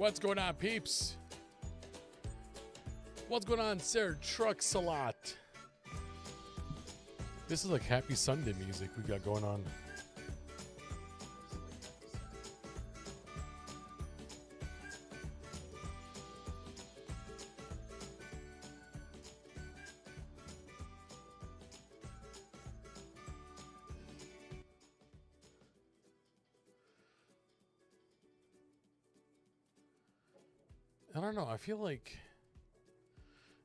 What's going on, peeps? What's going on, Sir Trucks a lot? This is like Happy Sunday music we got going on. I don't know. I feel like...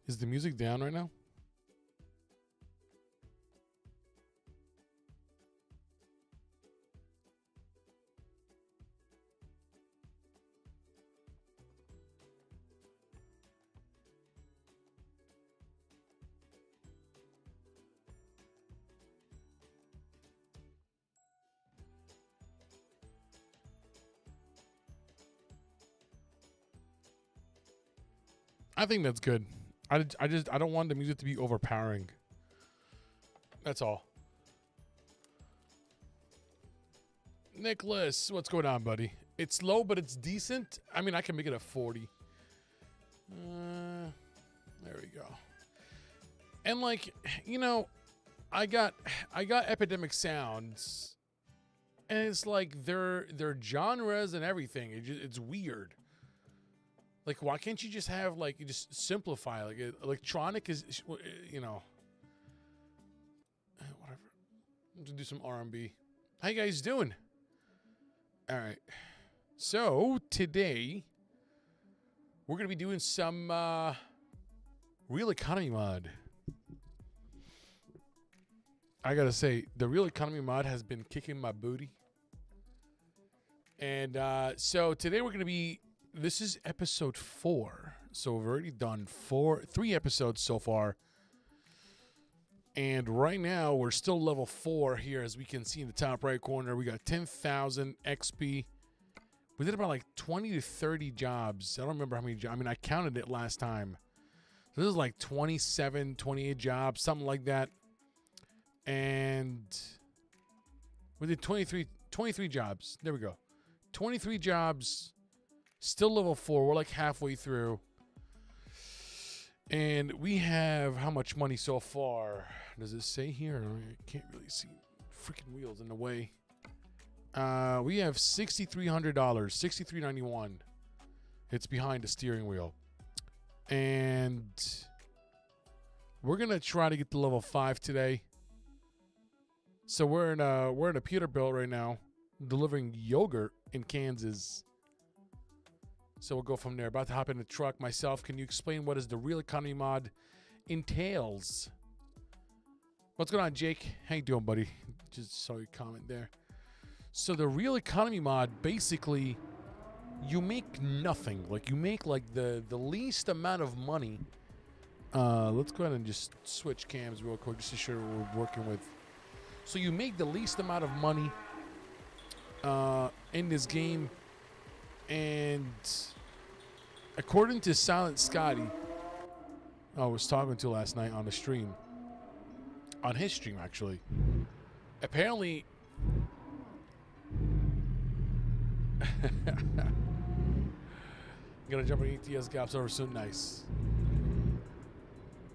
Is the music down right now? I think that's good. I don't want the music to be overpowering. That's all. Nicholas, what's going on, buddy? It's low, but it's decent. I mean, I can make it a 40. There we go. And like, you know, I got Epidemic Sounds, and it's like their genres and everything. It's weird. Like, why can't you just have, like, you just simplify? Like, electronic is, you know, whatever. I'm going to do some R&B. How you guys doing? All right. So, today, we're going to be doing some real economy mod. I got to say, the real economy mod has been kicking my booty. And so, today we're going to be... This is episode 4, so we've already done 3 episodes so far. And right now, we're still level 4 here, as we can see in the top right corner. We got 10,000 XP. We did about like 20 to 30 jobs. I don't remember how many jobs. I mean, I counted it last time. So this is like 27, 28 jobs, something like that. And we did 23 jobs. There we go. 23 jobs. Still level 4. We're like halfway through. And we have how much money so far? Does it say here? I can't really see. Freaking wheels in the way. We have $6,300. $6,391. It's behind the steering wheel. And we're going to try to get to level 5 today. So we're in a Peterbilt right now, delivering yogurt in Kansas. So we'll go from there. About to hop in the truck myself. Can you explain what is the real economy mod entails? What's going on, Jake? How you doing, buddy? Just saw your comment there. So the real economy mod, basically, you make nothing. Like, you make like the least amount of money. Let's go ahead and just switch cams real quick just to show what we're working with. So you make the least amount of money in this game. And according to Silent Scotty, I was talking to last night on the stream, on his stream actually, apparently I'm gonna jump on ETS gaps over soon. Nice.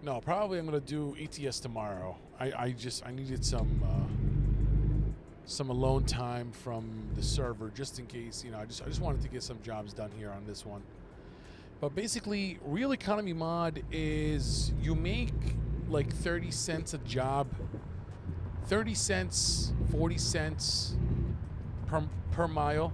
No, probably I'm gonna do ETS tomorrow. I needed some alone time from the server, just in case, you know, I just wanted to get some jobs done here on this one. But basically, real economy mod is you make like 30 cents a job, 30 cents, 40 cents per mile.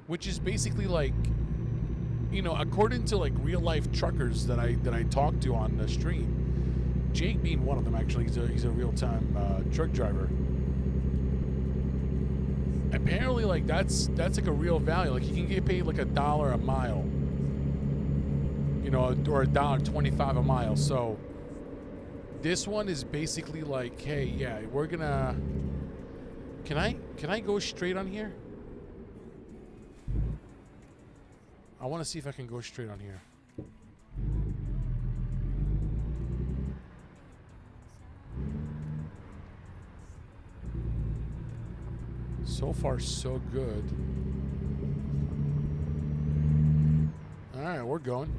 Which is basically like, you know, according to like real life truckers that I talked to on the stream, Jake being one of them actually, he's a real time truck driver. Apparently, like that's like a real value. Like you can get paid like $1 a mile, you know, or $1.25 a mile. So this one is basically like, hey, yeah, we're gonna Can I go straight on here? I want to see if I can go straight on here. So far, so good. All right, we're going.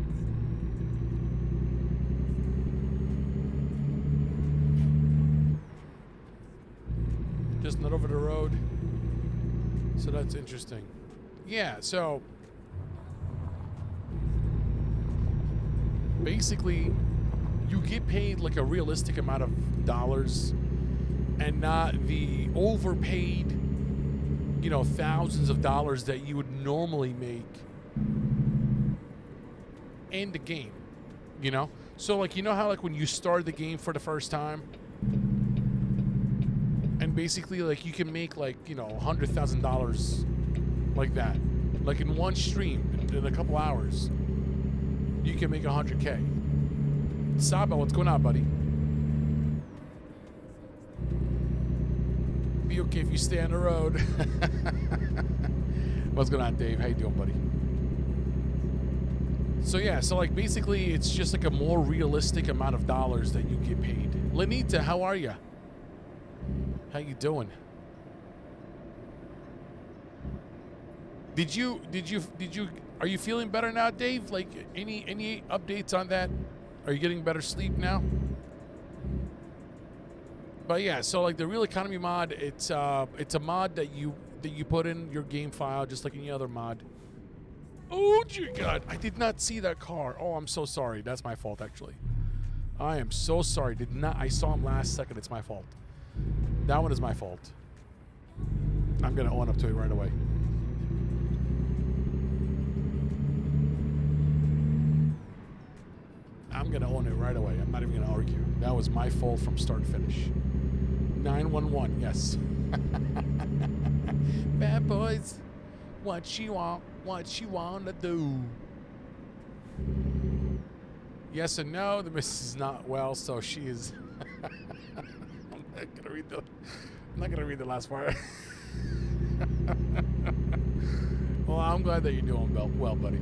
Just not over the road. So that's interesting. Yeah, so basically you get paid like a realistic amount of dollars and not the overpaid, you know, thousands of dollars that you would normally make in the game, you know? So like, you know how like when you start the game for the first time and basically like you can make like, you know, $100,000 like that, like in one stream in a couple hours, you can make 100K. Saba, what's going on, buddy? Be okay if you stay on the road. What's going on, Dave? How you doing, buddy? So yeah, so like basically it's just like a more realistic amount of dollars that you get paid. Lenita, how are you? How you doing? Did you are you feeling better now, Dave? Like any updates on that? Are you getting better sleep now? But yeah, so like the Real Economy mod, it's a mod that you put in your game file just like any other mod. Oh dear God, I did not see that car. Oh, I'm so sorry. That's my fault actually. I am so sorry. I saw him last second. It's my fault. That one is my fault. I'm gonna own up to it right away. I'm gonna own it right away. I'm not even gonna argue. That was my fault from start to finish. 911, yes. Bad boys, what you want? What you wanna do? Yes and no. The missus is not well, so she is. I'm not gonna read the last part. Well, I'm glad that you're doing well, buddy.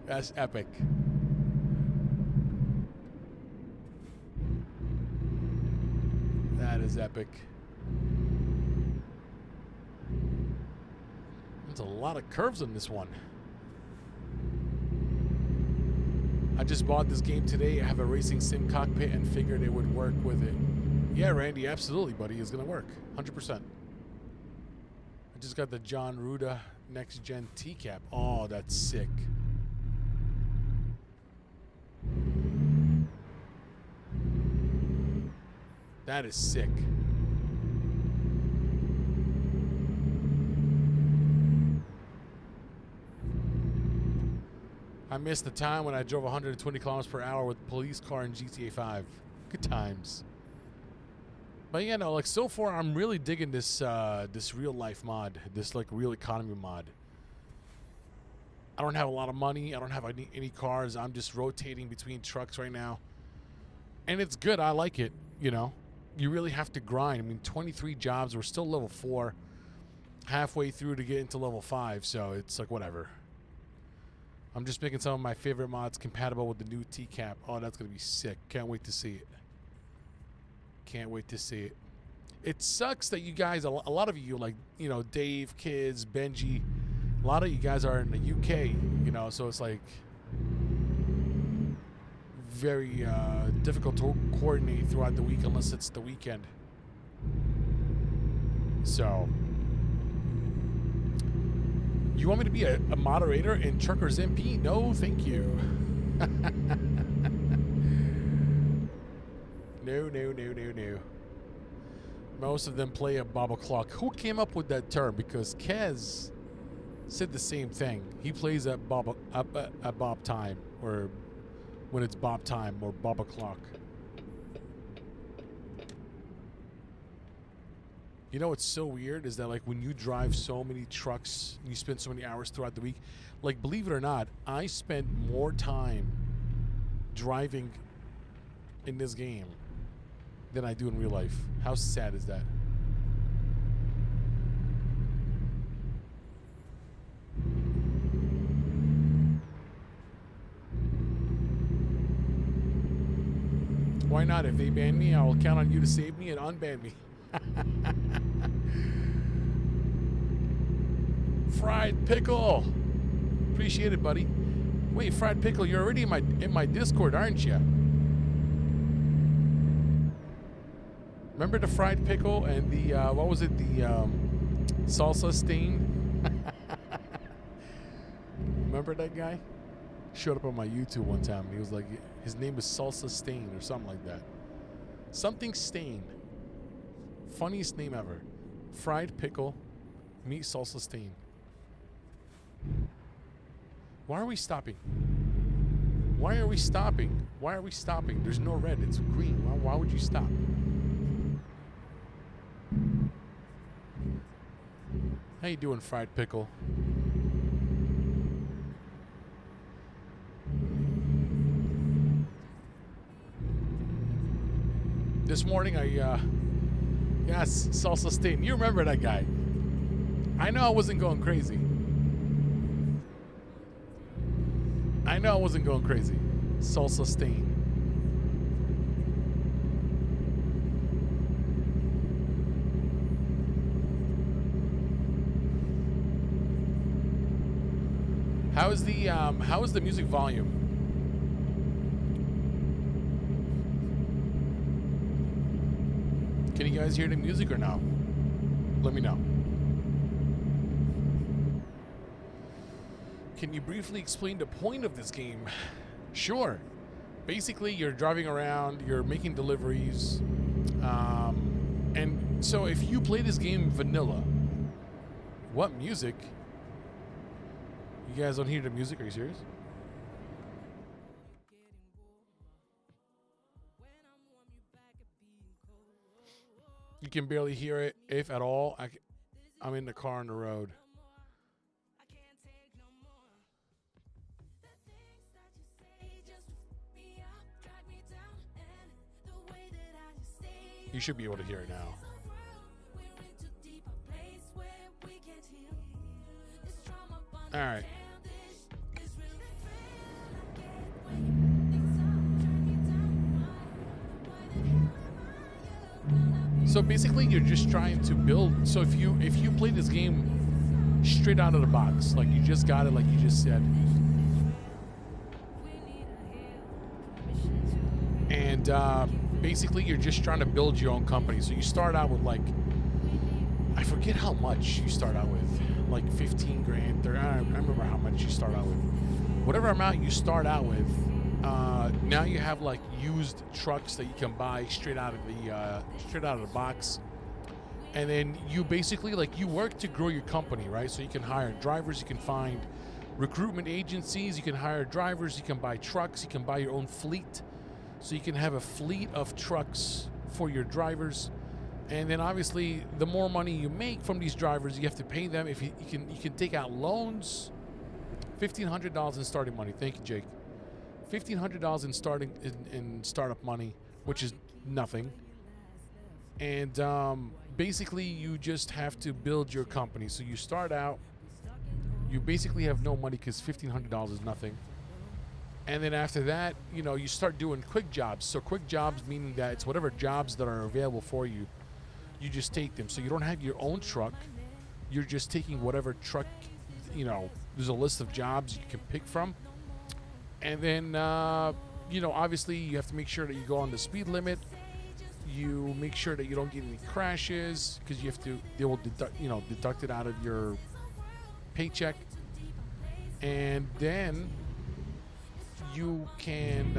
That's epic. That is epic. There's a lot of curves in this one. I just bought this game today. I have a racing sim cockpit and figured it would work with it. Yeah, Randy, absolutely, buddy. It's going to work. 100%. I just got the John Ruda Next Gen T-Cap. Oh, that's sick. That is sick. I missed the time when I drove 120 kilometers per hour with a police car in GTA 5. Good times. But yeah, no, like so far, I'm really digging this this real life mod, this like Real Economy mod. I don't have a lot of money. I don't have any cars. I'm just rotating between trucks right now, and it's good. I like it. You know, you really have to grind. I mean, 23 jobs. We're still level 4, halfway through to get into level 5. So it's like whatever. I'm just making some of my favorite mods compatible with the new T-Cap. Oh, that's going to be sick. Can't wait to see it. Can't wait to see it. It sucks that you guys, a lot of you, like, you know, Dave, Kids, Benji, a lot of you guys are in the UK, you know, so it's like very difficult to coordinate throughout the week unless it's the weekend. So, you want me to be a moderator in Truckers MP? No, thank you. No. Most of them play a bobble clock. Who came up with that term? Because Kez said the same thing. He plays at bob time, or when it's bob time, or bob o'clock. You know what's so weird is that like when you drive so many trucks, and you spend so many hours throughout the week, like believe it or not, I spend more time driving in this game than I do in real life. How sad is that? Why not? If they ban me, I will count on you to save me and unban me. Fried Pickle. Appreciate it, buddy. Wait, Fried Pickle, you're already in my Discord, aren't you? Remember the Fried Pickle and the what was it? The salsa stain. Remember that guy? Showed up on my YouTube one time. He was like, his name is Salsa Stain or something like that. Something Stain. Funniest name ever. Fried Pickle, meet Salsa Stain. Why are we stopping? Why are we stopping? Why are we stopping? There's no red. It's green. Why would you stop? How you doing, Fried Pickle? This morning, yes, Salsa Stain. You remember that guy? I know I wasn't going crazy. I know I wasn't going crazy. Salsa Stain. How is the music volume? Can you guys hear the music or no? Let me know. Can you briefly explain the point of this game? Sure. Basically, you're driving around, you're making deliveries, and so if you play this game vanilla, what music? You guys don't hear the music? Are you serious? You can barely hear it, if at all. I'm in the car on the road. You should be able to hear it now. All right. So basically, you're just trying to build. So if you play this game straight out of the box, like you just got it, like you just said, and basically you're just trying to build your own company. So you start out with like, I forget how much you start out with, like 15 grand. I remember how much you start out with. Whatever amount you start out with. Now you have like used trucks that you can buy straight out of the box, and then you basically like you work to grow your company, right? So you can hire drivers, you can find recruitment agencies, you can hire drivers, you can buy trucks, you can buy your own fleet, so you can have a fleet of trucks for your drivers, and then obviously the more money you make from these drivers, you have to pay them. If you can take out loans, $1,500 in starting money. Thank you, Jake. $1,500 in startup money, which is nothing. And basically, you just have to build your company. So you start out, you basically have no money because $1,500 is nothing. And then after that, you start doing quick jobs. So quick jobs meaning that it's whatever jobs that are available for you, you just take them. So you don't have your own truck. You're just taking whatever truck, there's a list of jobs you can pick from. And then, obviously you have to make sure that you go on the speed limit. You make sure that you don't get any crashes because they will deduct it out of your paycheck. And then you can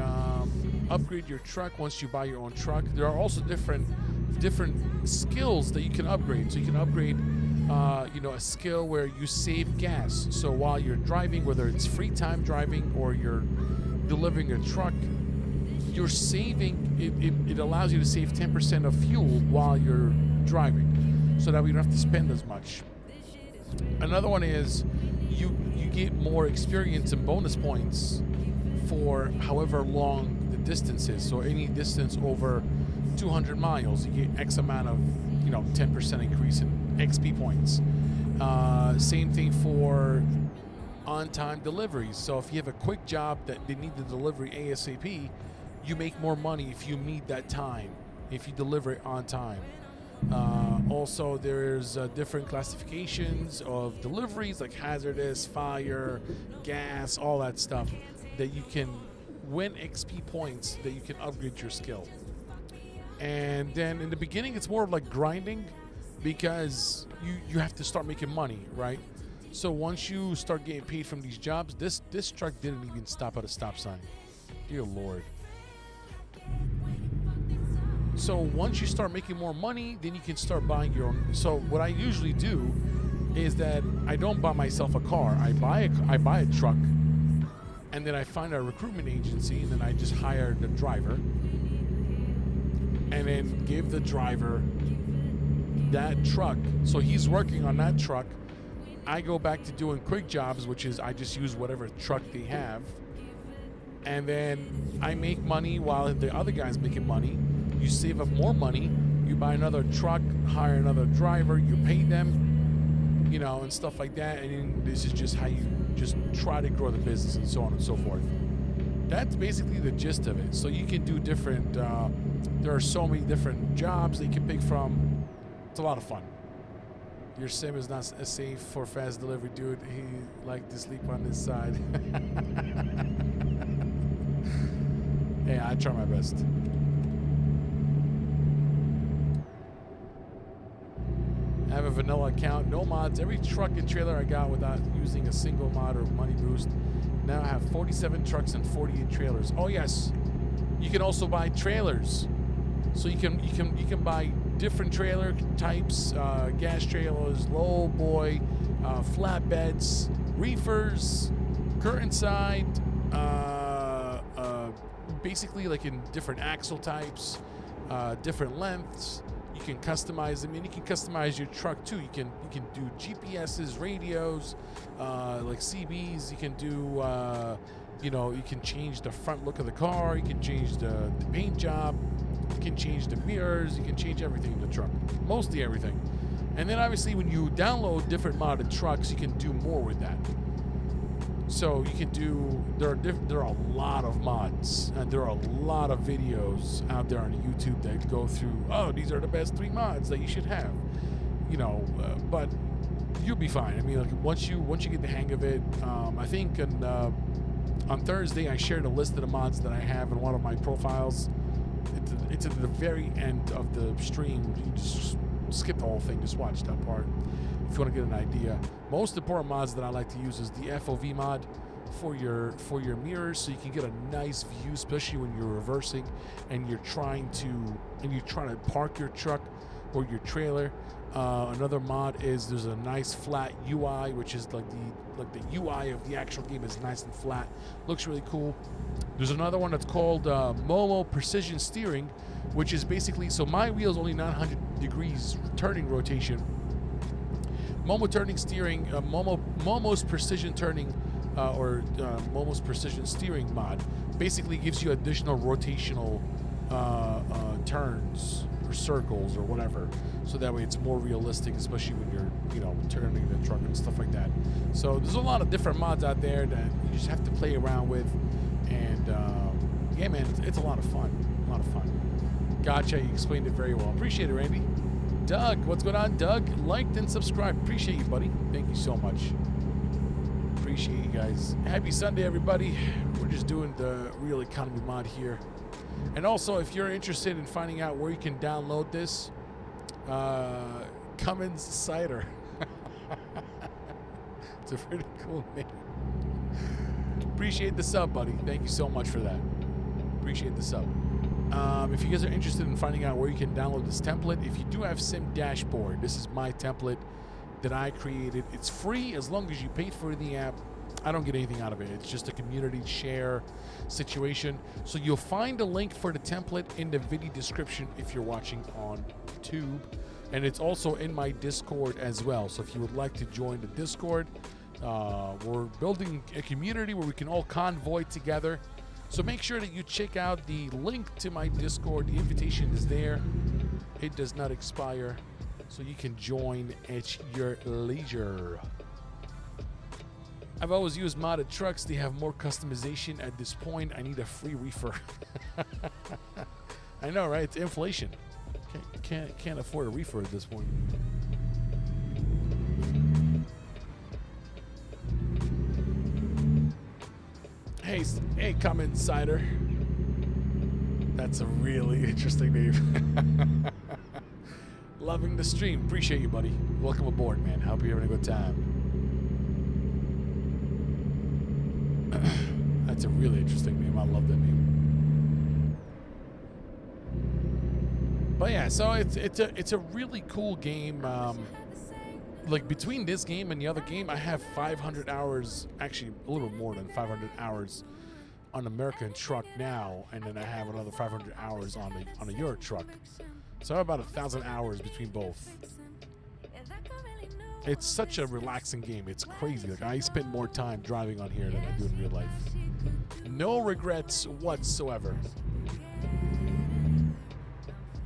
upgrade your truck once you buy your own truck. There are also different skills that you can upgrade. So you can upgrade, a skill where you save gas. So while you're driving, whether it's free time driving or you're delivering a truck, you're saving. It allows you to save 10% of fuel while you're driving, so that we don't have to spend as much. Another one is you get more experience and bonus points for however long the distances. So any distance over 200 miles, you get X amount of, 10% increase in XP points. Same thing for on-time deliveries. So if you have a quick job that they need the delivery ASAP, you make more money if you meet that time, if you deliver it on time. Also, there's different classifications of deliveries, like hazardous, fire, gas, all that stuff, that you can win XP points that you can upgrade your skill. And then in the beginning, it's more of like grinding, because you have to start making money, right? So once you start getting paid from these jobs, this truck didn't even stop at a stop sign. Dear Lord. So once you start making more money, then you can start buying your own. So what I usually do is that I don't buy myself a car. I buy a truck, and then I find a recruitment agency, and then I just hire the driver, and then give the driver that truck. So he's working on that truck. I go back to doing quick jobs, which is I just use whatever truck they have, and then I make money while the other guy's making money. You save up more money, you buy another truck, hire another driver, you pay them, and stuff like that. And then this is just how you just try to grow the business, and so on and so forth. That's basically the gist of it. So you can do different, there are so many different jobs that you can pick from. It's a lot of fun. Your sim is not safe for fast delivery, dude. He liked to sleep on this side. Hey, I try my best. I have a vanilla account, no mods. Every truck and trailer I got without using a single mod or money boost. Now I have 47 trucks and 48 trailers. Oh yes, you can also buy trailers. So you can buy different trailer types, gas trailers, low boy, flatbeds, reefers, curtain side, basically like in different axle types, different lengths. You can customize them, and you can customize your truck too. You can do GPSs, radios, like CBs. You can do, you can change the front look of the car. You can change the paint job. You can change the mirrors. You can change everything in the truck, mostly everything. And then obviously when you download different modded trucks, you can do more with that. So you can do, there are a lot of mods, and there are a lot of videos out there on YouTube that go through, oh, these are the best 3 mods that you should have, but you'll be fine. I mean, like once you get the hang of it, I think on Thursday I shared a list of the mods that I have in one of my profiles. It's at the very end of the stream. You just skip the whole thing, just watch that part if you want to get an idea. Most important mods that I like to use is the FOV mod for your mirrors, so you can get a nice view, especially when you're reversing and you're trying to park your truck or your trailer. Another mod is there's a nice flat UI, which is like the UI of the actual game is nice and flat, looks really cool. There's another one that's called Momo Precision Steering, which is basically, so my wheel is only 900 degrees turning rotation. Momo turning steering, Momo's precision turning, Momo's precision steering mod basically gives you additional rotational turns or circles or whatever, so that way it's more realistic, especially when you're turning the truck and stuff like that. So there's a lot of different mods out there that you just have to play around with, and yeah, man, it's a lot of fun. A lot of fun. Gotcha, you explained it very well. Appreciate it, Randy. Doug, what's going on, Doug? Liked and subscribed. Appreciate you, buddy. Thank you so much. Appreciate you guys. Happy Sunday, everybody. We're just doing the real economy mod here. And also, if you're interested in finding out where you can download this, Cummins Cider. It's a pretty cool name. Appreciate the sub, buddy. Thank you so much for that. Appreciate the sub. If you guys are interested in finding out where you can download this template, if you do have Sim Dashboard, this is my template that I created. It's free as long as you paid for the app. I don't get anything out of it. It's just a community share situation. So you'll find a link for the template in the video description if you're watching on YouTube. And it's also in my Discord as well. So if you would like to join the Discord, we're building a community where we can all convoy together. So make sure that you check out the link to my Discord. The invitation is there. It does not expire, so you can join at your leisure. I've always used modded trucks. They have more customization. At this point, I need a free reefer. I know, right? It's inflation. Can't afford a reefer at this point. Hey, Come Insider. That's a really interesting name. Loving the stream. Appreciate you, buddy. Welcome aboard, man. Hope you're having a good time. That's a really interesting name. I love that name. But yeah, so it's a really cool game. Like between this game and the other game, I have 500 hours, actually a little bit more than 500 hours on American truck now, and then I have another 500 hours on a Euro truck. So I have about 1,000 hours between both. It's such a relaxing game. It's crazy. Like I spend more time driving on here than I do in real life. No regrets whatsoever.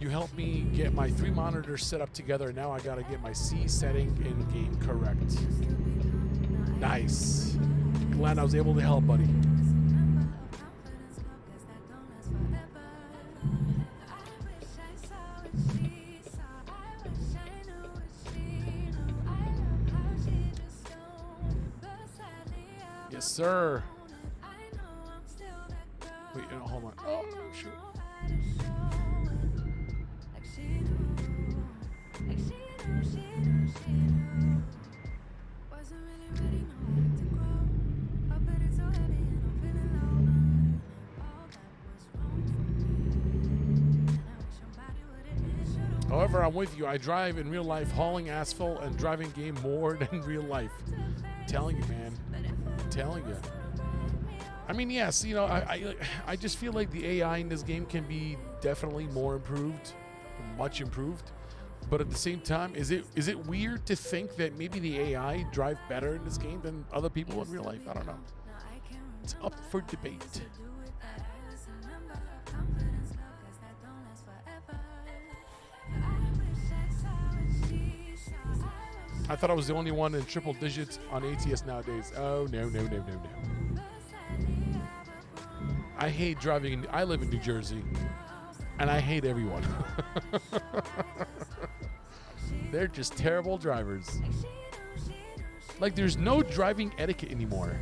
You helped me get my 3 monitors set up together. Now I gotta get my C setting in game correct. Nice. Glad I was able to help, buddy. Yes, sir. Wait, no, hold on. Oh, shoot. However, I'm with you. I drive in real life hauling asphalt and driving game more than real life. I'm telling you, man. I'm telling you. I mean, yes, you know, I just feel like the AI in this game can be definitely more improved, much improved. But at the same time, is it weird to think that maybe the AI drive better in this game than other people in real life? I don't know. It's up for debate. I thought I was the only one in triple digits on ATS nowadays. Oh, no. I hate driving. I live in New Jersey, and I hate everyone. They're just terrible drivers. Like, there's no driving etiquette anymore.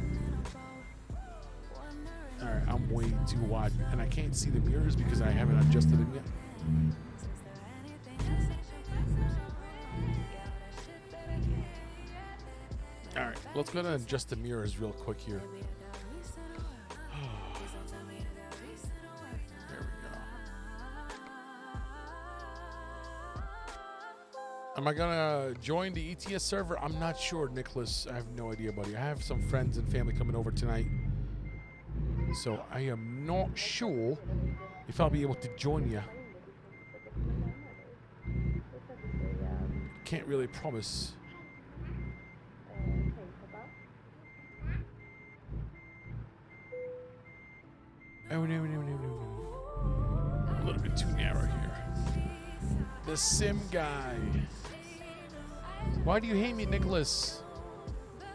All right, I'm way too wide, and I can't see the mirrors because I haven't adjusted them yet. All right, let's go ahead and adjust the mirrors real quick here. There we go. Am I gonna join the ETS server? I'm not sure, Nicholas. I have no idea, buddy. I have some friends and family coming over tonight, so I am not sure if I'll be able to join you. Can't really promise. Oh, no. A little bit too narrow here. The sim guy. Why do you hate me, Nicholas?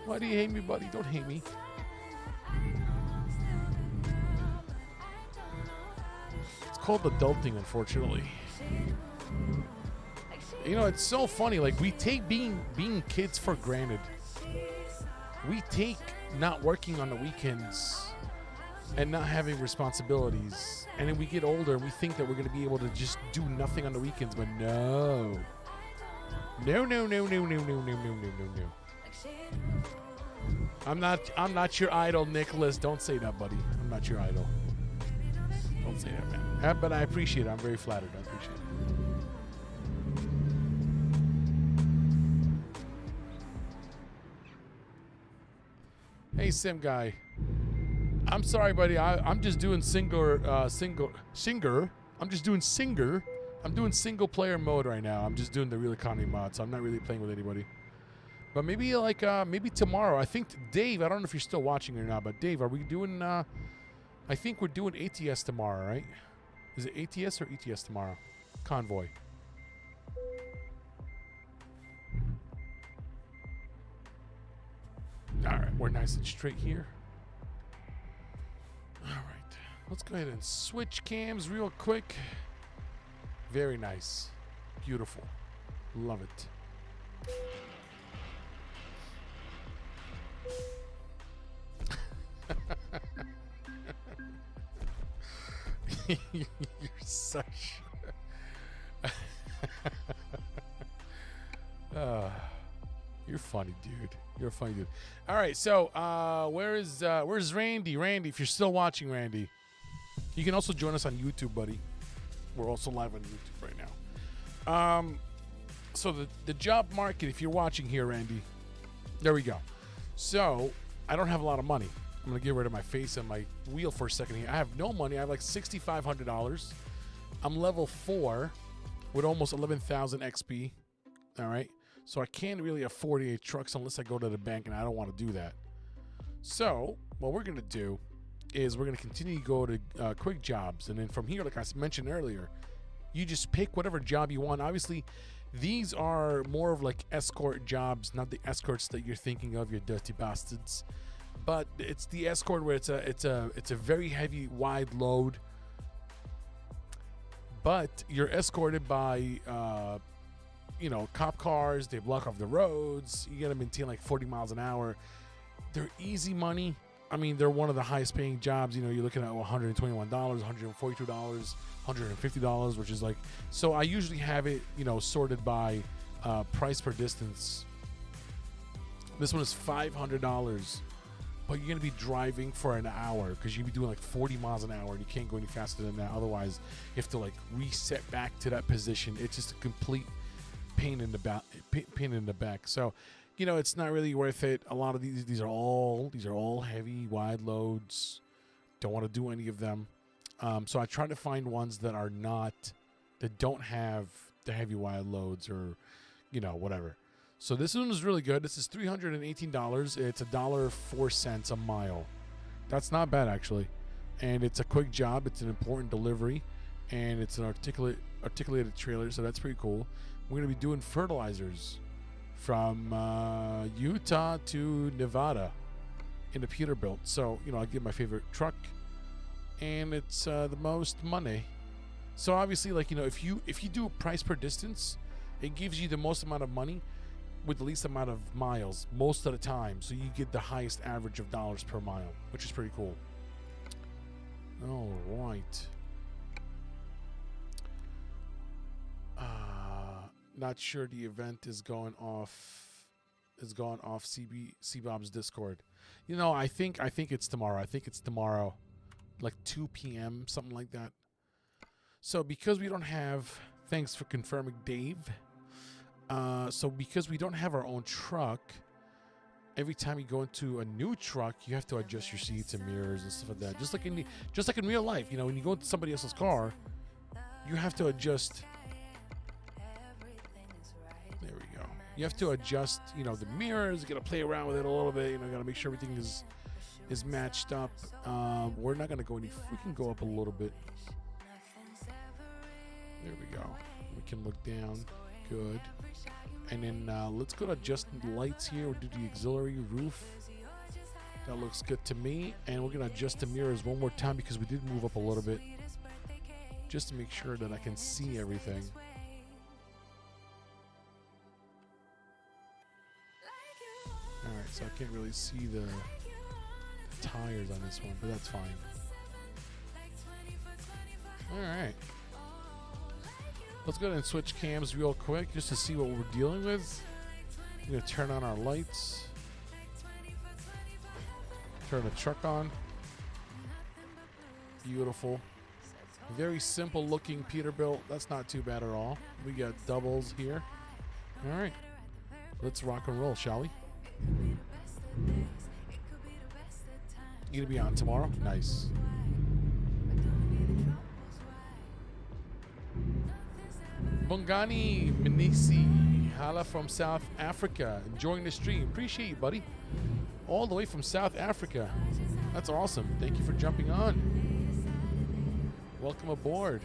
Why do you hate me, buddy? Don't hate me. It's called adulting, unfortunately. You know, it's so funny. Like, we take being kids for granted. We take not working on the weekends and not having responsibilities, and then we get older and we think that we're going to be able to just do nothing on the weekends, but no. I'm not your idol, Nicholas. Don't say that, buddy. I'm not your idol. Don't say that, man. But I appreciate it. I'm very flattered. I appreciate it. Hey, sim guy. I'm sorry, buddy. I'm just doing singer. I'm just doing singer. I'm doing single player mode right now. I'm just doing the real economy mod, so I'm not really playing with anybody. But maybe maybe tomorrow. I think Dave. I don't know if you're still watching or not, but Dave, are we doing I think we're doing ATS tomorrow, right? Is it ATS or ETS tomorrow? Convoy. All right, we're nice and straight here. All right, let's go ahead and switch cams real quick. Very nice. Beautiful. Love it. You're such... You're funny, dude. You're a funny dude. All right, so where's Randy? Randy, if you're still watching, Randy, you can also join us on YouTube, buddy. We're also live on YouTube right now. So the job market, if you're watching here, Randy, there we go. So I don't have a lot of money. I'm gonna get rid of my face and my wheel for a second here. I have no money. I have like $6,500. I'm level 4 with almost 11,000 XP. All right. So I can't really afford 48 trucks unless I go to the bank, and I don't want to do that. So what we're going to do is we're going to continue to go to quick jobs. And then from here, like I mentioned earlier, you just pick whatever job you want. Obviously, these are more of like escort jobs, not the escorts that you're thinking of, you dirty bastards. But it's the escort where it's a very heavy, wide load. But you're escorted by... cop cars. They block off the roads. You got to maintain like 40 miles an hour. They're easy money. I mean, they're one of the highest paying jobs. You're looking at $121, $142, $150, which is like, so I usually have it, sorted by price per distance. This one is $500, but you're going to be driving for an hour because you'll be doing like 40 miles an hour and you can't go any faster than that. Otherwise, you have to like reset back to that position. It's just a complete pain in the back. So, it's not really worth it. A lot of these are all heavy, wide loads. Don't want to do any of them. So I try to find ones that don't have the heavy, wide loads or, whatever. So this one is really good. This is $318. It's $1.04 a mile. That's not bad actually, and it's a quick job. It's an important delivery, and it's an articulated trailer. So that's pretty cool. We're going to be doing fertilizers from Utah to Nevada in the Peterbilt. So, I get my favorite truck, and it's the most money. So obviously, like, if you do price per distance, it gives you the most amount of money with the least amount of miles most of the time. So you get the highest average of dollars per mile, which is pretty cool. All right. Not sure the event is going off. Is going off CBob's Discord. I think it's tomorrow. I think it's tomorrow, like 2 p.m. something like that. So because we don't have, thanks for confirming, Dave. So because we don't have our own truck, every time you go into a new truck, you have to adjust your seats and mirrors and stuff like that. Just like in real life, when you go into somebody else's car, you have to adjust. There we go. You have to adjust, the mirrors. You got to play around with it a little bit. You got to make sure everything is matched up. We're not gonna go any. We can go up a little bit. There we go. We can look down. Good. And then let's go to adjust the lights here. We'll do the auxiliary roof. That looks good to me. And we're gonna adjust the mirrors one more time because we did move up a little bit, just to make sure that I can see everything. Alright, so I can't really see the tires on this one, but that's fine. Alright. Let's go ahead and switch cams real quick just to see what we're dealing with. I'm going to turn on our lights. Turn the truck on. Beautiful. Very simple looking Peterbilt. That's not too bad at all. We got doubles here. Alright. Let's rock and roll, shall we? You gonna be on tomorrow? Nice. Bongani Minisi, hala from South Africa, enjoying the stream. Appreciate you, buddy. All the way from South Africa. That's awesome. Thank you for jumping on. Welcome aboard.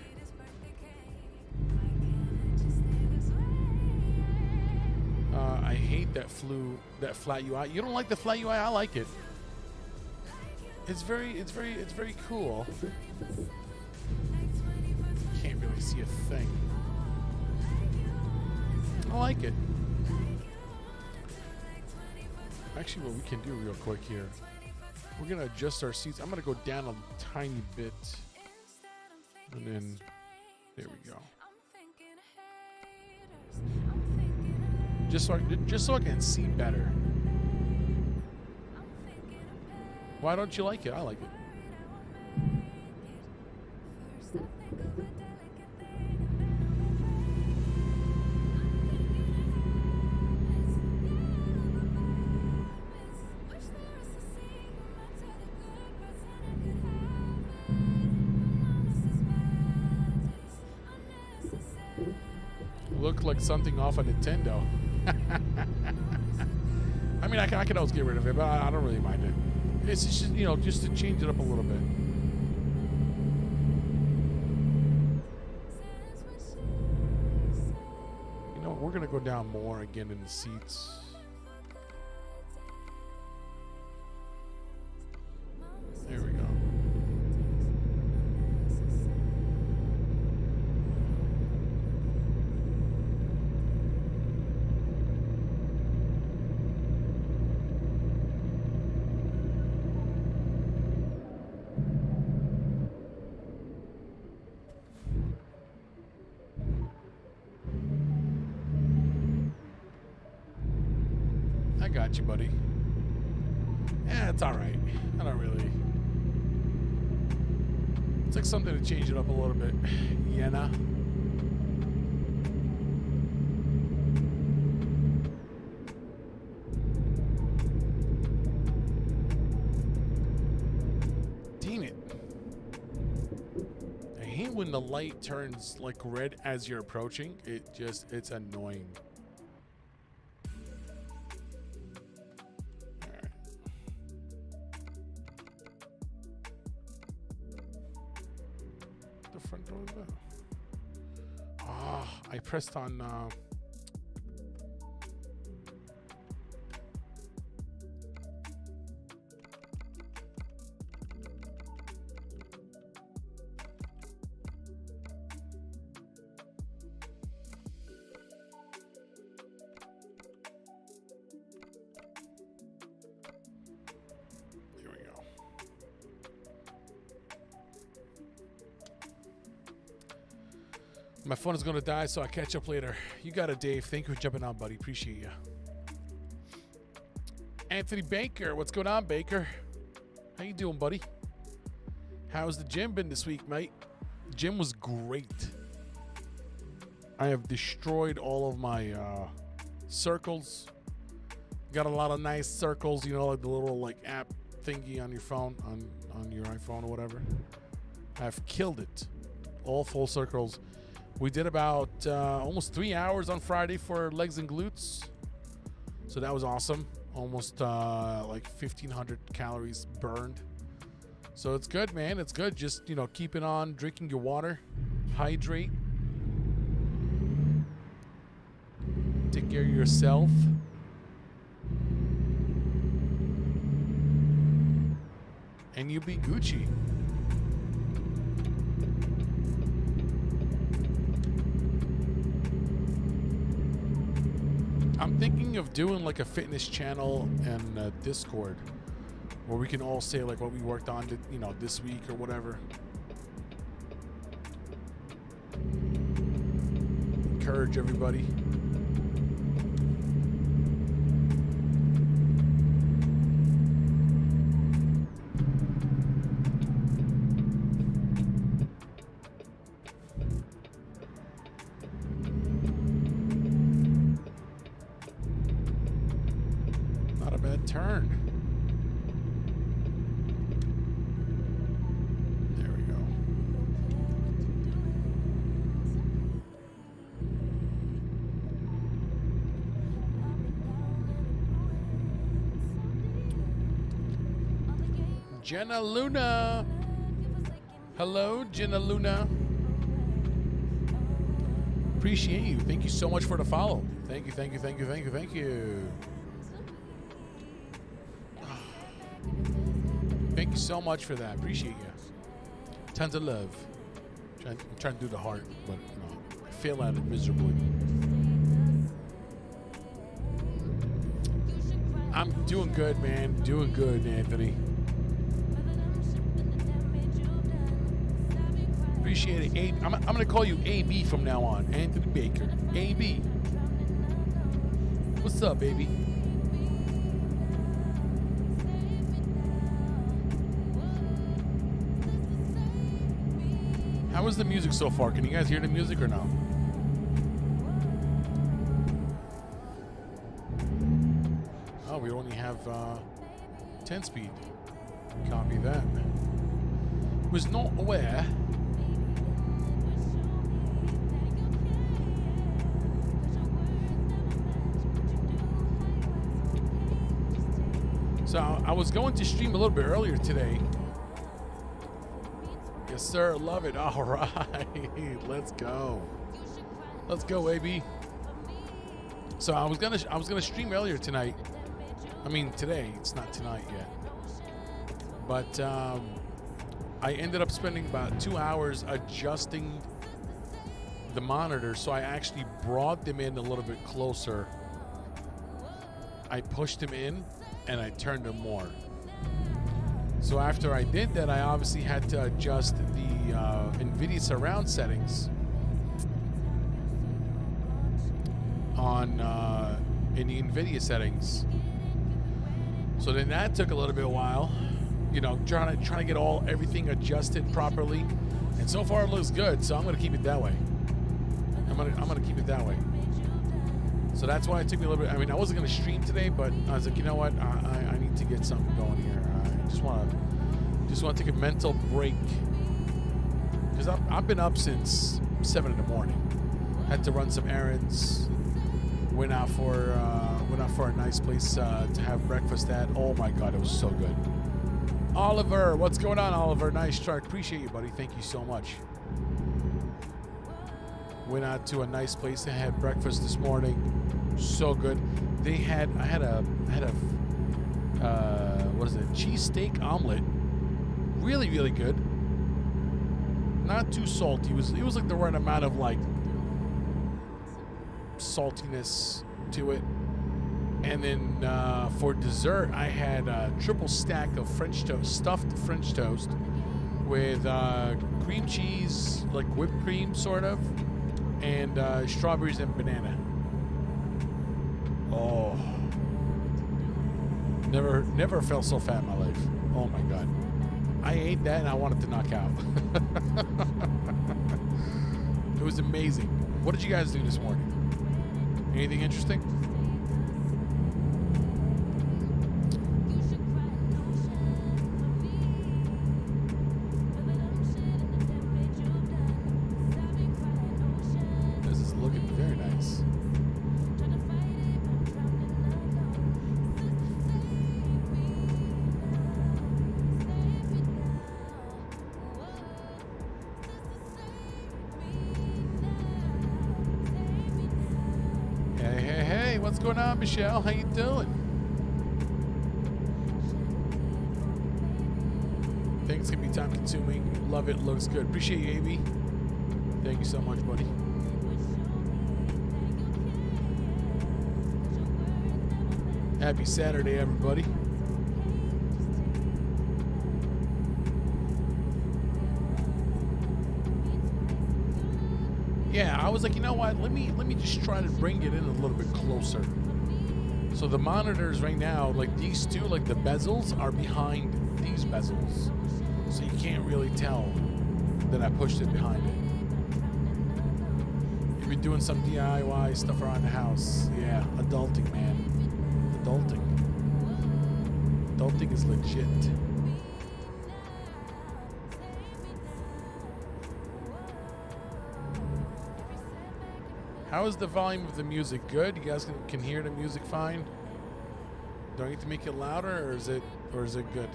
I hate that flat UI. You don't like the flat UI? I like it. It's very cool. Can't really see a thing. I like it. Actually, what we can do real quick here, we're gonna adjust our seats. I'm gonna go down a tiny bit, and then there we go. Just so I can see better. Why don't you like it? I like it. Look like something off a Nintendo. I mean, I can always get rid of it, but I don't really mind it. It's just, you know, just to change it up a little bit. You know, we're gonna go down more again in the seats. There we go. I got you, buddy. Yeah, it's all right. I don't really. It's like something to change it up a little bit. Yeah, nah. Dang it. I hate when the light turns like red as you're approaching. It's annoying. Front door is that? Ah, I pressed on. There we go. My phone is gonna die, so I'll catch up later. You got it, Dave. Thank you for jumping on, buddy. Appreciate you. Anthony Baker, what's going on, Baker? How you doing, buddy? How's the gym been this week, mate? Gym was great. I have destroyed all of my circles. Got a lot of nice circles, you know, like the little like app thingy on your phone, on your iPhone or whatever. I've killed it. All full circles. We did about almost 3 hours on Friday for legs and glutes. So that was awesome. Almost like 1,500 calories burned. So it's good, man. It's good. Just, you know, keeping on drinking your water. Hydrate. Take care of yourself. And you'll be Gucci. I'm thinking of doing like a fitness channel and Discord where we can all say like what we worked on, you know, this week or whatever. Encourage everybody. Turn. There we go. Jenna Luna. Hello, Gina Luna. Appreciate you. Thank you so much for the follow. Thank you, thank you, thank you, thank you, thank you. Thank you so much for that. Appreciate you. Tons of love. I'm trying to do the heart, but no, I fail at it miserably. I'm doing good, man. Doing good, Anthony. Appreciate it. I'm going to call you AB from now on. Anthony Baker. AB. What's up, baby? How is the music so far? Can you guys hear the music or no? Oh, we only have 10 speed. Copy that. Was not aware. So I was going to stream a little bit earlier today. Yes, sir. Love it. All right. Let's go. Let's go, AB. So I was gonna stream earlier tonight. I mean today. It's not tonight yet. But I ended up spending about 2 hours adjusting the monitor, so I actually brought them in a little bit closer. I pushed them in and I turned them more. So after I did that, I obviously had to adjust the NVIDIA surround settings on in the NVIDIA settings. So then that took a little bit of a while, you know, trying to get everything adjusted properly. And so far it looks good, so I'm gonna keep it that way. I'm gonna keep it that way. So that's why it took me a little bit. I mean, I wasn't gonna stream today, but I was like, you know what? I need to get something going here. I just want to take a mental break because I've been up since 7 in the morning. Had to run some errands. Went out for a nice place to have breakfast at. Oh my God, it was so good. Oliver, what's going on, Oliver? Nice try. Appreciate you, buddy. Thank you so much. Went out to a nice place to have breakfast this morning. So good. I had a what is it? Cheesesteak omelet. Really, really good. Not too salty. It was like the right amount of like saltiness to it. And then for dessert, I had a triple stack of French toast, stuffed French toast with cream cheese, like whipped cream, sort of, and strawberries and banana. Oh, never felt so fat in my life. Oh my God, I ate that and I wanted to knock out. It was amazing. What did you guys do this morning? Anything interesting? This is looking very nice. Hey, what's going on, Michelle? How you doing? Things can be time consuming. Love it, looks good. Appreciate you, AB. Thank you so much, buddy. Happy Saturday, everybody. Yeah, I was like, you know what? Let me just try to bring it in a little bit closer. So the monitors right now, like these two, like the bezels are behind these bezels. So you can't really tell that I pushed it behind it. You've been doing some DIY stuff around the house. Yeah, adulting, man. Adulting. Adulting is legit. How is the volume of the music? Good? You guys can hear the music fine? Do I need to make it louder, or is it good?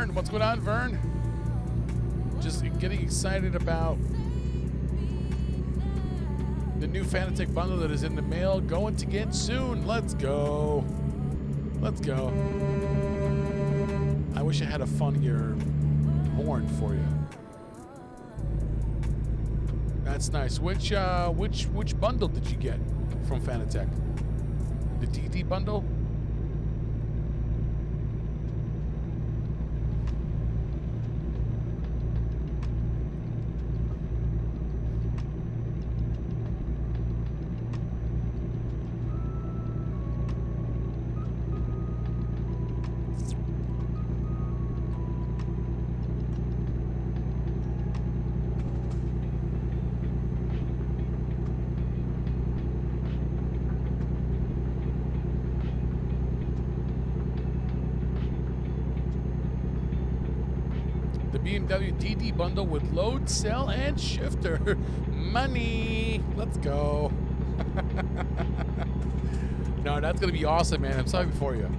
Vern. What's going on, Vern? Just getting excited about the new Fanatec bundle that is in the mail. Going to get soon. Let's go. Let's go. I wish I had a funnier horn for you. That's nice. Which bundle did you get from Fanatec? The TD bundle? BMW TD bundle with load, cell, and shifter. Money. Let's go. No, that's going to be awesome, man. I'm sorry for you.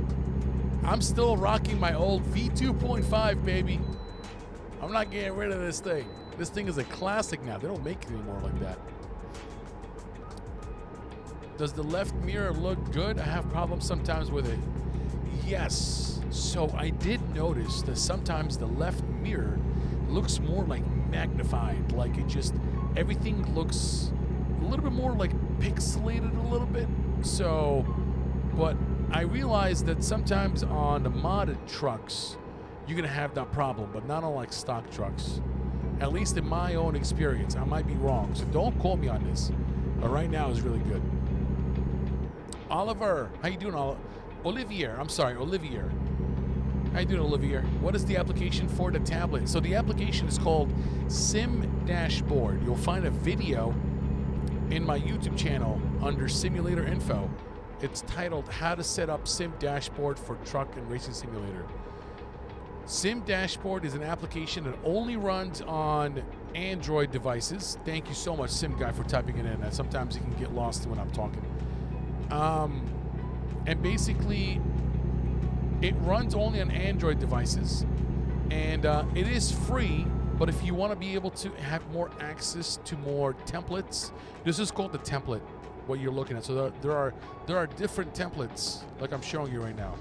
I'm still rocking my old V2.5, baby. I'm not getting rid of this thing. This thing is a classic now. They don't make it anymore like that. Does the left mirror look good? I have problems sometimes with it. Yes. So I did notice that sometimes the left mirror looks more like magnified. Like it just, everything looks a little bit more like pixelated a little bit. So, but I realized that sometimes on the modded trucks, you're gonna have that problem, but not on like stock trucks. At least in my own experience. I might be wrong, so don't quote me on this. But right now is really good. Oliver, how you doing, Olivier? I'm sorry, Olivier. How you doing, Olivier? What is the application for the tablet? So the application is called Sim Dashboard. You'll find a video in my YouTube channel under Simulator Info. It's titled How to Set Up Sim Dashboard for Truck and Racing Simulator. Sim Dashboard is an application that only runs on Android devices. Thank you so much, Sim Guy, for typing it in. Sometimes it can get lost when I'm talking. And basically, it runs only on Android devices, and it is free. But if you want to be able to have more access to more templates, this is called the template. What you're looking at. So there are different templates, like I'm showing you right now.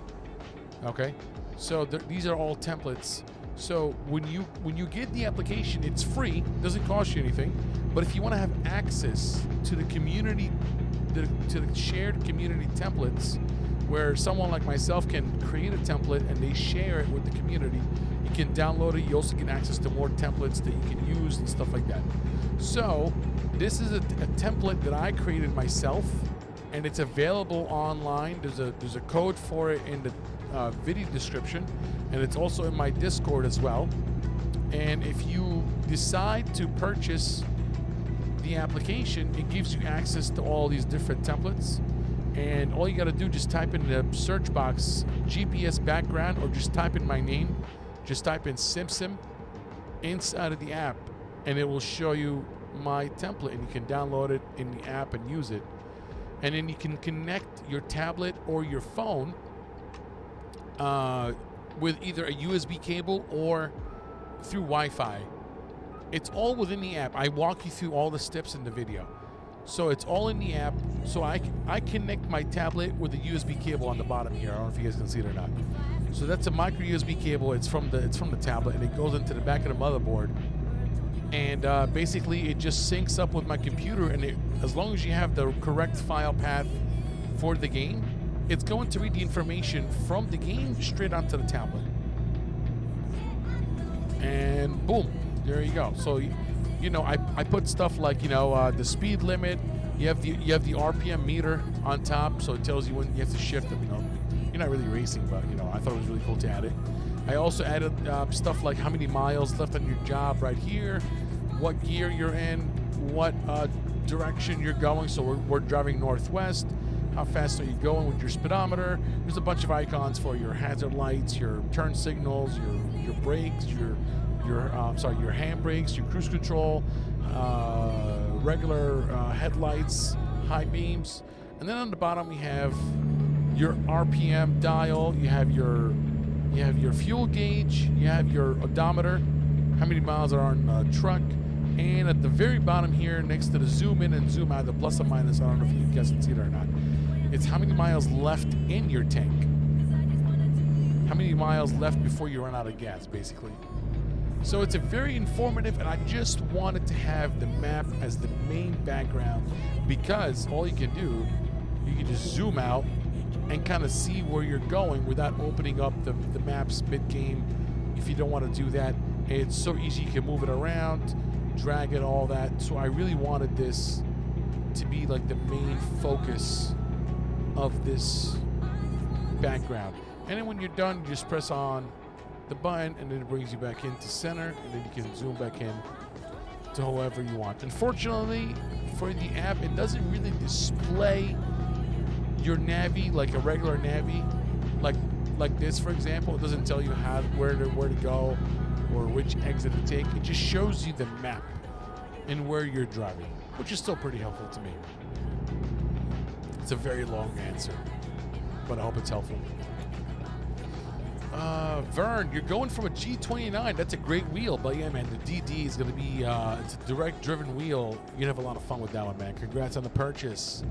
Okay, so these are all templates. So when you get the application, it's free, doesn't cost you anything. But if you want to have access to the community, to the shared community templates, where someone like myself can create a template and they share it with the community, you can download it. You also get access to more templates that you can use and stuff like that. So this is a template that I created myself, and it's available online. There's a code for it in the video description, and it's also in my Discord as well. And if you decide to purchase the application, it gives you access to all these different templates. And all you got to do, just type in the search box GPS background, or just type in my name. Just type in SimSim inside of the app, and it will show you my template, and you can download it in the app and use it. And then you can connect your tablet or your phone with either a USB cable or through Wi-Fi. It's all within the app. I walk you through all the steps in the video. So it's all in the app. So I connect my tablet with a USB cable on the bottom here. I don't know if you guys can see it or not. So that's a micro USB cable. It's from the tablet, and it goes into the back of the motherboard. And basically, it just syncs up with my computer. And as long as you have the correct file path for the game, it's going to read the information from the game straight onto the tablet. And boom, there you go. So you know, I put stuff like, you know, the speed limit. You have the RPM meter on top, so it tells you when you have to shift them. You know, you're not really racing, but you know, I thought it was really cool to add it. I also added stuff like how many miles left on your job right here, what gear you're in, what direction you're going. So we're driving northwest. How fast are you going with your speedometer? There's a bunch of icons for your hazard lights, your turn signals, your brakes, your handbrakes, your cruise control, regular headlights, high beams. And then on the bottom we have your RPM dial. You have your You have your fuel gauge. You have your odometer, how many miles are on the truck. And at the very bottom here, next to the zoom in and zoom out, the plus and minus, I don't know if you guys can see it or not. It's how many miles left in your tank. How many miles left before you run out of gas, basically. So it's a very informative, and I just wanted to have the map as the main background because all you can do, you can just zoom out and kind of see where you're going without opening up the maps mid-game. If you don't want to do that, it's so easy. You can move it around, drag it, all that. So I really wanted this to be like the main focus of this background. And then when you're done, you just press on the button and then it brings you back into center, and then you can zoom back in to whoever you want. Unfortunately for the app, it doesn't really display your navy like a regular navy, like this, for example. It doesn't tell you where to go or which exit to take. It just shows you the map and where you're driving, which is still pretty helpful to me. It's a very long answer, but I hope it's helpful. Vern, you're going from a G29. That's a great wheel, but yeah, man, the DD is going to be it's a direct driven wheel. You're gonna have a lot of fun with that one, man. Congrats on the purchase.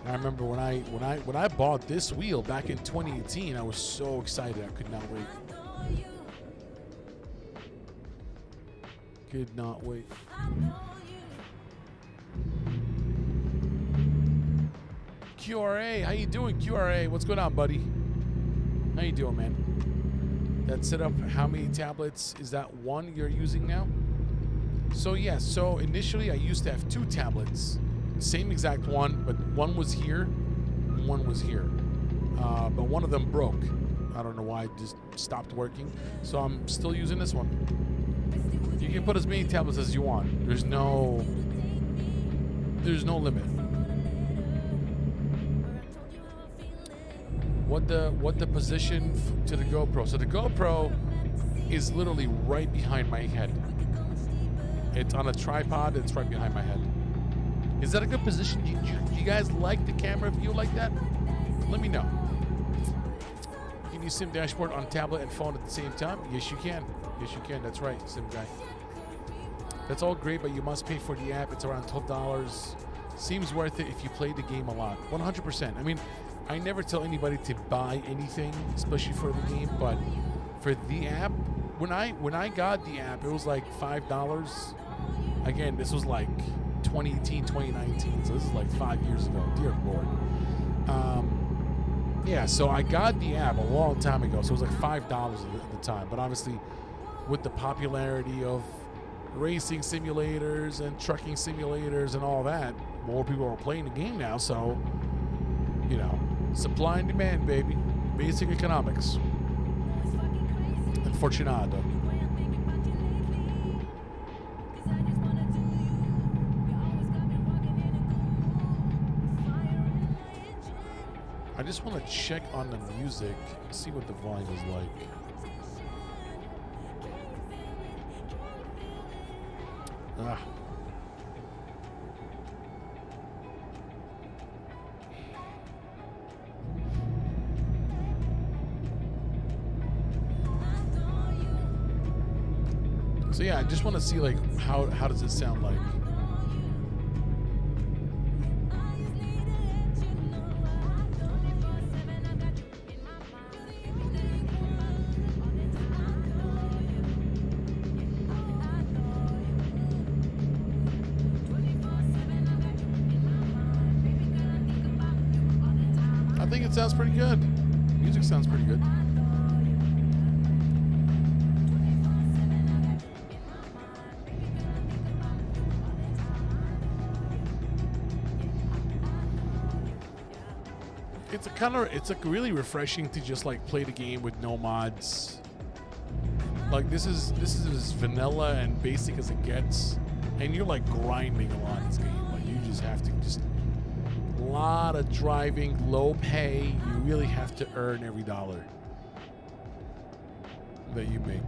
I remember when I bought this wheel back in 2018, I was so excited. I could not wait. Could not wait. QRA, how you doing, QRA? What's going on, buddy? How you doing, man? That setup, how many tablets? Is that one you're using now? So yeah, so initially I used to have 2 tablets. Same exact one, but one was here, and one was here. But one of them broke. I don't know why, it just stopped working. So I'm still using this one. You can put as many tablets as you want. There's no limit. What the position to the GoPro? So the GoPro is literally right behind my head. It's on a tripod. It's right behind my head. Is that a good position? Do you guys like the camera view like that? Let me know. Can you sim dashboard on tablet and phone at the same time? Yes, you can. Yes, you can. That's right, sim guy. That's all great, but you must pay for the app. It's around $12. Seems worth it if you play the game a lot. 100%. I mean, I never tell anybody to buy anything, especially for the game, but for the app, when I got the app, it was like $5. Again, this was like 2018, 2019, so this is like 5 years ago. Dear Lord. Yeah, so I got the app a long time ago, so it was like $5 at the time. But obviously, with the popularity of racing simulators and trucking simulators and all that, more people are playing the game now, so, you know, supply and demand, baby. Basic economics. Unfortunado. I just want to check on the music, see what the volume is like. Ah. So yeah, I just want to see like how does it sound like. I think it sounds pretty good. Music sounds pretty good. It's like really refreshing to just like play the game with no mods. Like this is as vanilla and basic as it gets, and you're like grinding a lot in this game. Like you just have to a lot of driving, low pay. You really have to earn every dollar that you make.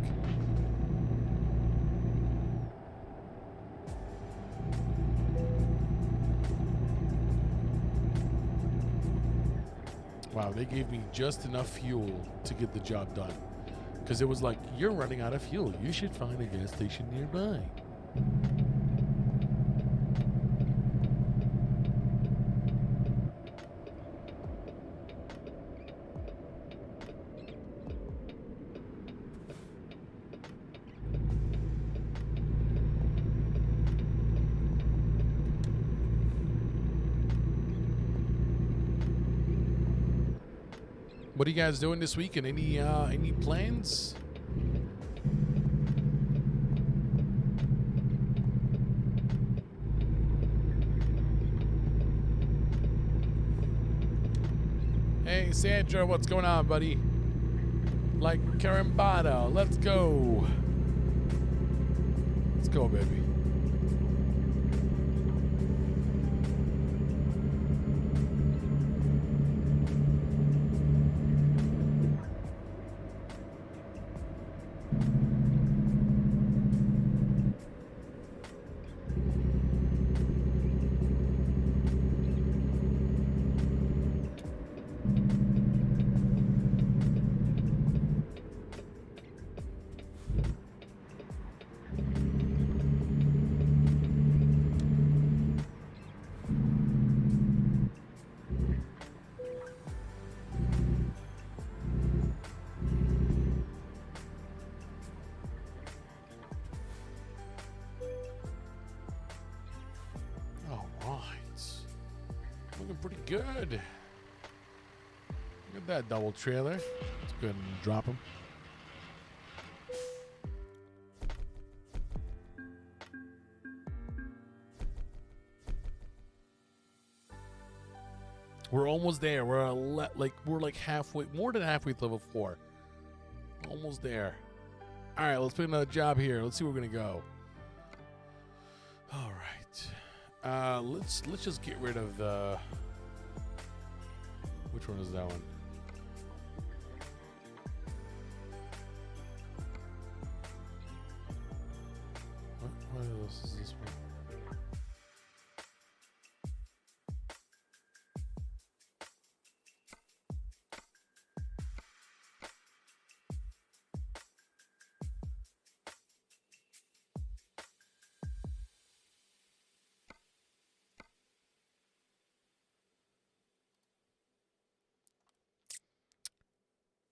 Wow, they gave me just enough fuel to get the job done. Because it was like, you're running out of fuel. You should find a gas station nearby. What are you guys doing this week? And any plans? Hey Sandra, what's going on, buddy? Like Carambada, let's go. Let's go, baby. Pretty good. Look at that double trailer. Let's go ahead and drop him. We're almost there. We're like halfway, more than halfway to level 4. Almost there. All right, let's put another job here. Let's see where we're gonna go. All right. Let's just get rid of the. Which one is that one? What else is this one?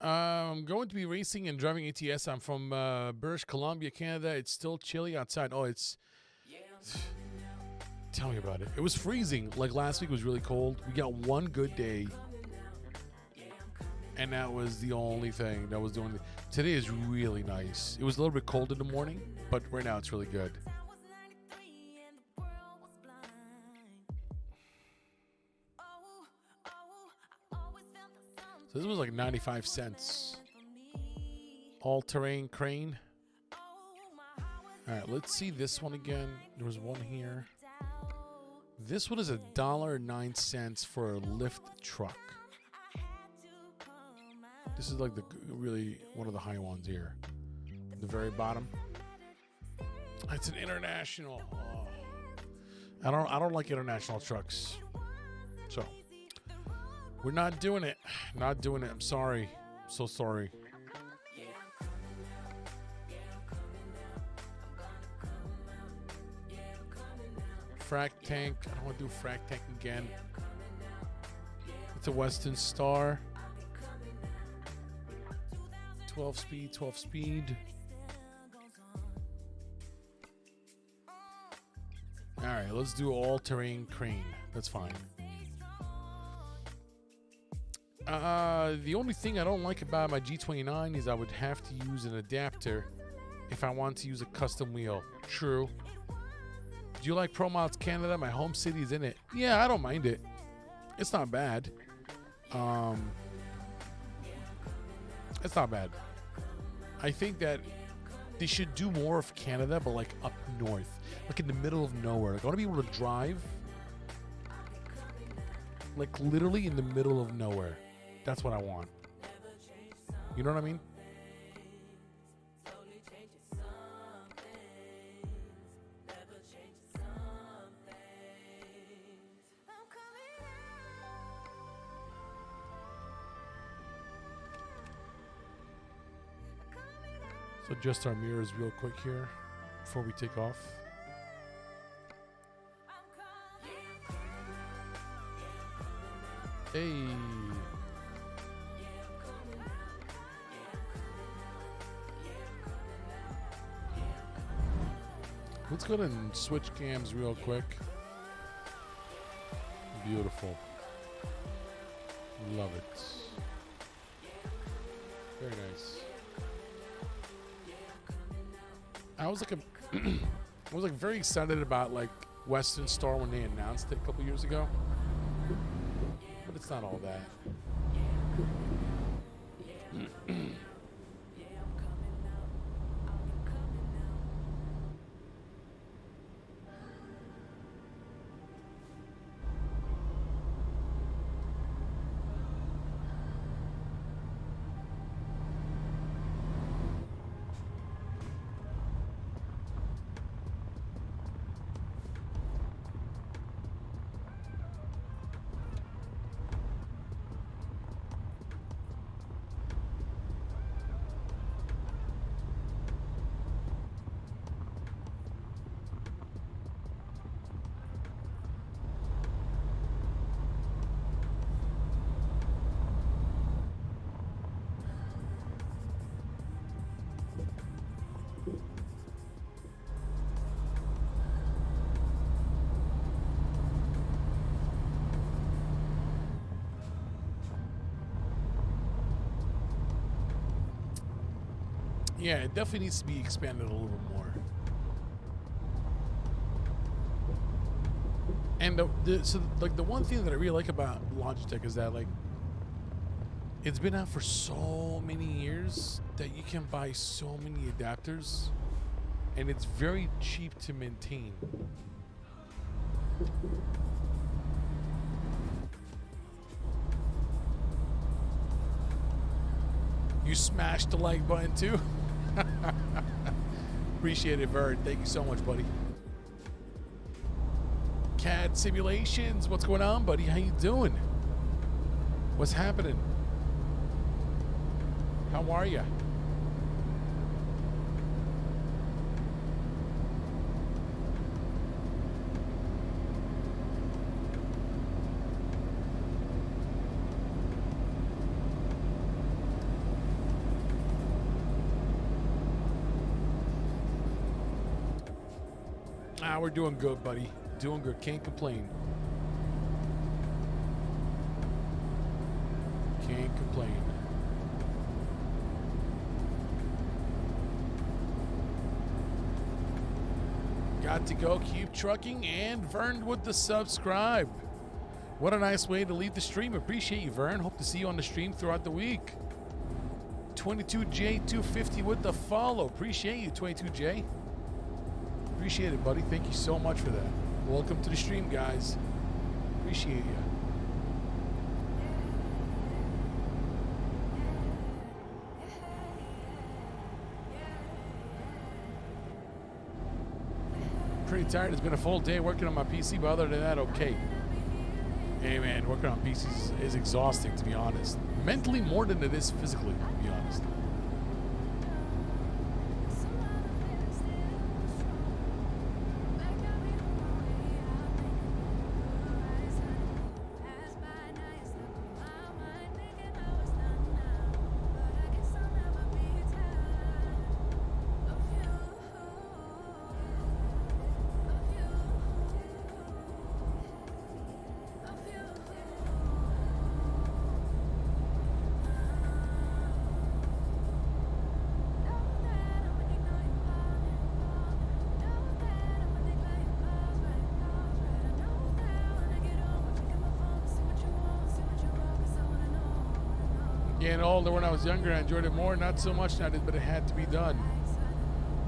I'm going to be racing and driving ATS. I'm from British Columbia, Canada. It's still chilly outside. Oh, it's... Tell me about it. It was freezing. Like last week was really cold. We got one good day. And that was the only thing. That was the only... Today is really nice. It was a little bit cold in the morning, but right now it's really good. So this was like 95 cents. All-terrain crane. All right, let's see this one again. There was one here. This one is $1.09 for a lift truck. This is like the really one of the high ones here. The very bottom. It's an international. I don't like international trucks. So we're not doing it. Not doing it. I'm sorry. So sorry. Frac tank. I don't want to do frac tank again. It's a Western Star. 12 speed, 12 speed. All right, let's do all-terrain crane. That's fine. The only thing I don't like about my G29 is I would have to use an adapter if I want to use a custom wheel. True. Do you like Pro Mods Canada? My home city is in it. Yeah, I don't mind it. It's not bad. It's not bad. I think that they should do more of Canada, but like up north, like in the middle of nowhere. Like, I want to be able to drive, like literally in the middle of nowhere. That's what I want. You know what I mean? Adjust our mirrors real quick here before we take off. Hey. Let's go ahead and switch cams real quick. Beautiful. Love it. Very nice. I was like I was like very excited about like Western Star when they announced it a couple years ago. But it's not all that. Yeah, it definitely needs to be expanded a little bit more. And the one thing that I really like about Logitech is that like it's been out for so many years that you can buy so many adapters, and it's very cheap to maintain. You smashed the like button too. Appreciate it, Bird. Thank you so much, buddy. CAD Simulations, what's going on, buddy? How you doing? What's happening? How are you? We're doing good, buddy. Doing good. Can't complain. Can't complain. Got to go. Keep trucking. And Vern with the subscribe. What a nice way to leave the stream. Appreciate you, Vern. Hope to see you on the stream throughout the week. 22J250 with the follow. Appreciate you, 22J. Appreciate it, buddy. Thank you so much for that. Welcome to the stream, guys. Appreciate you. Pretty tired. It's been a full day working on my PC, but other than that, okay. Hey, man, working on PCs is exhausting, to be honest. Mentally more than it is physically, to be honest. Getting older. When I was younger, I enjoyed it more. Not so much now, but it had to be done.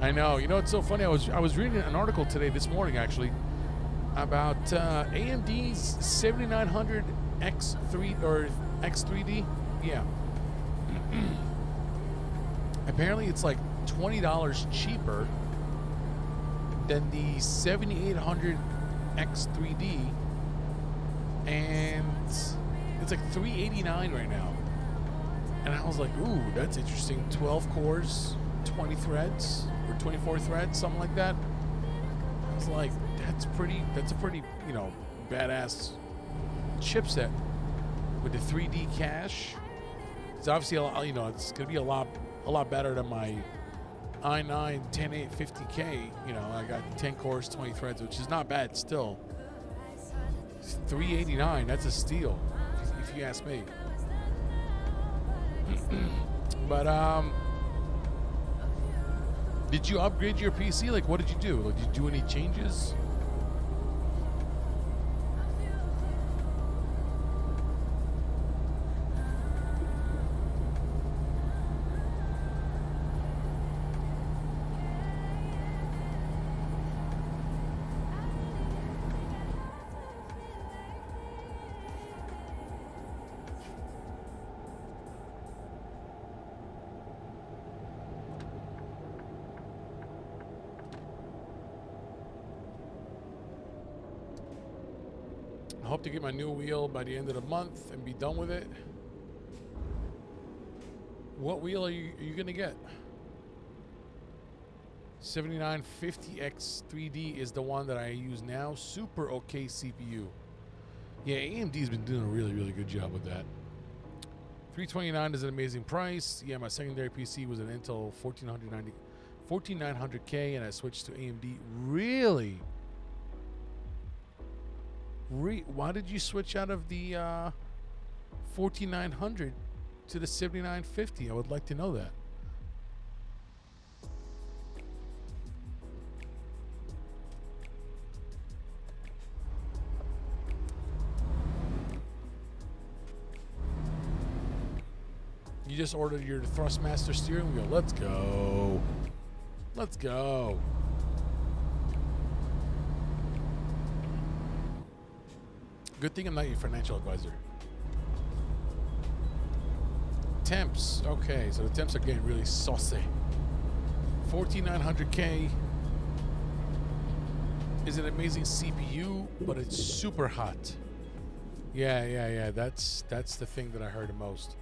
I know. You know, it's so funny. I was reading an article today, this morning actually, about AMD's 7900 X3 or X3D. Yeah. Apparently, it's like $20 cheaper than the 7800 X3D, and it's like $389 right now. And I was like, ooh, that's interesting. 12 cores, 20 threads or 24 threads, something like that. I was like, that's a pretty, you know, badass chipset with the 3D cache. It's obviously, you know, it's gonna be a lot better than my i9 10850K. You know, I got 10 cores, 20 threads, which is not bad still. $389, that's a steal, if you ask me. But did you upgrade your PC? Like, what did you do? Like, did you do any changes? I hope to get my new wheel by the end of the month and be done with it. What wheel are you going to get? 7950X3D is the one that I use now. Super okay CPU. Yeah, AMD's been doing a really, really good job with that. $329 is an amazing price. Yeah, my secondary PC was an Intel 14900K, and I switched to AMD. Really? Why did you switch out of the 4900 to the 7950? I would like to know that. You just ordered your Thrustmaster steering wheel. Let's go. Let's go. Good thing I'm not your financial advisor. Temps. Okay, so the temps are getting really saucy. 14900K is an amazing CPU, but it's super hot. Yeah. That's the thing that I heard the most.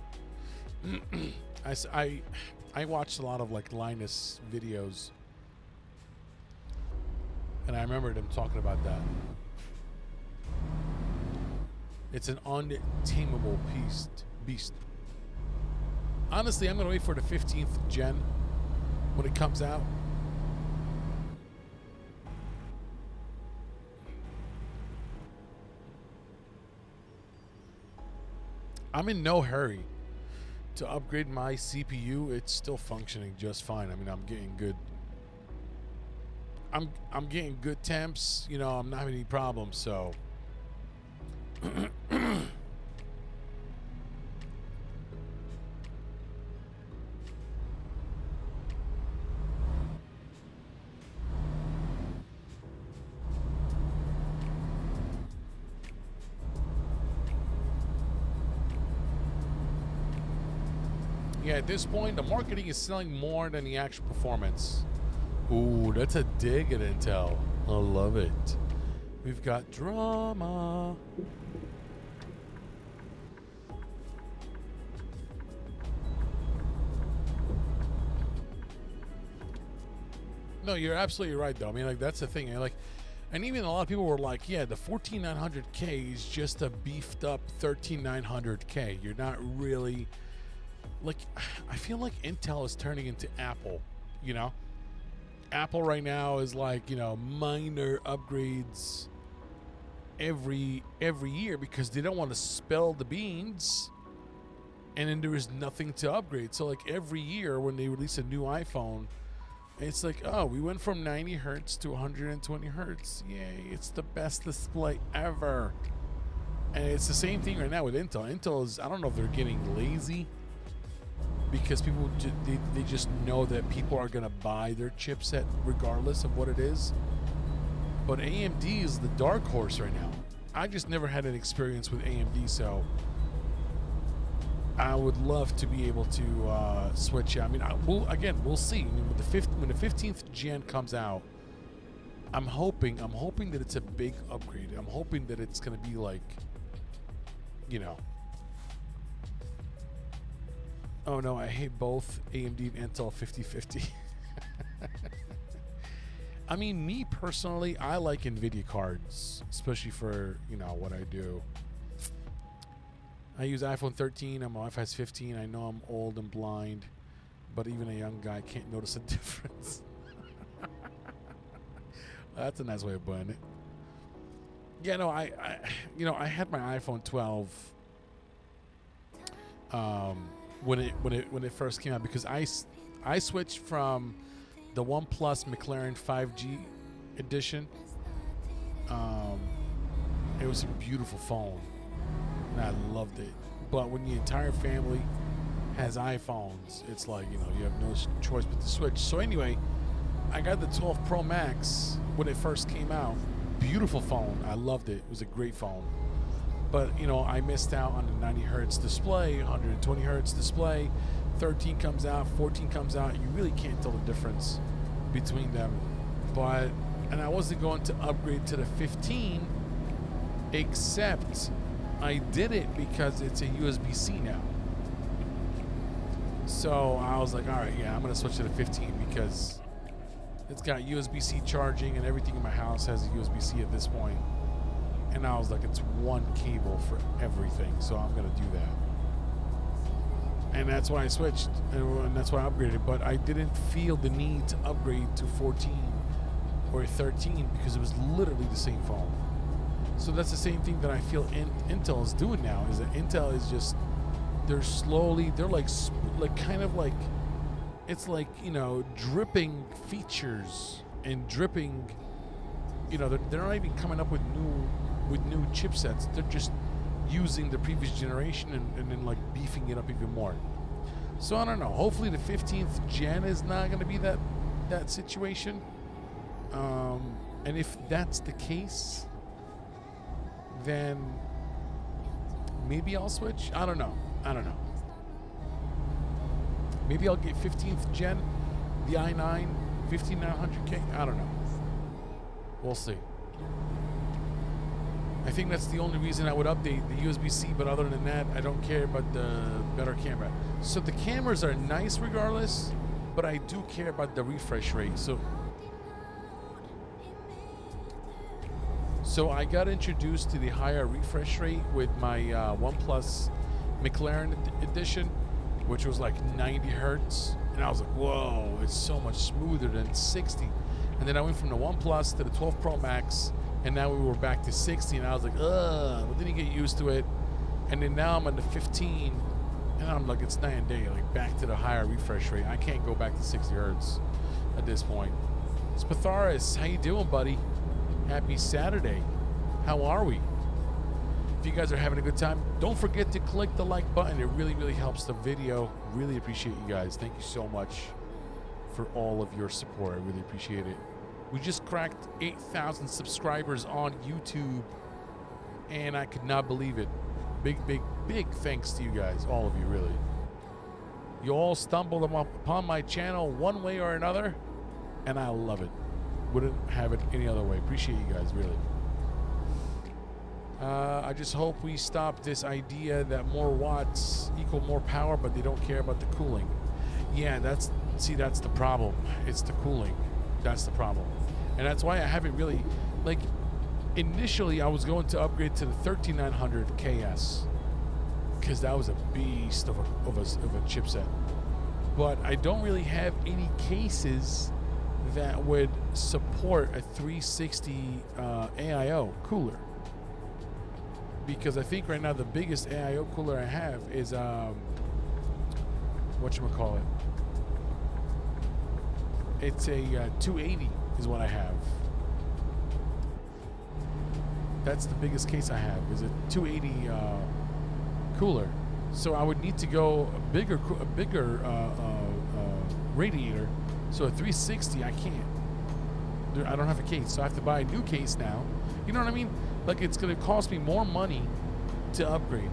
I watched a lot of like Linus videos, and I remember them talking about that. It's an untamable beast. Honestly, I'm gonna wait for the 15th gen when it comes out. I'm in no hurry to upgrade my CPU. It's still functioning just fine. I mean, I'm getting good. I'm getting good temps. You know, I'm not having any problems. So. Yeah, at this point, the marketing is selling more than the actual performance. Ooh, that's a dig at Intel. I love it. We've got drama. No, you're absolutely right, though. I mean, like, that's the thing. Like, and even a lot of people were like, yeah, the 14900K is just a beefed up 13900K. You're not really... Like, I feel like Intel is turning into Apple, you know? Apple right now is like, you know, minor upgrades every year because they don't want to spill the beans, and then there is nothing to upgrade. So, like, every year when they release a new iPhone, it's like, oh, we went from 90 hertz to 120 hertz. Yay, it's the best display ever. And it's the same thing right now with Intel. Intel is, I don't know if they're getting lazy, because people, they just know that people are going to buy their chipset regardless of what it is. But AMD is the dark horse right now. I just never had an experience with AMD, so I would love to be able to switch. I mean, we'll see. I mean, when the 15th gen comes out, I'm hoping that it's a big upgrade. I'm hoping that it's going to be like, you know, Oh no, I hate both AMD and Intel 50/50. I mean, me personally, I like NVIDIA cards, especially for, you know, what I do. I use iPhone 13, my wife has 15. I know I'm old and blind, but even a young guy can't notice a difference. That's a nice way of putting it. Yeah, no, I had my iPhone 12 when it first came out, because I switched from the OnePlus McLaren 5G edition. It was a beautiful phone, and I loved it. But when the entire family has iPhones, it's like, you know, you have no choice but to switch. So anyway, I got the 12 Pro Max when it first came out. Beautiful phone. I loved it. It was a great phone. But, you know, I missed out on the 90 hertz display, 120 hertz display. 13 comes out, 14 comes out. You really can't tell the difference between them. And I wasn't going to upgrade to the 15, except I did it because it's a USB-C now. So I was like, all right, yeah, I'm going to switch to the 15 because it's got USB-C charging and everything in my house has a USB-C at this point. And I was like, it's one cable for everything, so I'm going to do that. And that's why I switched, and that's why I upgraded. But I didn't feel the need to upgrade to 14 or 13 because it was literally the same phone. So that's the same thing that I feel Intel is doing now, is that Intel is just, they're like kind of like, it's like, you know, dripping features and dripping, you know, they're not even coming up with new chipsets. They're just using the previous generation and then like beefing it up even more. So I don't know. Hopefully the 15th gen is not going to be that situation. And if that's the case, then maybe I'll switch. I don't know. Maybe I'll get 15th gen, the i9, 15900K. I don't know. We'll see. I think that's the only reason I would update the USB-C, but other than that, I don't care about the better camera. So the cameras are nice regardless, but I do care about the refresh rate. So I got introduced to the higher refresh rate with my OnePlus McLaren edition, which was like 90 hertz. And I was like, whoa, it's so much smoother than 60. And then I went from the OnePlus to the 12 Pro Max, and now we were back to 60, and I was like, ugh, but then you get used to it. And then now I'm on the 15, and I'm like, it's night and day, like back to the higher refresh rate. I can't go back to 60 hertz at this point. It's Patharis, how you doing, buddy? Happy Saturday. How are we? If you guys are having a good time, don't forget to click the like button. It really, really helps the video. Really appreciate you guys. Thank you so much for all of your support. I really appreciate it. We just cracked 8,000 subscribers on YouTube, and I could not believe it. Big, big, big thanks to you guys, all of you, really. You all stumbled upon my channel one way or another, and I love it. Wouldn't have it any other way. Appreciate you guys, really. I just hope we stop this idea that more watts equal more power, but they don't care about the cooling. Yeah, that's the problem. It's the cooling. That's the problem. And that's why I haven't really, like, initially I was going to upgrade to the 13900 KS because that was a beast of a chipset. But I don't really have any cases that would support a 360 AIO cooler. Because I think right now the biggest AIO cooler I have is, whatchamacallit? It's a 280 is what I have. That's the biggest case I have, is a 280 cooler. So I would need to go a bigger radiator. So a 360 I can't. I don't have a case, so I have to buy a new case now. You know what I mean? Like, it's going to cost me more money to upgrade.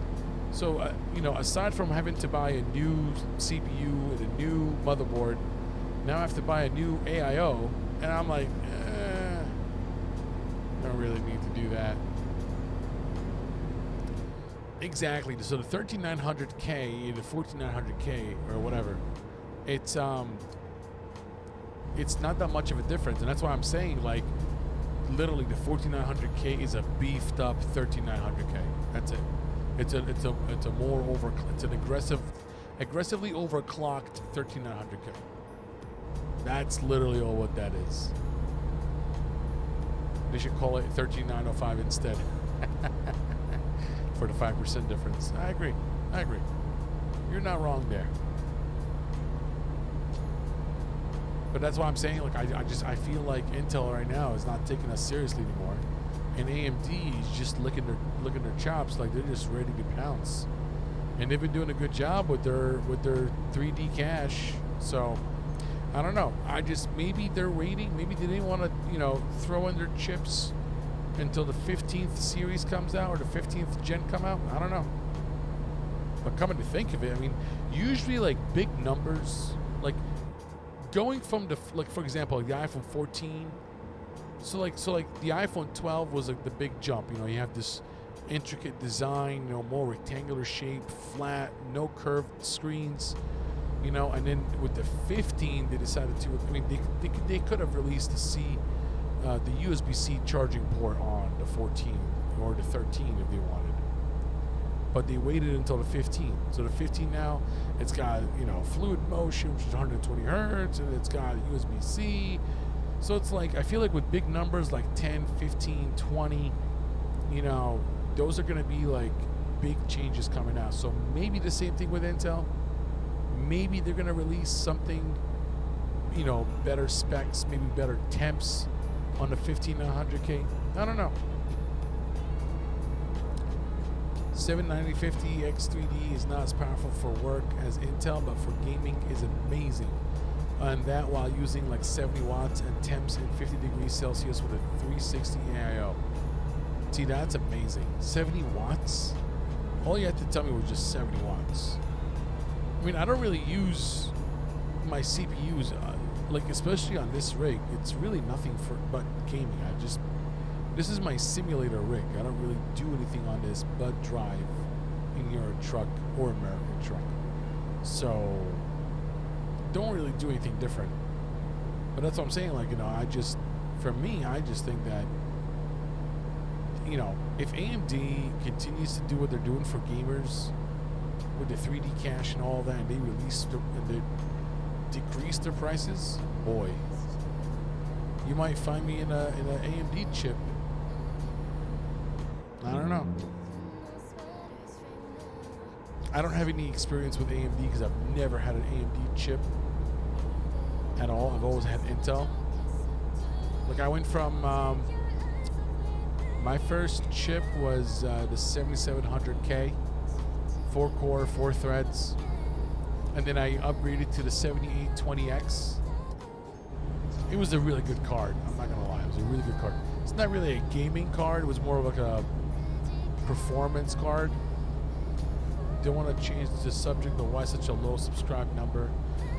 So, you know, aside from having to buy a new CPU and a new motherboard, now I have to buy a new AIO, and I'm like, don't really need to do that. Exactly. So the 13900K, the 14900K, or whatever, it's not that much of a difference, and that's why I'm saying, like, literally the 14900K is a beefed up 13900K. That's it. It's an aggressively overclocked 13900K. That's literally all what that is. They should call it 13905 instead. For the 5% difference. I agree. You're not wrong there. But that's why I'm saying, like, I feel like Intel right now is not taking us seriously anymore, and AMD is just licking their chops, like they're just ready to pounce. And they've been doing a good job with their 3D cache. So I don't know. Maybe they're waiting. Maybe they didn't want to, throw in their chips until the 15th series comes out or the 15th gen come out. I don't know. But coming to think of it, I mean, usually like big numbers, like going from for example, the iPhone 14. So like the iPhone 12 was like the big jump. You have this intricate design, more rectangular shape, flat, no curved screens. And then with the 15, they decided to. I mean, they could have released the USB-C charging port on the 14 or the 13 if they wanted, but they waited until the 15. So the 15 now, it's got fluid motion, which is 120 hertz, and it's got USB-C. So it's like, I feel like with big numbers like 10, 15, 20, those are going to be like big changes coming out. So maybe the same thing with Intel. Maybe they're going to release something, better specs, maybe better temps on the 15900K. I don't know. 7950 X3D is not as powerful for work as Intel, but for gaming is amazing. And that while using like 70 watts and temps in 50 degrees Celsius with a 360 AIO. See, that's amazing. 70 watts? All you had to tell me was just 70 watts. I mean, I don't really use my CPUs, like especially on this rig. It's really nothing but gaming. This is my simulator rig. I don't really do anything on this but drive in your truck or American truck. So don't really do anything different. But that's what I'm saying. Like, for me, I just think that, if AMD continues to do what they're doing for gamers with the 3D cache and all that, and they decrease their prices, boy, you might find me in an AMD chip. I don't know. I don't have any experience with AMD because I've never had an AMD chip at all. I've always had Intel. Like, I went from my first chip was the 7700K, 4-core, 4 threads, and then I upgraded to the 7820X. It was a really good card. I'm not gonna lie, it was a really good card. It's not really a gaming card. It was more of like a performance card. Don't want to change the subject, but why such a low subscribe number?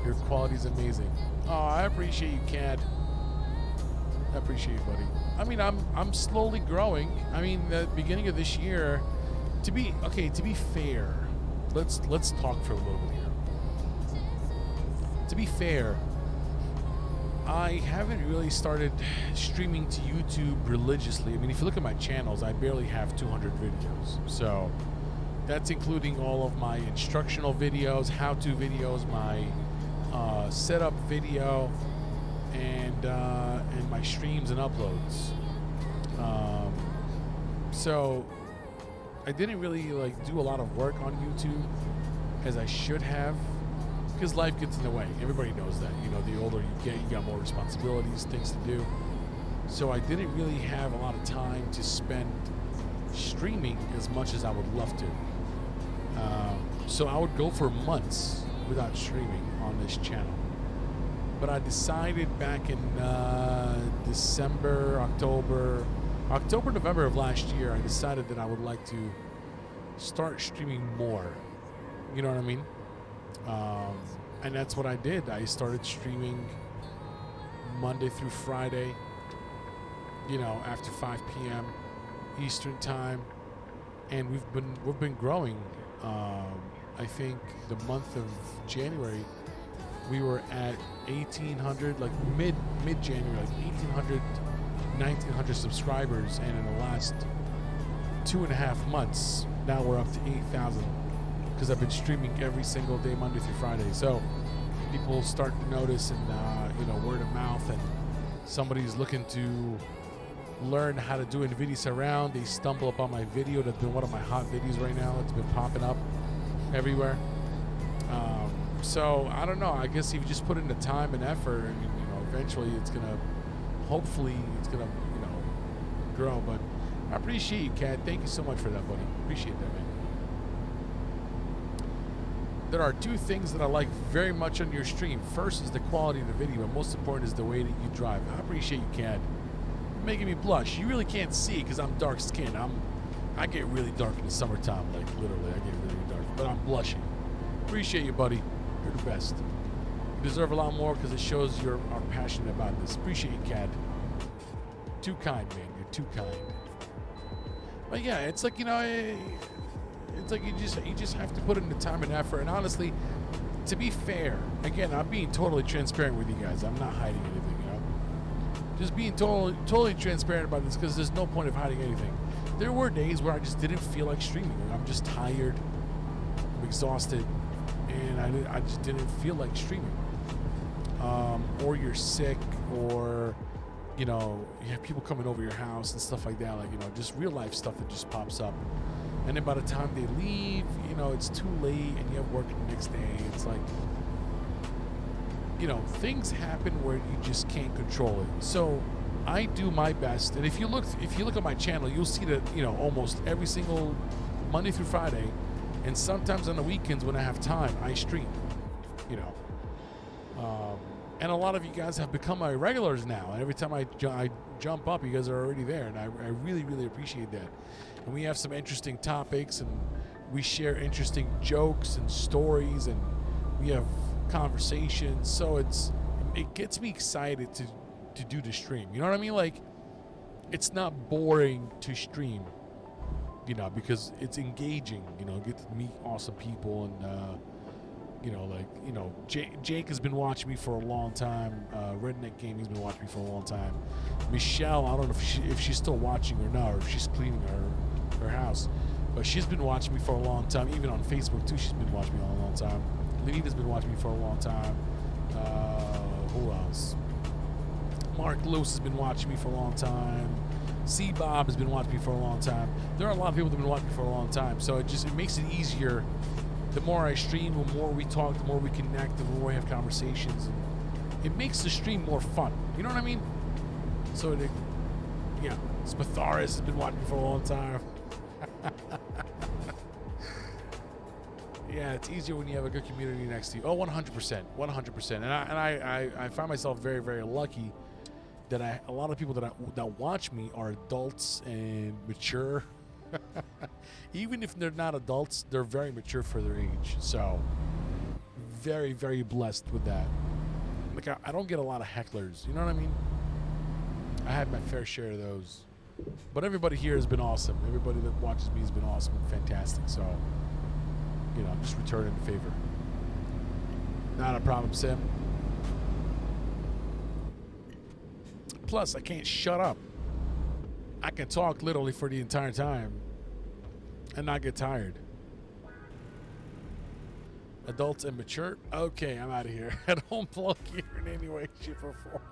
Your quality's amazing. Oh, I appreciate you, Cad. I appreciate you, buddy. I mean, I'm slowly growing. I mean, the beginning of this year, to be fair, let's talk for a little bit here. To be fair, I haven't really started streaming to YouTube religiously. I mean, if you look at my channels, I barely have 200 videos. So that's including all of my instructional videos, how-to videos, my setup video, and my streams and uploads. So I didn't really do a lot of work on YouTube as I should have, because life gets in the way. Everybody knows that. The older you get, you got more responsibilities, things to do. So I didn't really have a lot of time to spend streaming as much as I would love to. So I would go for months without streaming on this channel. But I decided back in October, November of last year, I decided that I would like to start streaming more. You know what I mean? And that's what I did. I started streaming Monday through Friday, after 5 p.m. Eastern time. and we've been growing. I think the month of January we were at 1,800, like mid January, like 1,800, 1,900 subscribers, and in the last 2.5 months, now we're up to 8,000 because I've been streaming every single day, Monday through Friday. So people start to notice, and word of mouth, and somebody's looking to learn how to do NVIDIA surround. They stumble upon my video. That's been one of my hot videos right now. It's been popping up everywhere. So I don't know. I guess if you just put in the time and effort, and eventually it's gonna, hopefully it's gonna, grow. But I appreciate you, Kat. Thank you so much for that, buddy. Appreciate that, man. There are two things that I like very much on your stream. First is the quality of the video, but most important is the way that you drive. I appreciate you, Kat. You're making me blush. You really can't see because I'm dark skinned. I get really dark in the summertime, like literally, I get really dark. But I'm blushing. Appreciate you, buddy. You're the best. You deserve a lot more because it shows you are passionate about this. Appreciate you, Kat. Too kind, man. You're too kind. But yeah, it's like, it's like you just have to put in the time and effort. And honestly, to be fair, again, I'm being totally transparent with you guys. I'm not hiding anything, Just being totally transparent about this because there's no point of hiding anything. There were days where I just didn't feel like streaming. I'm just tired. I'm exhausted. And I just didn't feel like streaming. Or you're sick, or you have people coming over your house and stuff like that, like just real life stuff that just pops up. And then by the time they leave, it's too late, and you have work the next day. It's like, things happen where you just can't control it. So I do my best, and if you look at my channel, you'll see that almost every single Monday through Friday, and sometimes on the weekends when I have time, I stream. And a lot of you guys have become my regulars now. And every time I jump up, you guys are already there, and I really, really appreciate that. And we have some interesting topics, and we share interesting jokes and stories, and we have conversations. So it gets me excited to do the stream. You know what I mean? Like, it's not boring to stream, because it's engaging. Get to meet awesome people, and Jake has been watching me for a long time. Redneck Gaming's been watching me for a long time. Michelle, I don't know if she's still watching or not, or if she's cleaning her house, but she's been watching me for a long time. Even on Facebook too, she's been watching me for a long time. Lenita's been watching me for a long time. Who else? Mark Lewis has been watching me for a long time. C Bob has been watching me for a long time. There are a lot of people that have been watching me for a long time, so it makes it easier. The more I stream, the more we talk, the more we connect, the more we have conversations. And it makes the stream more fun. You know what I mean? So, Spatharis has been watching me for a long time. Yeah, it's easier when you have a good community next to you. Oh, 100%. 100%. And I find myself very, very lucky that a lot of people that watch me are adults and mature. Even if they're not adults, they're very mature for their age. So, very, very blessed with that. Like, I don't get a lot of hecklers. You know what I mean? I had my fair share of those. But everybody here has been awesome. Everybody that watches me has been awesome and fantastic. So, I'm just returning the favor. Not a problem, Sim. Plus, I can't shut up. I can talk literally for the entire time and not get tired. Adults and mature? Okay, I'm out of here. I don't plug here in any way, shape, or form.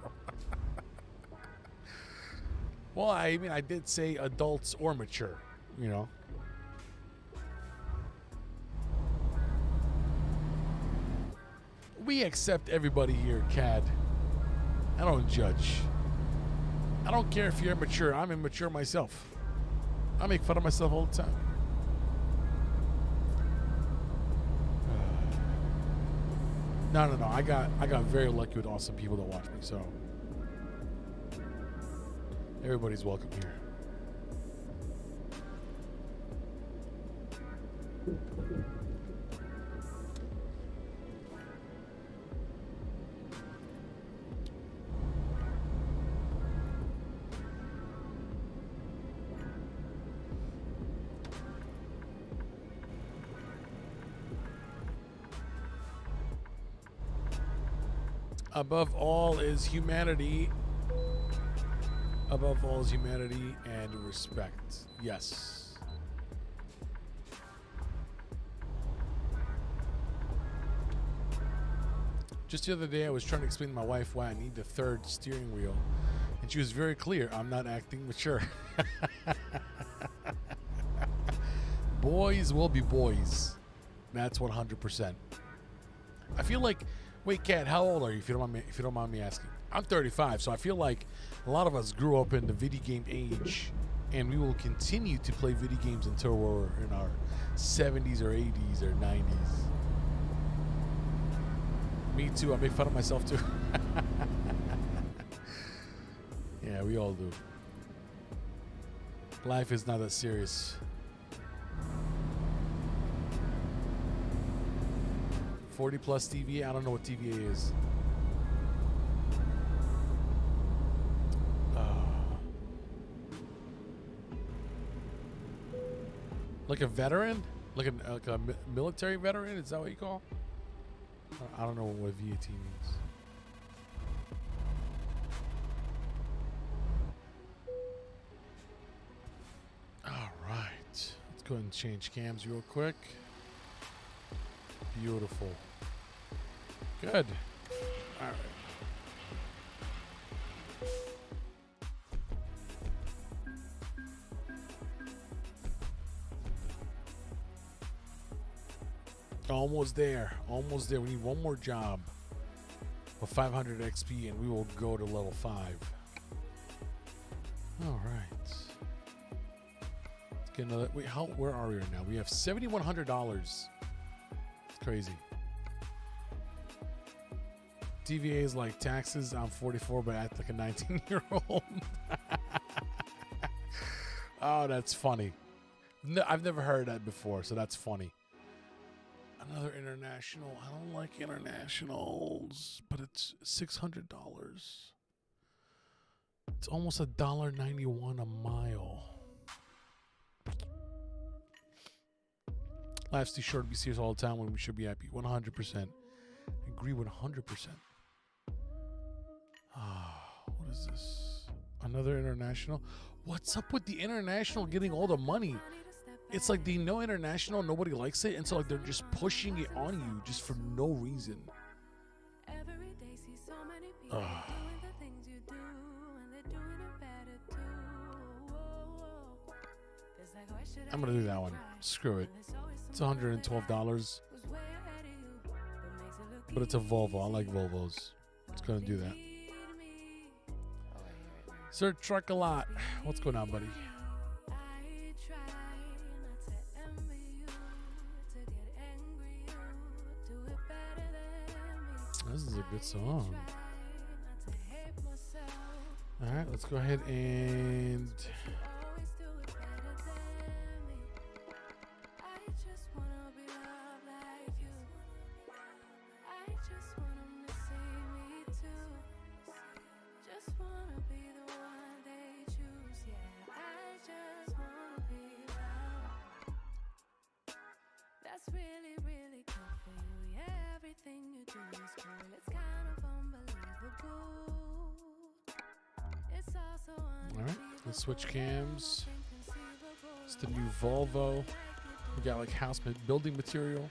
Well, I did say adults or mature, We accept everybody here, Cad. I don't judge. I don't care if you're immature. I'm immature myself. I make fun of myself all the time. No. I got very lucky with awesome people that watch me, so everybody's welcome here. Above all is humanity. Above all is humanity and respect. Yes. Just the other day, I was trying to explain to my wife why I need the third steering wheel. And she was very clear. I'm not acting mature. Boys will be boys. That's 100%. I feel like... Wait, Kat, how old are you, if you don't mind me asking? I'm 35, so I feel like a lot of us grew up in the video game age, and we will continue to play video games until we're in our 70s or 80s or 90s. Me too. I make fun of myself too. Yeah, we all do. Life is not that serious. 40 plus TVA? I don't know what TVA is. Like a veteran? Like a military veteran? Is that what you call? I don't know what VAT means. All right. Let's go ahead and change cams real quick. Beautiful. Good. All right. Almost there. Almost there. We need one more job with 500 XP and we will go to level 5. All right. Let's get another. Wait, where are we right now? We have $7,100. It's crazy. TVA is like taxes. I'm 44, but I act like a 19-year-old. Oh, that's funny. No, I've never heard that before, so that's funny. Another international. I don't like internationals, but it's $600. It's almost $1.91 a mile. Life's too short to be serious all the time when we should be happy. 100%. Agree 100%. What is this? Another international? What's up with the international getting all the money? It's like they know international, nobody likes it, and so like they're just pushing it on you just for no reason. I'm gonna do that one. Screw it. It's $112, but it's a Volvo. I like Volvos. It's gonna do that. Sir Truck a lot. What's going on, buddy? This is a good song. All right, let's go ahead and let's switch cams. It's the new Volvo. We got like house building material.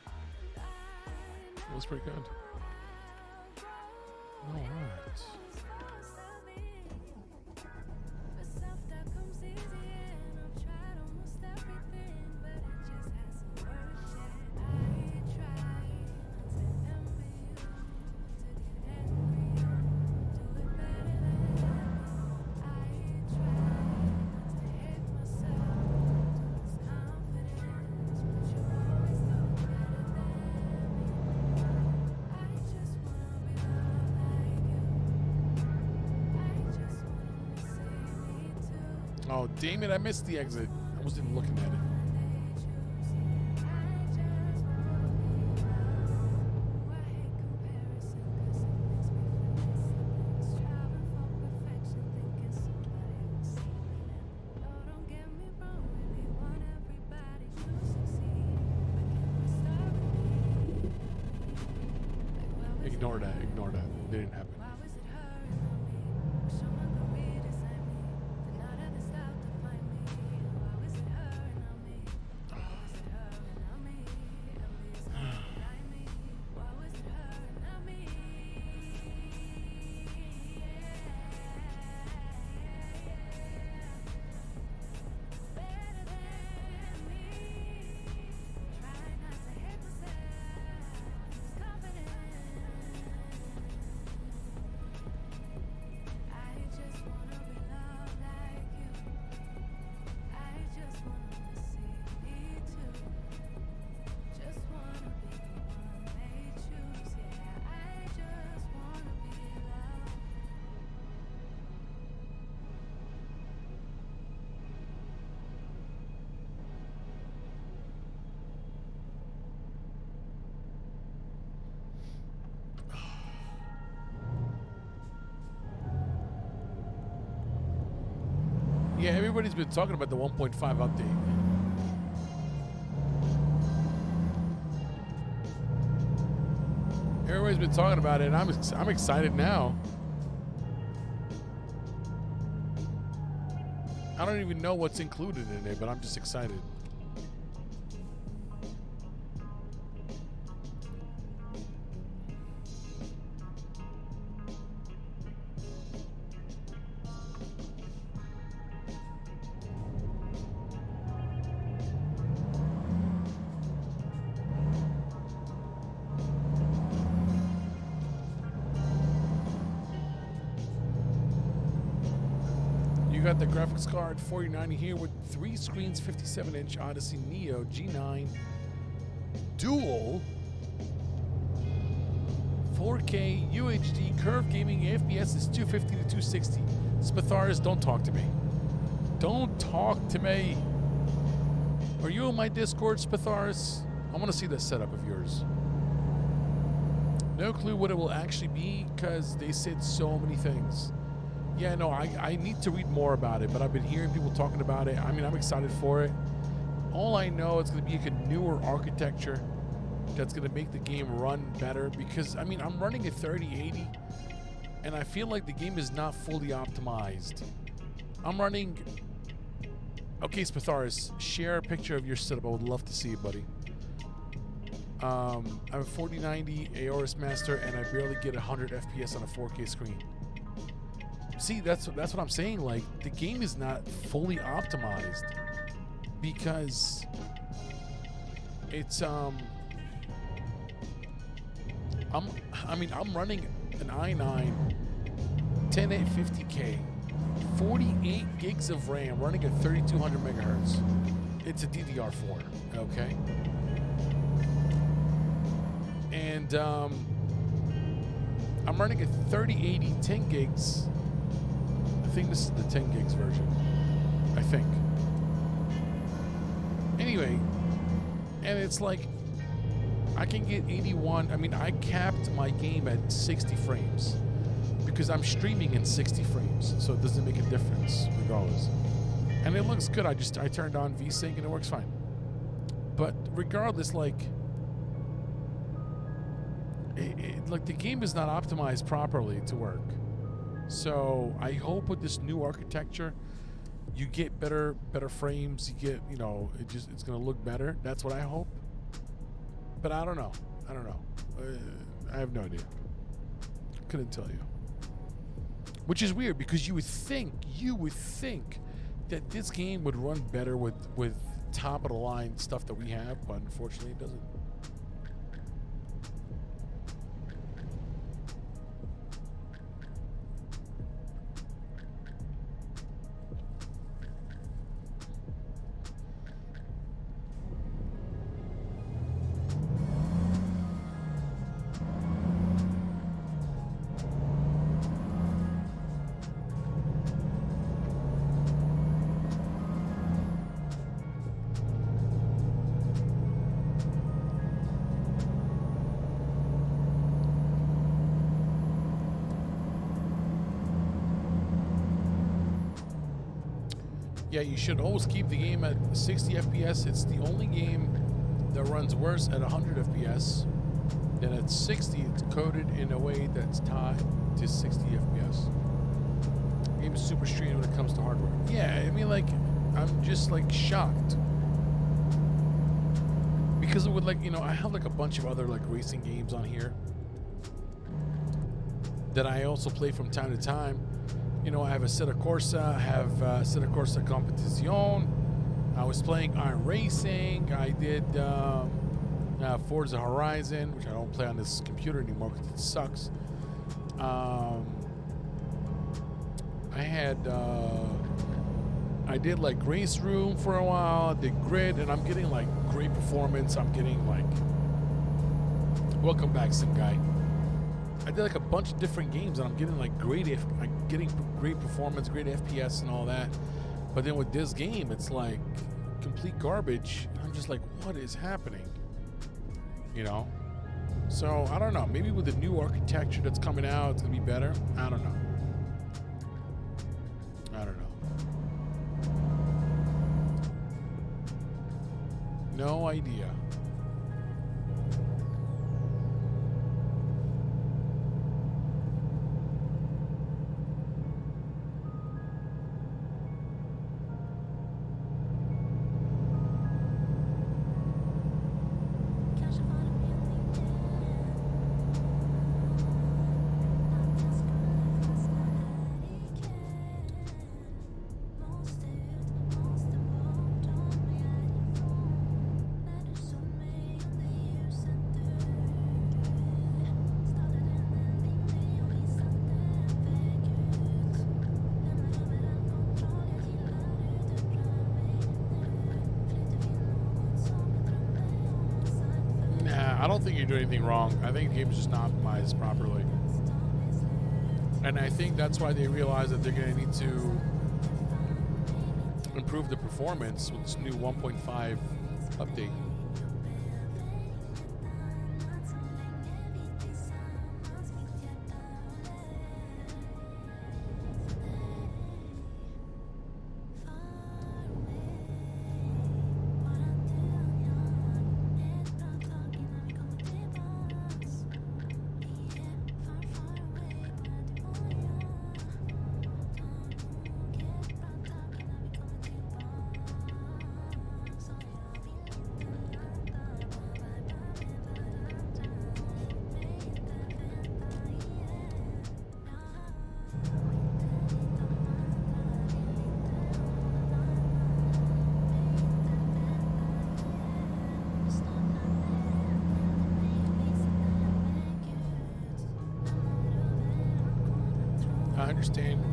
It looks pretty good. All right. Oh, damn it, I missed the exit. I wasn't even looking at it. Ignore that. Ignore that. It didn't happen. Yeah, everybody's been talking about the 1.5 update. Everybody's been talking about it, and I'm excited now. I don't even know what's included in it, but I'm just excited. Got the graphics card 4090 here with 3 screens, 57-inch Odyssey Neo G9 dual 4K UHD curved gaming. FPS is 250 to 260. Spatharis, don't talk to me. Don't talk to me. Are you on my Discord, Spatharis? I want to see that setup of yours. No clue what it will actually be because they said so many things. Yeah, no, I need to read more about it, but I've been hearing people talking about it. I mean, I'm excited for it. All I know is going to be a newer architecture that's going to make the game run better because, I mean, I'm running a 3080, and I feel like the game is not fully optimized. I'm running... Okay, Spatharis, share a picture of your setup. I would love to see it, buddy. I have a 4090 Aorus Master, and I barely get 100 FPS on a 4K screen. See, that's what I'm saying. Like, the game is not fully optimized because it's I'm running an i9 10850K, 48 gigs of RAM, running at 3200 megahertz. It's a DDR4, okay? And I'm running a 3080 10 gigs. I think this is the 10 gigs version. I think. Anyway, and it's like I can get 81. I mean, I capped my game at 60 frames because I'm streaming in 60 frames, so it doesn't make a difference regardless. And it looks good. I turned on VSync and it works fine. But regardless, like the game is not optimized properly to work. So I hope with this new architecture, you get better frames. You get, you know, it's gonna look better. That's what I hope. But I don't know. I have no idea. Couldn't tell you. Which is weird because you would think that this game would run better with top of the line stuff that we have, but unfortunately it doesn't. Yeah, you should always keep the game at 60 FPS. It's the only game that runs worse at 100 FPS. Then at 60, it's coded in a way that's tied to 60 FPS. The game is super strange when it comes to hardware. Yeah, I mean, like, I'm just like shocked. Because it would, like, you know, I have like a bunch of other like racing games on here that I also play from time to time. You know, I have a Assetto Corsa, I have Assetto Corsa Competizione. I was playing Iracing. I did Forza Horizon, which I don't play on this computer anymore because it sucks. I did like Race Room for a while. I did Grid, and I'm getting like great performance. I'm getting like, welcome back, some guy. I did like a bunch of different games, and I'm getting like great performance, great FPS, and all that. But then with this game, it's like complete garbage. I'm just like, what is happening? You know? So I don't know. Maybe with the new architecture that's coming out, it's gonna be better. I don't know. No idea. I don't think you do anything wrong. I think the game's just not optimized properly. And I think that's why they realize that they're going to need to improve the performance with this new 1.5 update. I understand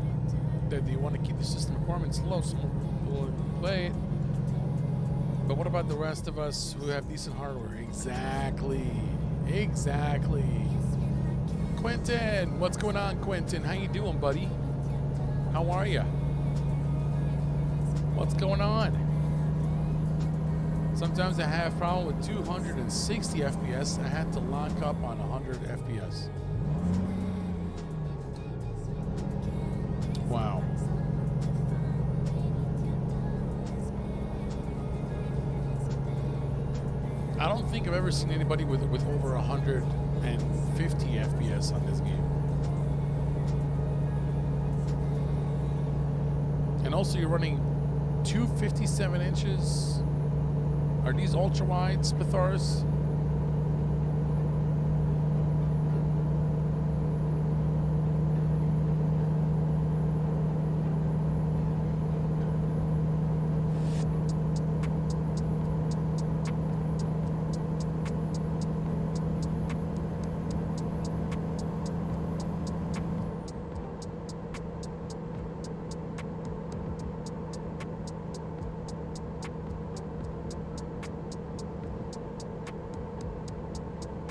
that they want to keep the system requirements low so more people will play it. But what about the rest of us who have decent hardware? Exactly. Exactly. Quentin, what's going on, Quentin? How you doing, buddy? How are you? What's going on? Sometimes I have a problem with 260 FPS. I had to lock up on 100 FPS. Wow. I don't think I've ever seen anybody with over 150 FPS on this game. And also you're running 257 inches. Are these ultra wides, Pathars?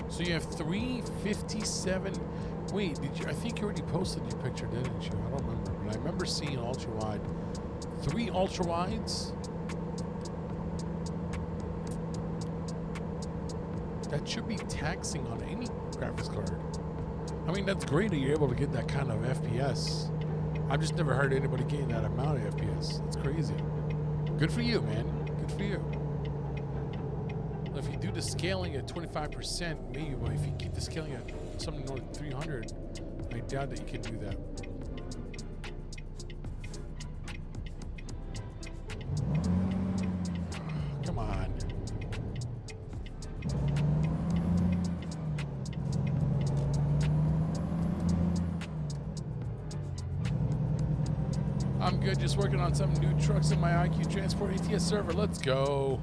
So you have 357. Wait, did you? I think you already posted your picture, didn't you? I don't remember, but I remember seeing ultra wide. 3 ultra wides. That should be taxing on any graphics card. I mean, that's great that you're able to get that kind of FPS. I've just never heard anybody getting that amount of FPS. That's crazy. Good for you, man. Good for you. If you do the scaling at 25%, maybe, but if you keep the scaling at something north of 300, I doubt that you can do that. Come on. I'm good, just working on some new trucks in my IQ Transport ATS server. Let's go.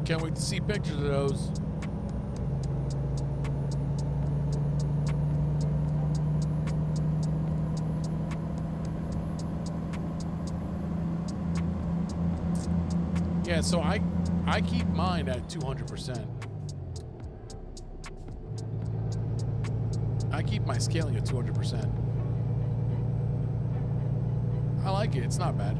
Can't wait to see pictures of those. Yeah, so I keep mine at 200%. I keep my scaling at 200%. I like it. It's not bad.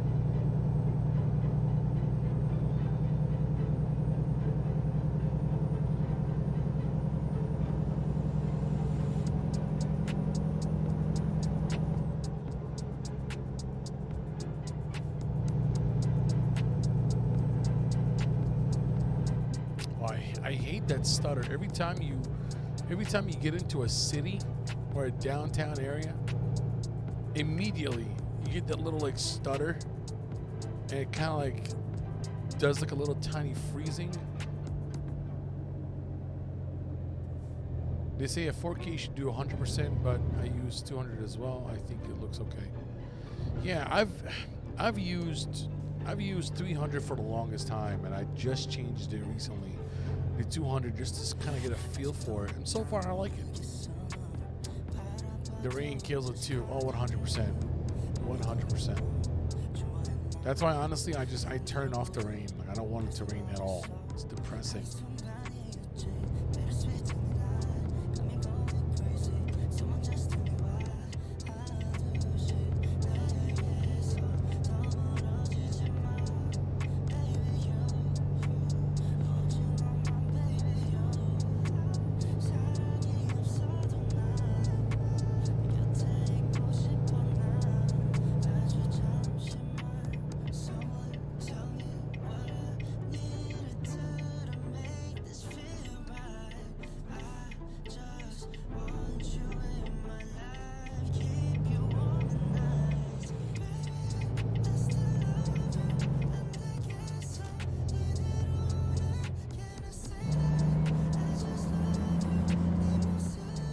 I hate that stutter. Every time you get into a city or a downtown area, immediately you get that little like stutter, and it kind of like does like a little tiny freezing. They say a 4K should do 100%, but I use 200 as well. I think it looks okay. Yeah, I've used 300 for the longest time, and I just changed it recently to 200 just to kind of get a feel for it, and so far I like it. The rain kills it too. Oh, 100%. 100%. That's why honestly I turn off the rain. Like, I don't want it to rain at all. It's depressing.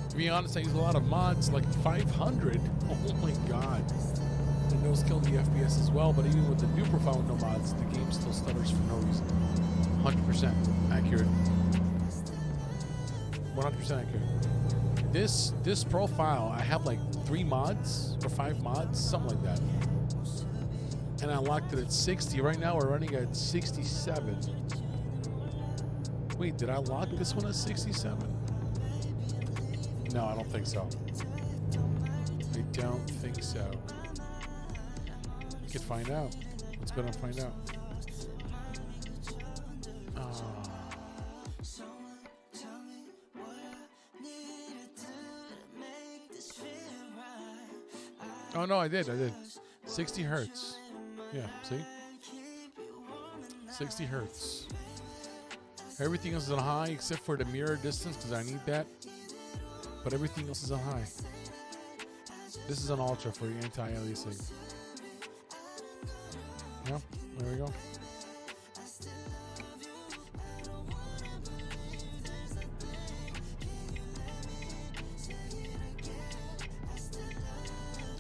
To be honest, I use a lot of mods, like 500. Oh my god. And those kill the FPS as well, but even with the new profile with no mods, the game still stutters for no reason. 100% accurate. 100% accurate. This profile, I have like 3 mods or 5 mods, something like that. And I locked it at 60. Right now we're running at 67. Wait, did I lock this one at 67? No, I don't think so. I don't think so. We could find out. Let's go and find out. Oh no, I did. 60 hertz. Yeah, see? 60 hertz. Everything else is on high except for the mirror distance because I need that. But everything else is on high. This is an ultra for your anti-aliasing. Yeah, there we go.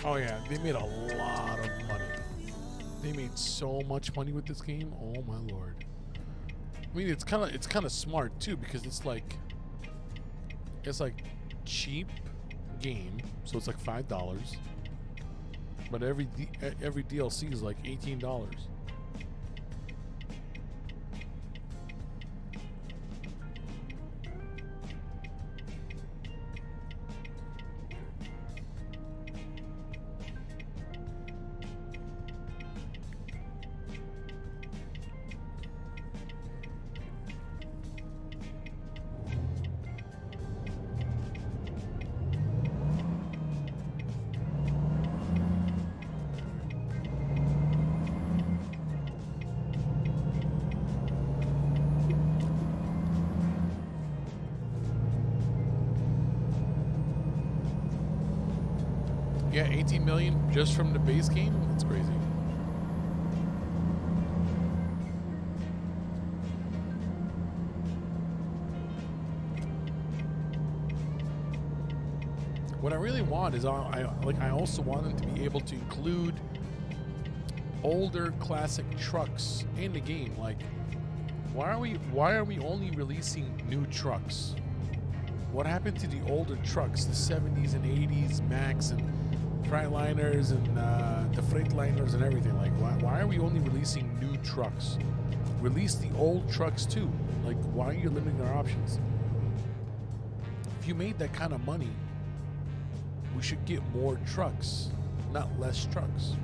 Oh yeah, they made a lot of money. They made so much money with this game. Oh my lord. I mean, it's kind of smart too because it's like cheap game, so it's like $5, but every DLC is like $18. Yeah, 18 million just from the base game? That's crazy. What I really want is I also want them to be able to include older classic trucks in the game. Like, why are we only releasing new trucks? What happened to the older trucks, the 70s and 80s Max and Freightliners and the Freightliners and everything? Like, why are we only releasing new trucks? Release the old trucks too. Like, why are you limiting our options? If you made that kind of money, we should get more trucks, not less trucks.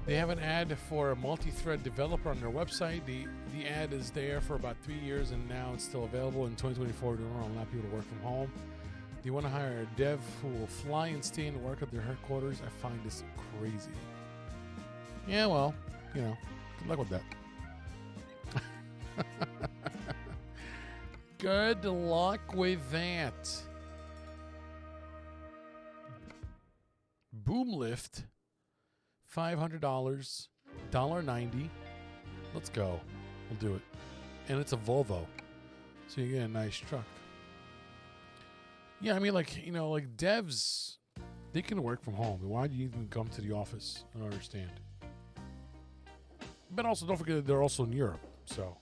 They have an ad for a multi-thread developer on their website. The ad is there for about 3 years, and now it's still available in 2024 to allow people to work from home. They want to hire a dev who will fly and stay and work at their headquarters. I find this crazy. Yeah, well, you know, good luck with that. Good luck with that. Boom lift. $500, $1.90. Let's go. We'll do it. And it's a Volvo. So you get a nice truck. Yeah, I mean, like, you know, like devs, they can work from home. Why do you even come to the office? I don't understand. But also, don't forget that they're also in Europe, so.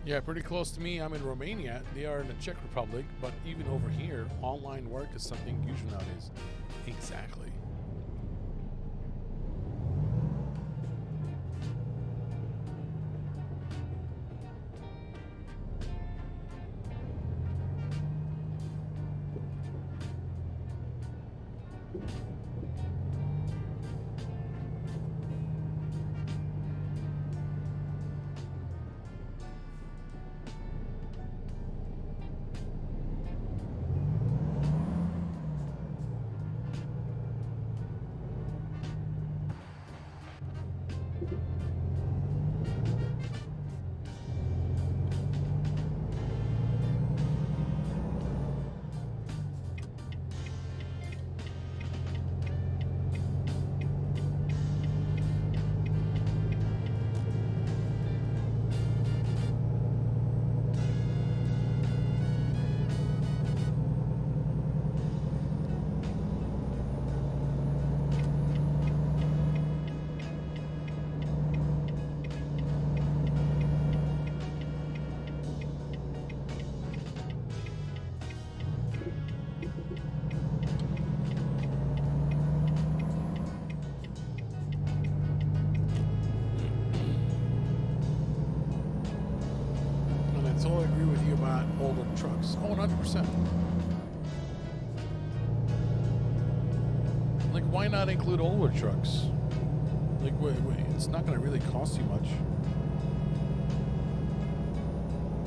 Yeah, pretty close to me. I'm in Romania. They are in the Czech Republic, but even over here, online work is something usual nowadays. Exactly. totally agree with you about older trucks. Oh, 100%. Like, why not include older trucks? Like, wait, it's not going to really cost you much.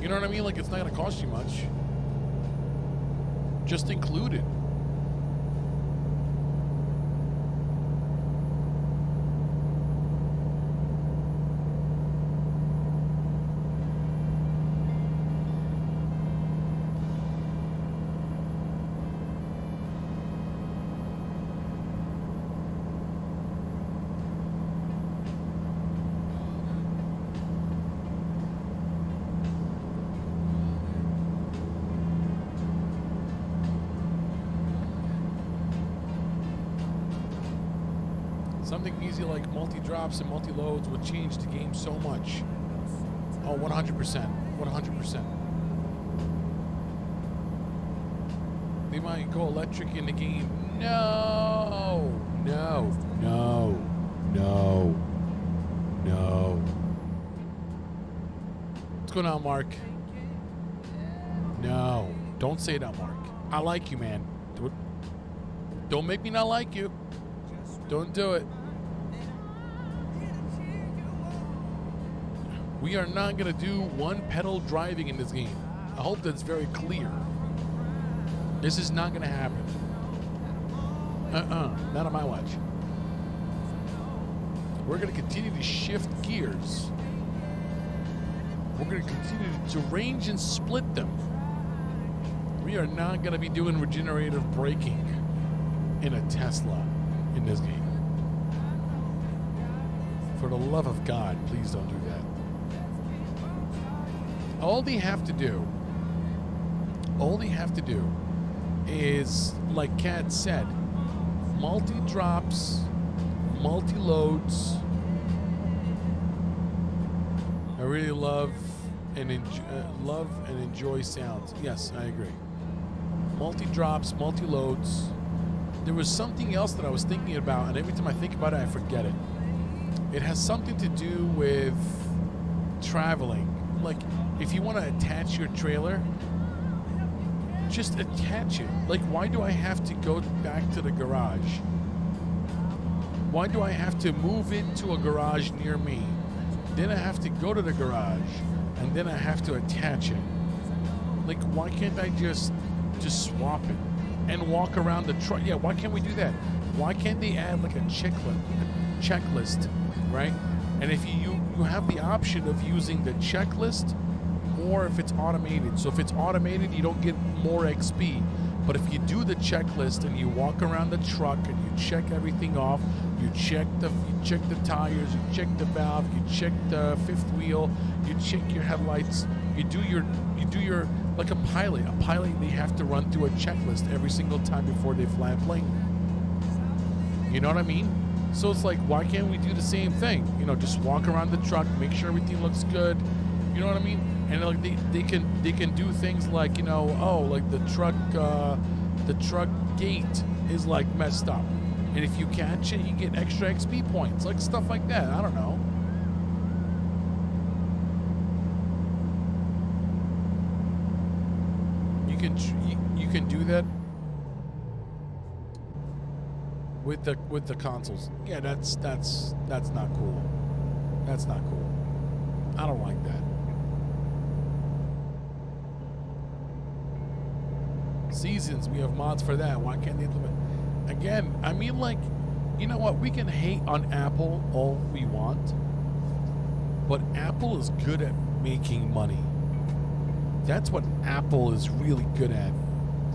You know what I mean? Like, it's not going to cost you much. Just include it. Something easy like multi-drops and multi-loads would change the game so much. Oh, 100%. 100%. They might go electric in the game. No! No. No. No. No. What's going on, Mark? No. Don't say that, Mark. I like you, man. Don't make me not like you. Don't do it. We are not going to do one pedal driving in this game. I hope that's very clear. This is not going to happen. Not on my watch. We're going to continue to shift gears. We're going to continue to range and split them. We are not going to be doing regenerative braking in a Tesla in this game. For the love of God, please don't do that. All they have to do is, like Kat said, multi-drops, multi-loads. I really love and enjoy sounds. Yes, I agree. Multi-drops, multi-loads. There was something else that I was thinking about, and every time I think about it, I forget it. It has something to do with traveling. Like, if you want to attach your trailer, just attach it. Like, why do I have to go back to the garage? Why do I have to move into a garage near me? Then I have to go to the garage, and then I have to attach it. Like, why can't I just swap it and walk around the truck? Yeah, why can't we do that? Why can't they add like a checklist, right? And if you have the option of using the checklist, or if it's automated. So if it's automated, you don't get more XP. But if you do the checklist and you walk around the truck and you check everything off, you check the tires, you check the valve, you check the fifth wheel, you check your headlights, you do your like a pilot. A pilot, they have to run through a checklist every single time before they fly a plane. You know what I mean? So it's like, why can't we do the same thing? You know, just walk around the truck, make sure everything looks good. You know what I mean? And like they can do things like, you know, oh, like the truck gate is like messed up, and if you catch it, you get extra XP points, like stuff like that. I don't know. You can do that with the consoles. Yeah, that's not cool. That's not cool. I don't like that. Seasons, we have mods for that. Why can't they implement? Again, I mean, like, you know what? We can hate on Apple all we want, but Apple is good at making money. That's what Apple is really good at.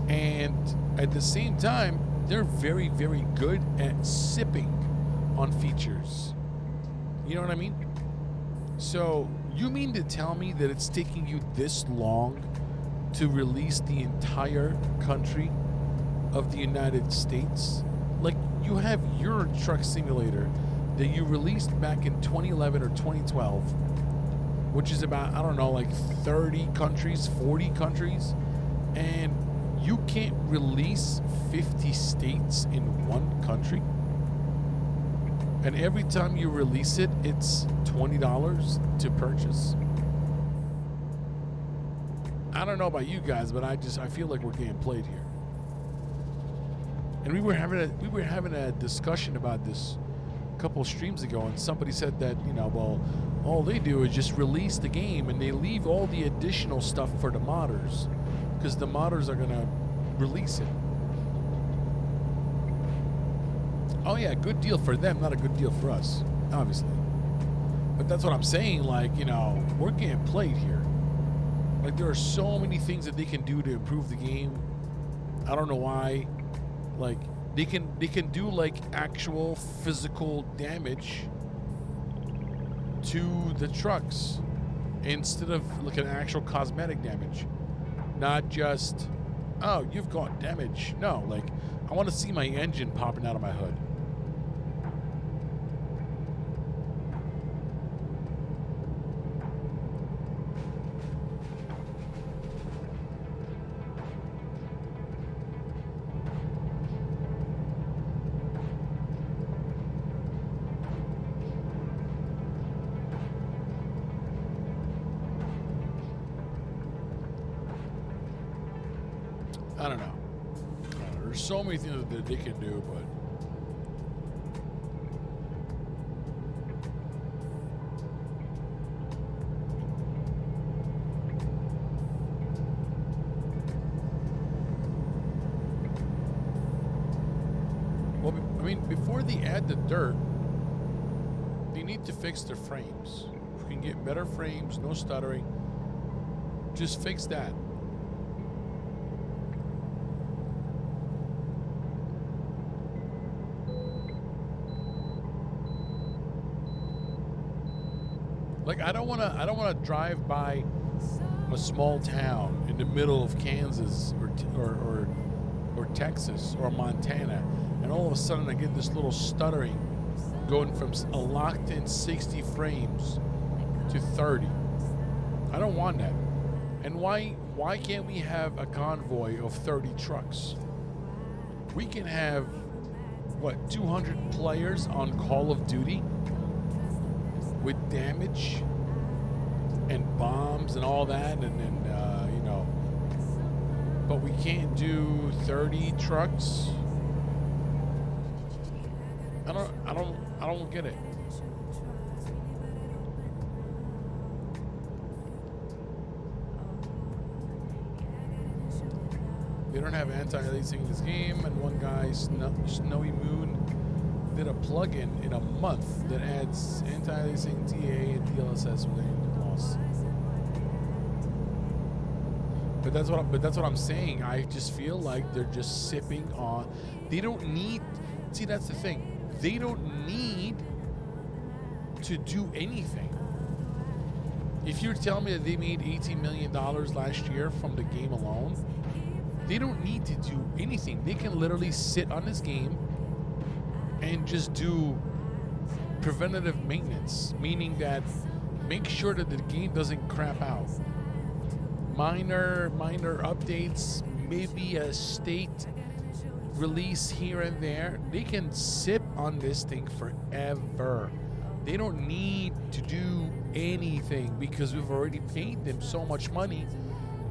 And at the same time, they're very, very good at sipping on features. You know what I mean? So, you mean to tell me that it's taking you this long to release the entire country of the United States? Like, you have Euro Truck Simulator that you released back in 2011 or 2012, which is about, I don't know, like 30 countries, 40 countries, and you can't release 50 states in one country? And every time you release it, it's $20 to purchase? I don't know about you guys, but I feel like we're getting played here. And we were having a discussion about this a couple streams ago, and somebody said that, you know, well, all they do is just release the game and they leave all the additional stuff for the modders because the modders are gonna release it. Oh yeah, good deal for them, not a good deal for us, obviously. But that's what I'm saying, like, you know, we're getting played here. Like, there are so many things that they can do to improve the game. I don't know why. Like, they can do like actual physical damage to the trucks instead of like an actual cosmetic damage. Not just, oh, you've got damage. No, like, I want to see my engine popping out of my hood. I don't know. There's so many things that they can do, but well, I mean, before they add the dirt, they need to fix their frames. If we can get better frames, no stuttering, just fix that. Like, I don't want to drive by a small town in the middle of Kansas or Texas or Montana, and all of a sudden I get this little stuttering going from a locked in 60 frames to 30. I don't want that. And why can't we have a convoy of 30 trucks? We can have, what, 200 players on Call of Duty with damage and bombs and all that, and you know, but we can't do 30 trucks. I don't get it. They don't have anti-aliasing in this game, and one guy, Snowy Moon, did a plugin in a month that adds anti-aliasing, TA, and DLSS within loss. But that's what I'm saying. I just feel like they're just sipping on. They don't need. See, that's the thing. They don't need to do anything. If you're telling me that they made $18 million last year from the game alone, they don't need to do anything. They can literally sit on this game and just do preventative maintenance, meaning that make sure that the game doesn't crap out. Minor updates, maybe a state release here and there. They can sip on this thing forever. They don't need to do anything because we've already paid them so much money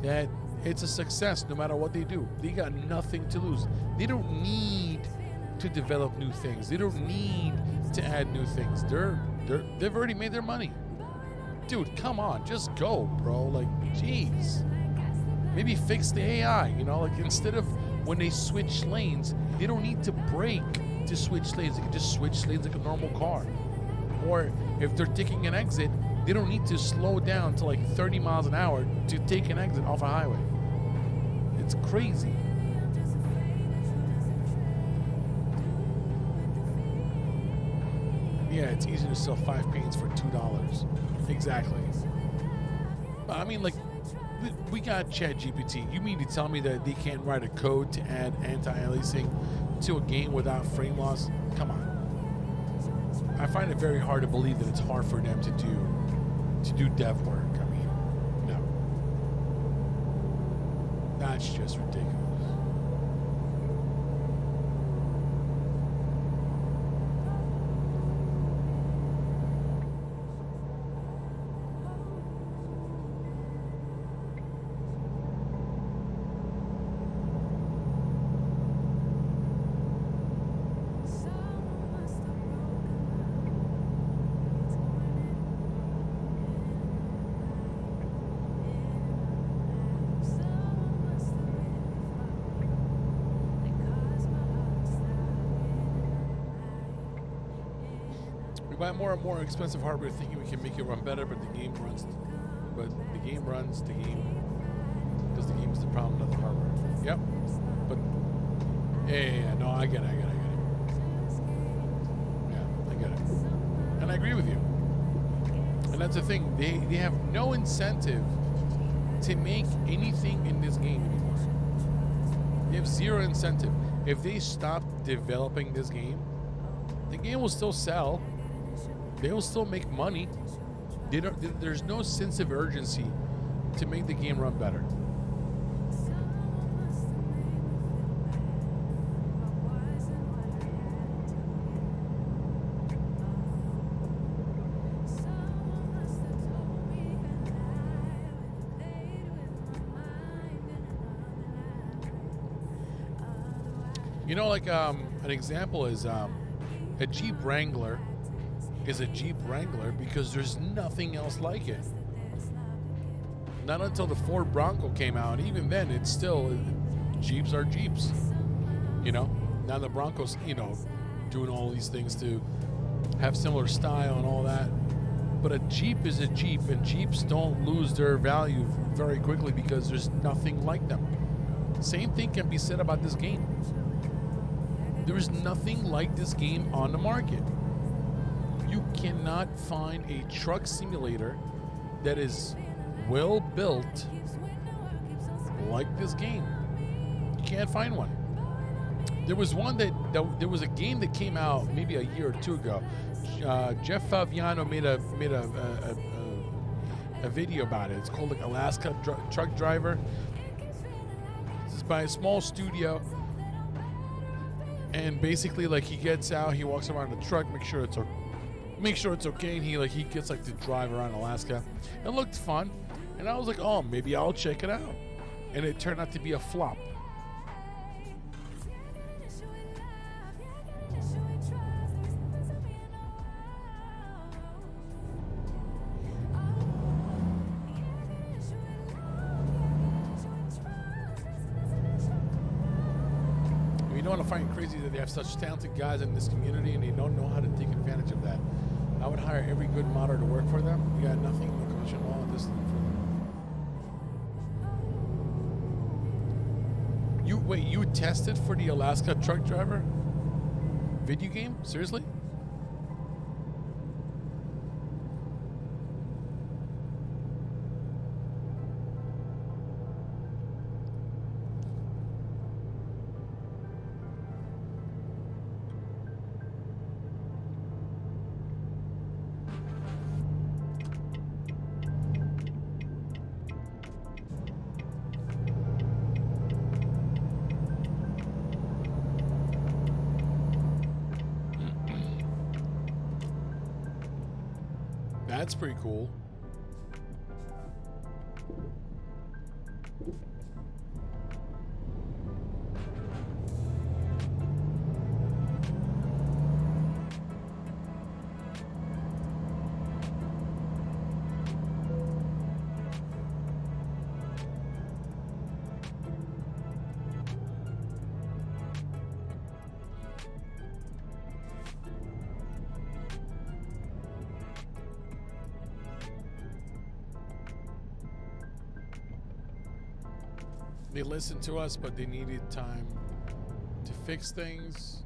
that it's a success no matter what they do. They got nothing to lose. They don't need to develop new things. They don't need to add new things. They've already made their money. Dude, come on, just go, bro. Like, jeez. Maybe fix the AI, you know, like instead of when they switch lanes, they don't need to brake to switch lanes. They can just switch lanes like a normal car. Or if they're taking an exit, they don't need to slow down to like 30 miles an hour to take an exit off a highway. It's crazy. Yeah, it's easy to sell 5 paints for $2. Exactly. I mean, like, we got ChatGPT. You mean to tell me that they can't write a code to add anti-aliasing to a game without frame loss? Come on. I find it very hard to believe that it's hard for them to do dev work. I mean, no. That's just ridiculous. buy more and more expensive hardware, thinking we can make it run better, but the game runs. But the game runs the game because the game is the problem, not the hardware. Yep. But yeah, no, I get it. Yeah, I get it, and I agree with you. And that's the thing; they have no incentive to make anything in this game anymore. They have zero incentive. If they stop developing this game, the game will still sell. They will still make money. There's no sense of urgency to make the game run better. You know, like an example is a Jeep Wrangler is a Jeep Wrangler because there's nothing else like it. Not until the Ford Bronco came out. Even then, it's still, Jeeps are Jeeps. You know? Now the Bronco's, you know, doing all these things to have similar style and all that. But a Jeep is a Jeep, and Jeeps don't lose their value very quickly because there's nothing like them. Same thing can be said about this game. There is nothing like this game on the market. You cannot find a truck simulator that is well built like this game. You can't find one. There was one there was a game that came out maybe a year or two ago. Jeff Favignano made a video about it. It's called like Alaska Truck Driver. It's by a small studio. And basically, like, he gets out, he walks around the truck, make sure it's okay, and he gets like to drive around Alaska. It looked fun, and I was like, oh, maybe I'll check it out. And it turned out to be a flop. You know what I find crazy that they have such talented guys in this community and they don't know how to take advantage of that. I would hire every good modder to work for them. We got nothing in the commission law on this thing for them. You tested for the Alaska Truck Driver video game? Seriously? That's pretty cool. They listened to us, but they needed time to fix things.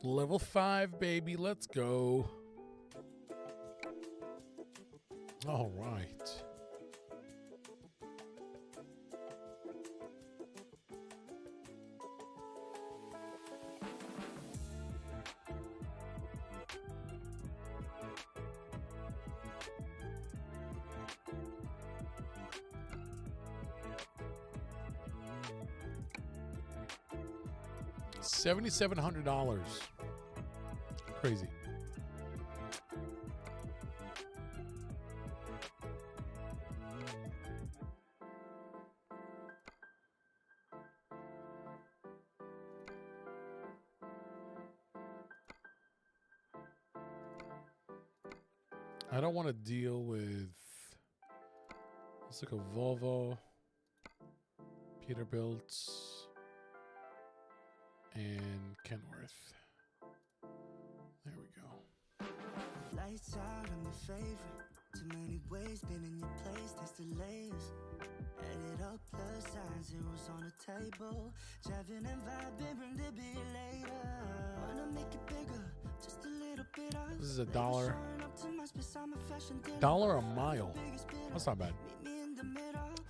Level 5, baby. Let's go. All right. $7,700. Crazy. I don't want to deal with. Let's look at Volvo, Peterbilt, and Kenworth. There we go. Lights out, I'm your favorite. Too many ways, been in your place, there's delays. Add it up, plus sign, zeros on the table. Driving and vibing, bring the beer later. Wanna make it bigger, just a little bit of. This is $1. $1 a mile. That's not bad.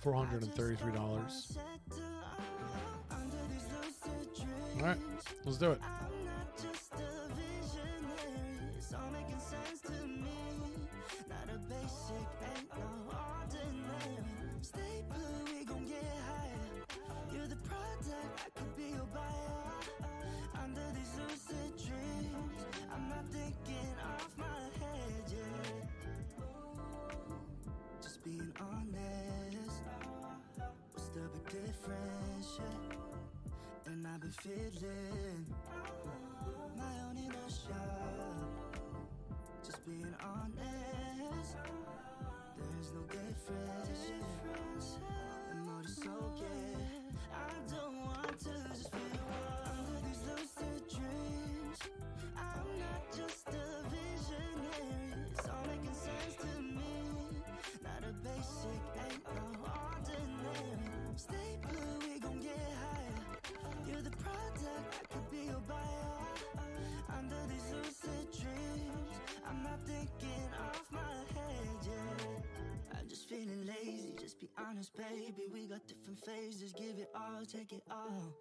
$433. All right, let's do it. Being honest, what's the big difference? Yeah. And I've been feeling my own inertia. Just being honest, there's no difference. And more so, yeah. I don't want to just feel under these lucid dreams. I'm not just a visionary. It's all making sense to me. Not a basic, ain't no ordinary. Stay blue, we gon' get higher. You're the product, I could be your buyer. Under these lucid dreams, I'm not thinking off my head, yeah. I'm just feeling lazy, just be honest, baby. We got different phases, give it all, take it all.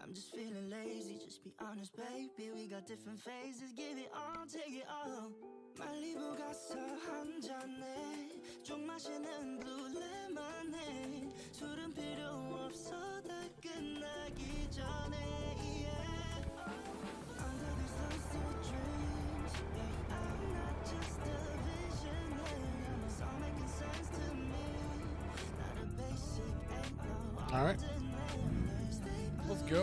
I'm just feeling lazy, just be honest, baby. We got different phases, give it all, take it all. 말리부 가서 한 잔에 좀 마시는 blue lemonade. 술은 필요 없어 다 끝나기 전에 yeah. Under these lucid dreams, yeah. I'm not just a visionary. It's all making sense to me. Not a basic, ain't no. All right, let's go.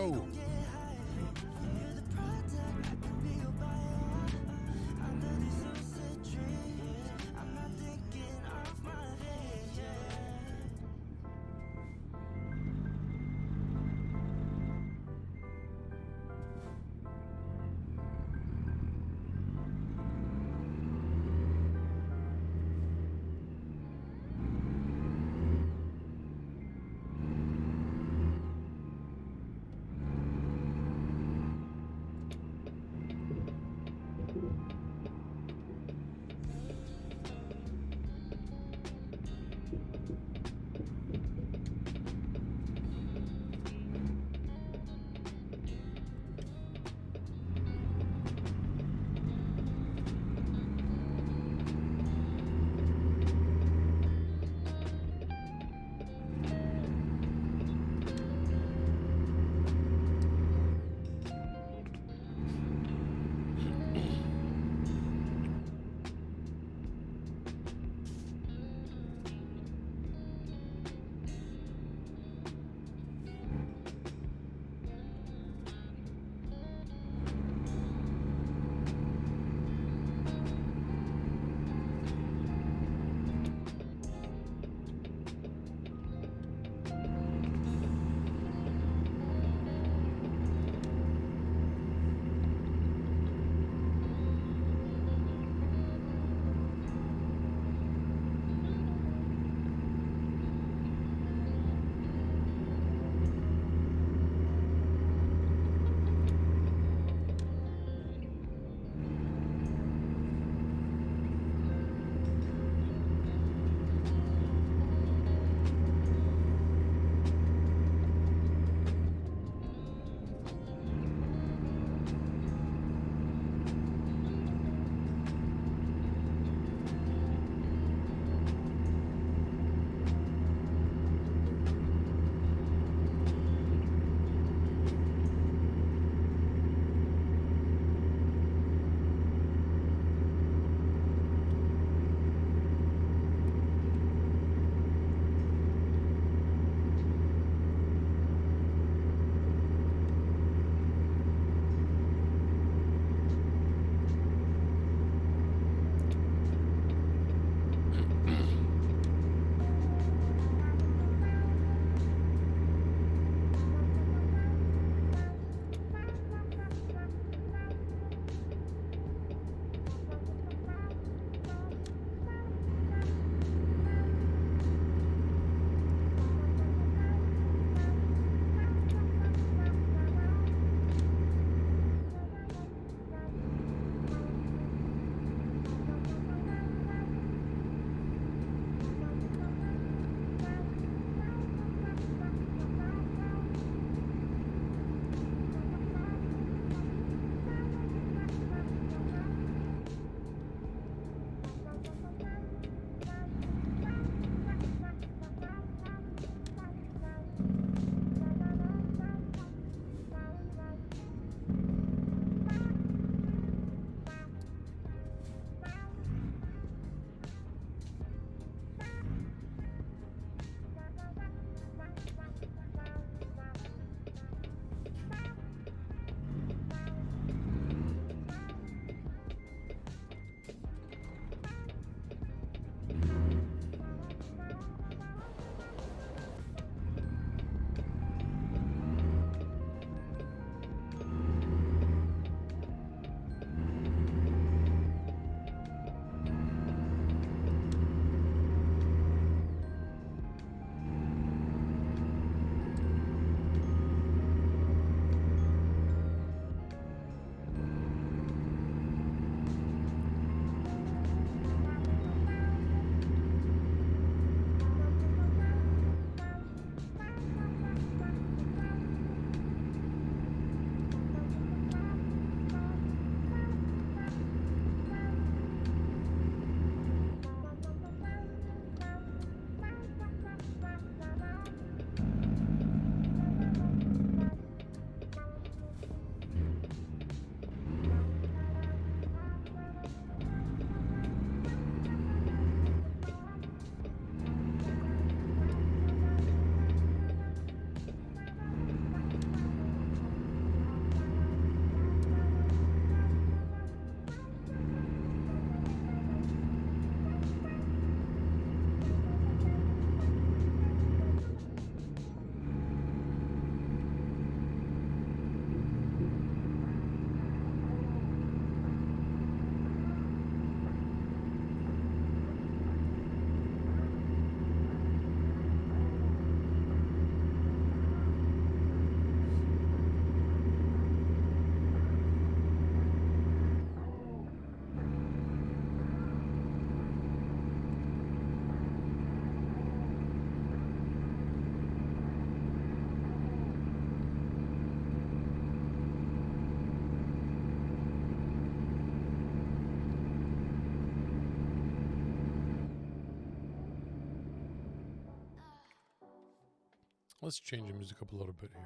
Let's change the music up a little bit here.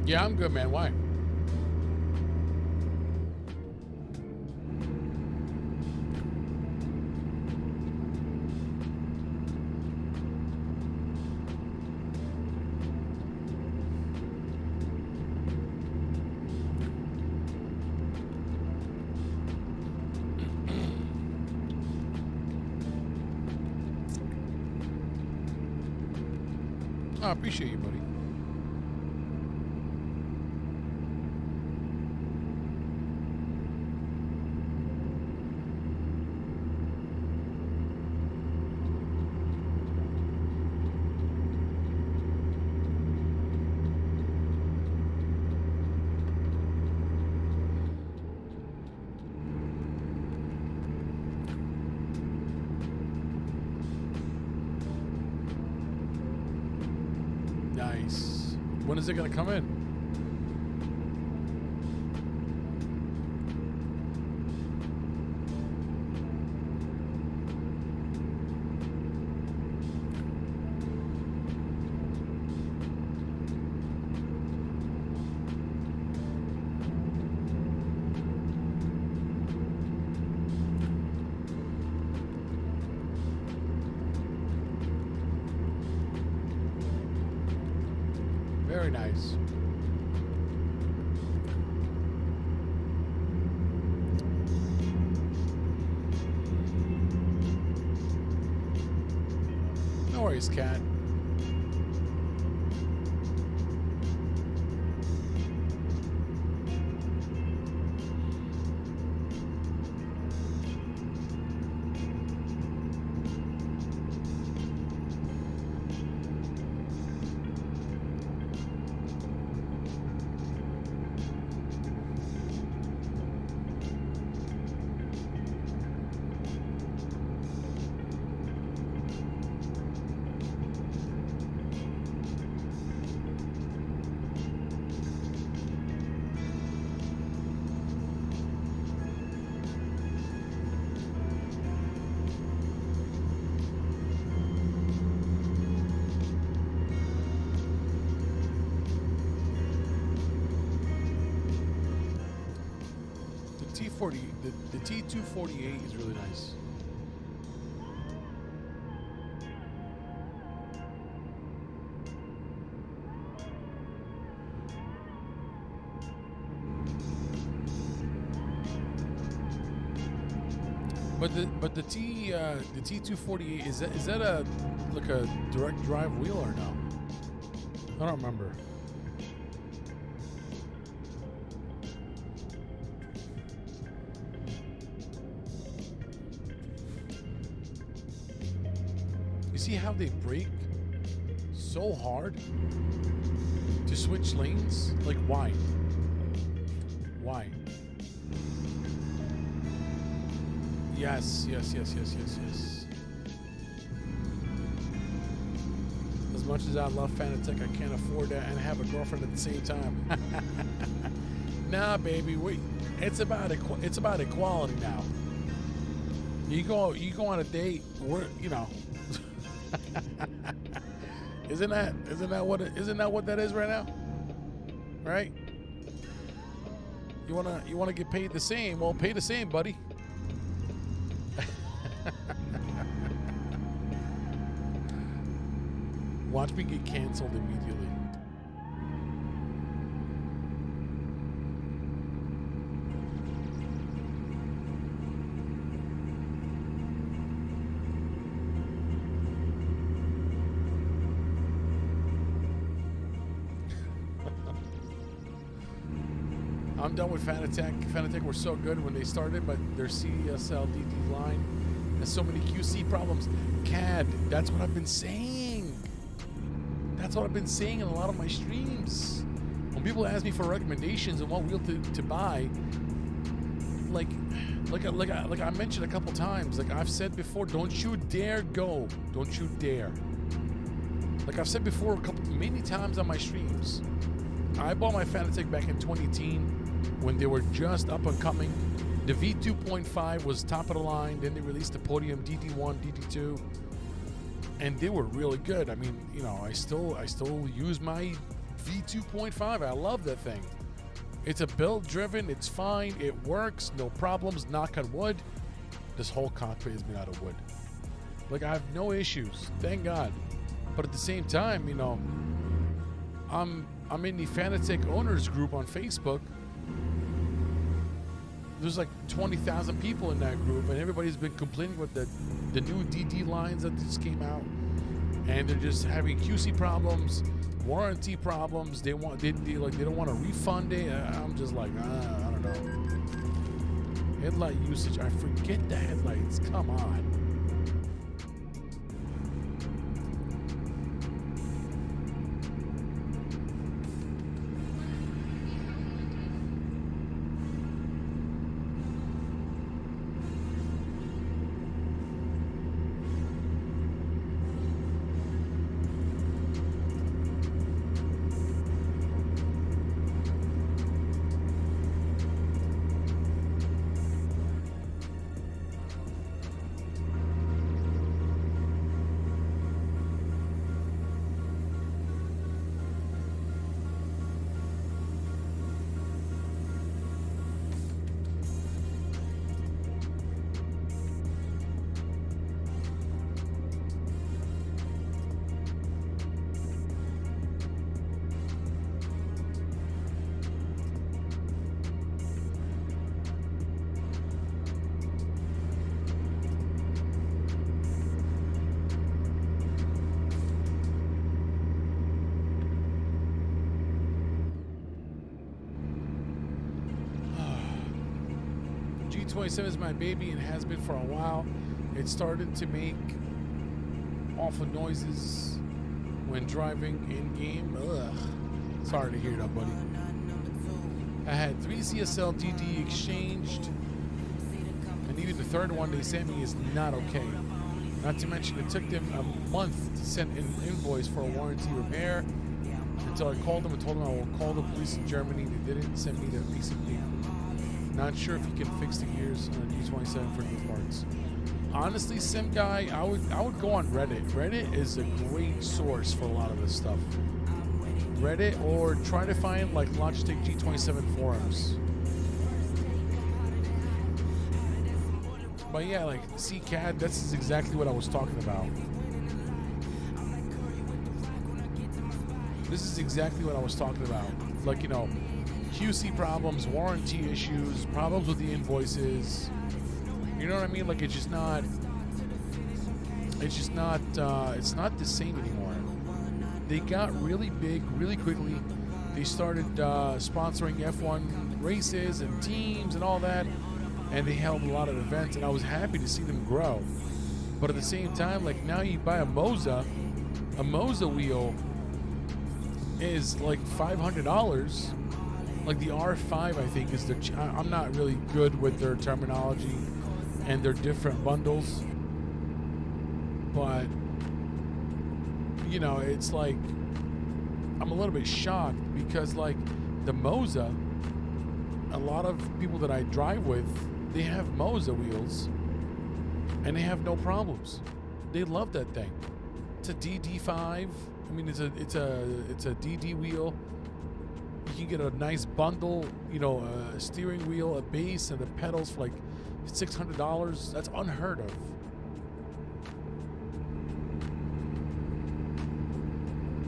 Yeah, I'm good, man. Why? I appreciate you, buddy. Nice. When is it going to come in? Very nice. No worries, cat. The T248 is really nice. But the T248 is that a like a direct drive wheel or no? I don't remember. See how they brake so hard to switch lanes? Like, why? Why? Yes. As much as I love Fanatec, I can't afford that and have a girlfriend at the same time. Nah, baby, it's about equality now. You go on a date, isn't that what that is right now? Right? You wanna get paid the same? Well, pay the same, buddy. Watch me get canceled immediately. I'm done with Fanatec. Fanatec were so good when they started, but their CSL DD line has so many QC problems. CAD, that's what I've been saying. That's what I've been saying in a lot of my streams. When people ask me for recommendations on what wheel to buy, like I mentioned a couple times, like I've said before, don't you dare go. Don't you dare. Like I've said before many times on my streams, I bought my Fanatec back in 2018 when they were just up and coming. The V2.5 was top of the line. Then they released the Podium DD1, DD2, and they were really good. I mean, you know, I still use my V2.5. I love that thing. It's a build driven. It's fine. It works. No problems. Knock on wood. This whole cockpit is made out of wood. Like I have no issues. Thank God. But at the same time, you know, I'm in the Fanatec owners group on Facebook. There's like 20,000 people in that group, and everybody's been complaining with the new DD lines that just came out, and they're just having QC problems, warranty problems. They don't want to refund it. I'm just like, I don't know. Headlight usage. I forget the headlights. Come on. G27 is my baby and has been for a while. It started to make awful noises when driving in game. Ugh. Sorry to hear that, buddy. I had 3 CSL DD exchanged, and even the third one they sent me is not okay. Not to mention it took them a month to send an invoice for a warranty repair until I called them and told them I will call the police in Germany. They didn't send me the piece of paper. Not sure if you can fix the gears on a G27 for new parts. Honestly, Sim Guy, I would go on Reddit. Reddit is a great source for a lot of this stuff. Reddit, or try to find like Logitech G27 forums. But yeah, like CAD, that's exactly what I was talking about. This is exactly what I was talking about. Like, you know, QC problems, warranty issues, problems with the invoices. You know what I mean? Like it's not the same anymore. They got really big really quickly. They started sponsoring F1 races and teams and all that, and they held a lot of events, and I was happy to see them grow. But at the same time, like now you buy a Moza wheel is like $500. Like the R5, I think, is I'm not really good with their terminology and their different bundles, but you know, it's like I'm a little bit shocked because like the Moza, a lot of people that I drive with, they have Moza wheels and they have no problems. They love that thing. It's a DD5. I mean, it's a DD wheel. You can get a nice bundle, you know, a steering wheel, a base, and the pedals for like $600. That's unheard of.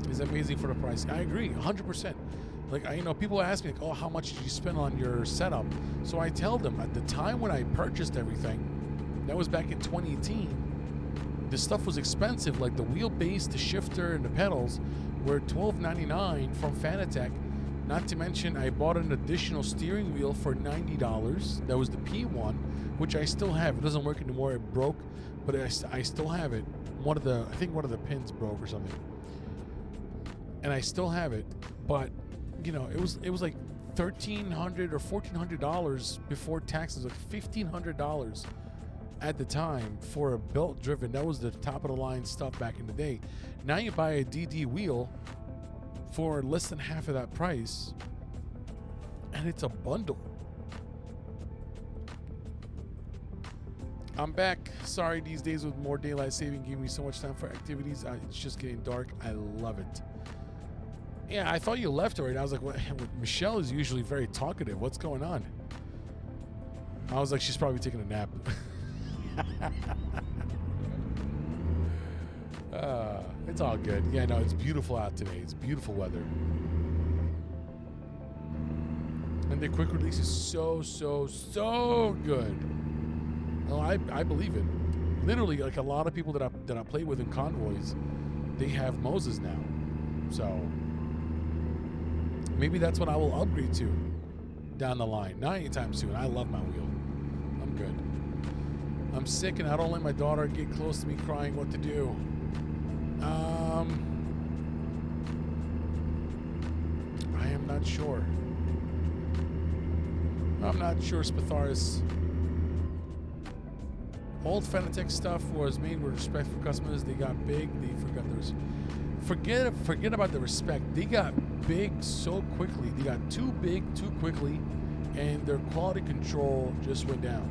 It's amazing for the price. I agree, 100%. Like, you know, people ask me, like, oh, how much did you spend on your setup? So I tell them, at the time when I purchased everything, that was back in 2018, the stuff was expensive. Like the wheelbase, the shifter, and the pedals were $12.99 from Fanatec. Not to mention, I bought an additional steering wheel for $90. That was the P1, which I still have. It doesn't work anymore. It broke, but I still have it. I think one of the pins broke or something, and I still have it. But you know, it was like $1,300 or $1,400 before taxes, like $1,500 at the time for a belt-driven. That was the top-of-the-line stuff back in the day. Now you buy a DD wheel for less than half of that price, and it's a bundle. I'm back. Sorry, these days with more daylight saving gave me so much time for activities. It's just getting dark. I love it. Yeah, I thought you left already. I was like, what? Michelle is usually very talkative. What's going on? I was like, she's probably taking a nap. It's all good. Yeah, no, it's beautiful out today. It's beautiful weather. And the quick release is so good. Oh, I believe it. Literally, like a lot of people that I play with in convoys, they have Moses now. So maybe that's what I will upgrade to down the line. Not anytime soon. I love my wheel. I'm good. I'm sick and I don't let my daughter get close to me crying what to do. I am not sure. I'm not sure, Spatharis. Old Fanatec stuff was made with respect for customers. They got big. They forgot those. Forget about the respect. They got big so quickly. They got too big too quickly, and their quality control just went down.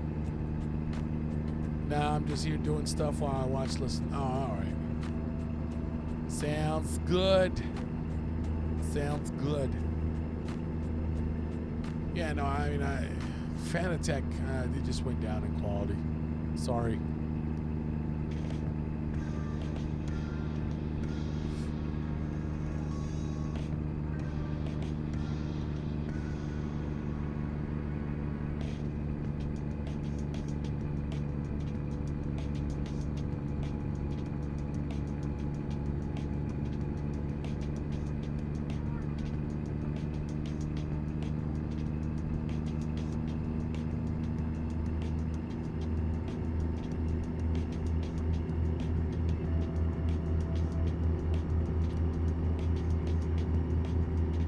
Now I'm just here doing stuff while I watch, listen. Oh, all right. Sounds good. Sounds good. Yeah, no, I mean, Fanatec, they just went down in quality. Sorry.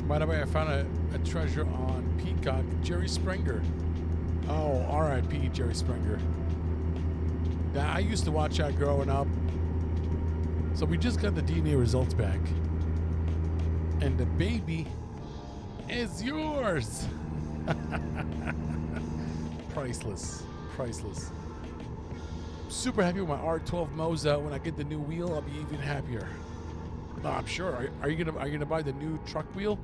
By the way, I found a treasure on Peacock. Jerry Springer. Oh, R.I.P. Jerry Springer. Now, I used to watch that growing up. So we just got the DNA results back. And the baby is yours. Priceless. Priceless. Super happy with my R12 Moza. When I get the new wheel, I'll be even happier. No, I'm sure. Are you gonna buy the new truck wheel?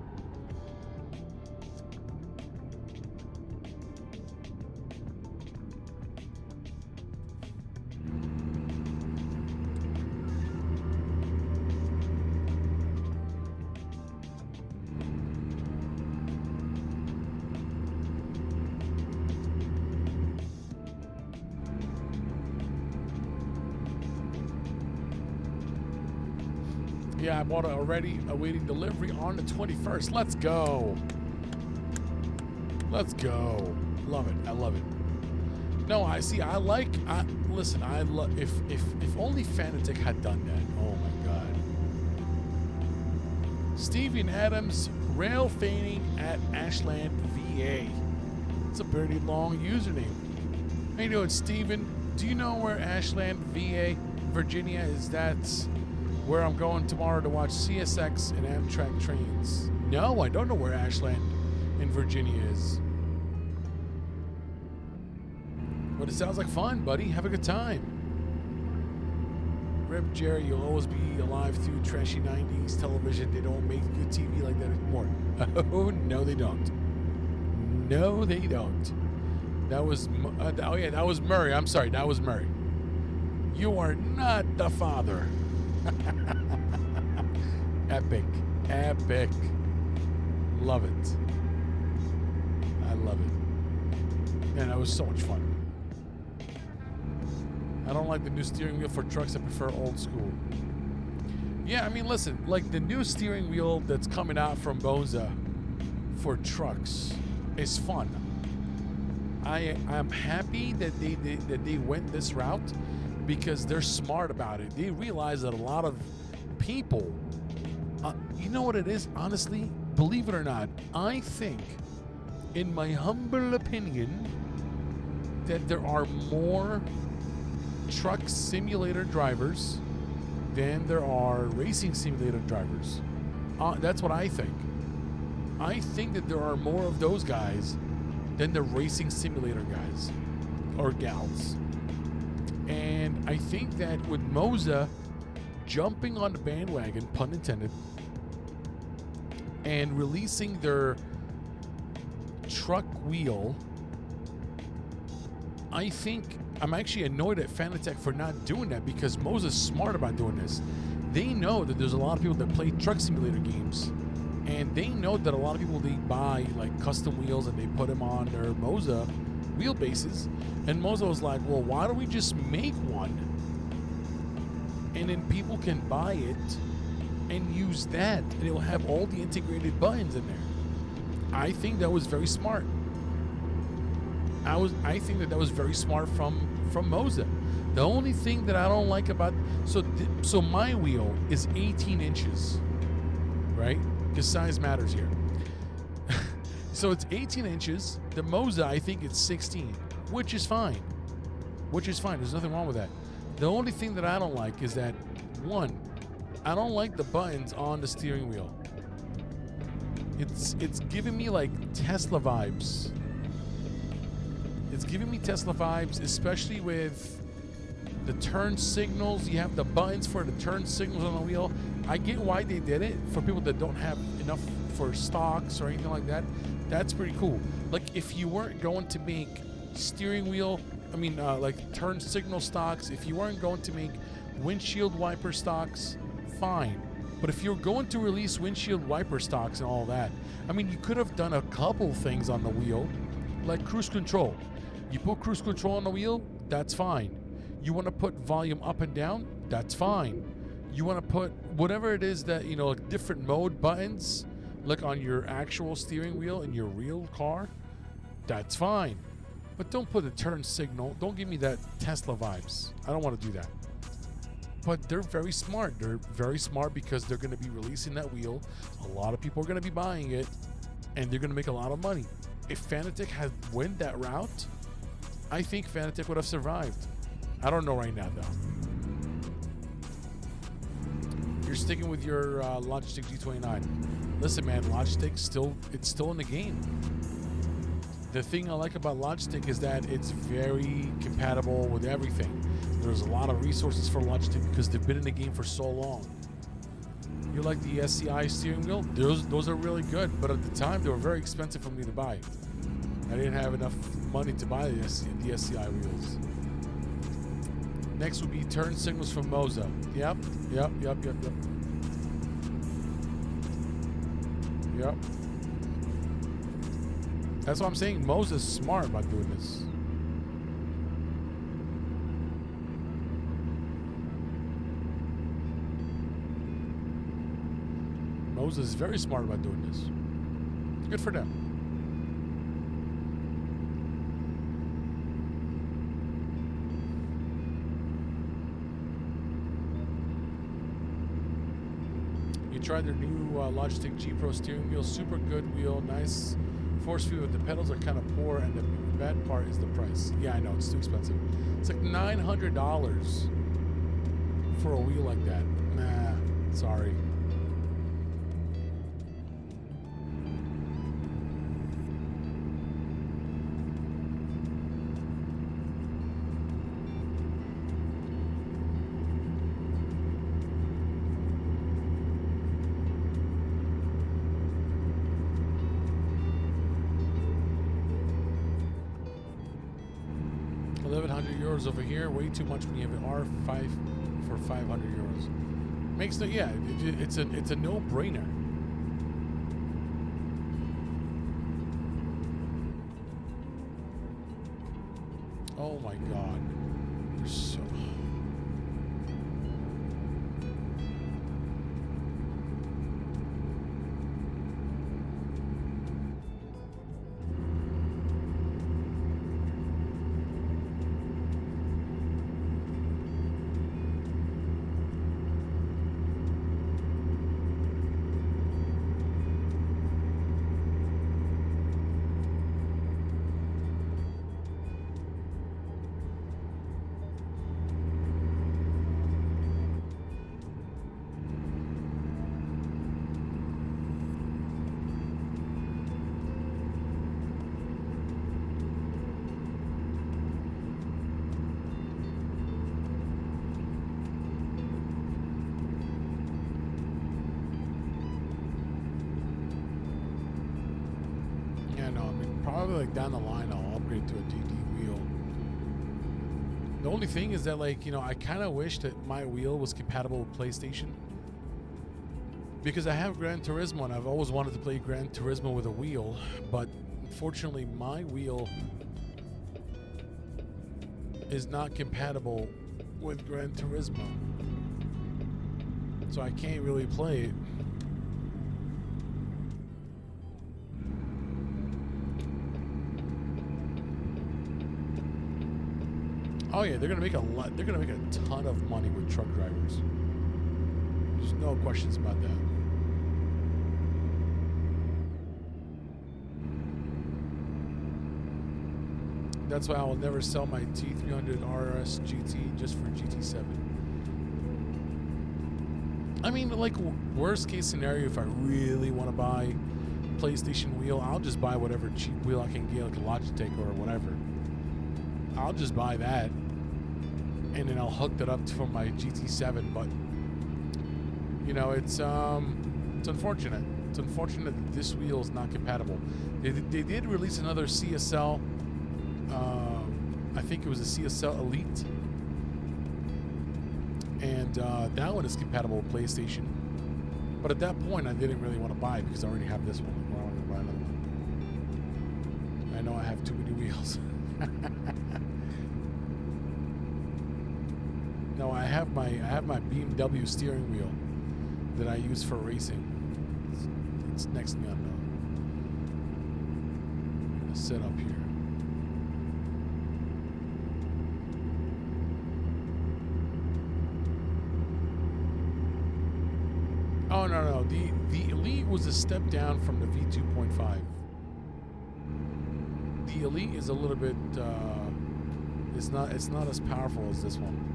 Yeah, I bought it already, awaiting delivery on the 21st. Let's go. Let's go. Love it. I love it. No, listen, I love, if only Fanatec had done that. Oh my God. Steven Adams, rail feigning at Ashland, VA. It's a pretty long username. How you doing, Steven? Do you know where Ashland, VA, Virginia is? That's where I'm going tomorrow to watch CSX and Amtrak trains. No, I don't know where Ashland in Virginia is. But it sounds like fun, buddy. Have a good time. Rip Jerry, you'll always be alive through trashy 90s television. They don't make good TV like that anymore. Oh, no, they don't. No, they don't. That was, oh yeah, that was Murray. I'm sorry, that was Murray. You are not the father. Epic. Epic. Love it. I love it. Man, that was so much fun. I don't like the new steering wheel for trucks. I prefer old school. Yeah, I mean, listen, like the new steering wheel that's coming out from Boza, for trucks is fun. I'm happy that they went this route because they're smart about it. They realize that a lot of people, you know what it is? Honestly, believe it or not, I think, in my humble opinion, that there are more truck simulator drivers than there are racing simulator drivers. That's what I think. I think that there are more of those guys than the racing simulator guys or gals. And I think that with Moza jumping on the bandwagon, pun intended, and releasing their truck wheel, I think I'm actually annoyed at Fanatec for not doing that, because Moza's smart about doing this. They know that there's a lot of people that play truck simulator games, and they know that a lot of people, they buy like custom wheels and they put them on their Moza wheelbases. And Moza was like, well, why don't we just make one, and then people can buy it and use that, and it will have all the integrated buttons in there. I think that was very smart. I think that was very smart from Moza. The only thing that I don't like about, so my wheel is 18 inches, right? Because size matters here. So it's 18 inches. The Moza, I think it's 16, which is fine. There's nothing wrong with that. The only thing that I don't like is that, one, I don't like the buttons on the steering wheel. It's giving me like Tesla vibes. It's giving me Tesla vibes, especially with the turn signals. You have the buttons for the turn signals on the wheel. I get why they did it for people that don't have enough for stocks or anything like that. That's pretty cool. Like if you weren't going to make steering wheel, like turn signal stocks, if you weren't going to make windshield wiper stocks, fine. But if you're going to release windshield wiper stocks and all that, you could have done a couple things on the wheel, like cruise control. You put cruise control on the wheel, that's fine. You want to put volume up and down, that's fine. You want to put whatever it is that, like different mode buttons, like on your actual steering wheel in your real car, that's fine. But don't put a turn signal. Don't give me that Tesla vibes. I don't want to do that. But they're very smart. They're very smart because they're going to be releasing that wheel. A lot of people are going to be buying it, and they're going to make a lot of money. If Fanatec had went that route, I think Fanatec would have survived. I don't know right now, though. You're sticking with your Logitech G29. Listen, man, Logitech it's still in the game. The thing I like about Logitech is that it's very compatible with everything. There's a lot of resources for Logitech because they've been in the game for so long. You like the SCI steering wheel? Those are really good, but at the time they were very expensive for me to buy. I didn't have enough money to buy the SCI wheels. Next would be turn signals from Moza. Yep. That's what I'm saying. Moza's smart about doing this. Moza's very smart about doing this. Good for them. Tried their new Logitech G Pro steering wheel. Super good wheel, nice force feed, but the pedals are kind of poor, and the bad part is the price. Yeah, I know, it's too expensive. It's like $900 for a wheel like that. Nah, sorry. €1,100 over here, way too much when you have an R5 for 500 euros. Makes no, yeah, it's a no-brainer. Oh my God, you're so. Yeah, no, I mean, probably like down the line, I'll upgrade to a DD wheel. The only thing is that, like, you know, I kind of wish that my wheel was compatible with PlayStation. Because I have Gran Turismo, and I've always wanted to play Gran Turismo with a wheel. But unfortunately, my wheel is not compatible with Gran Turismo. So I can't really play it. Oh yeah, they're gonna make a lot. They're gonna make a ton of money with truck drivers. There's no questions about that. That's why I will never sell my T300 RS GT just for GT7. I mean, like, worst case scenario, if I really want to buy PlayStation wheel, I'll just buy whatever cheap wheel I can get, like a Logitech or whatever. I'll just buy that, and then I'll hook that up for my GT7. But you know, it's unfortunate. It's unfortunate that this wheel is not compatible. They did release another CSL. I think it was a CSL Elite, and that one is compatible with PlayStation. But at that point, I didn't really want to buy it because I already have this one. I don't want to buy another one. I know I have too many wheels. No, I have my BMW steering wheel that I use for racing. It's next to me on the setup here. Oh no, the Elite was a step down from the V2.5. The Elite is a little bit it's not as powerful as this one.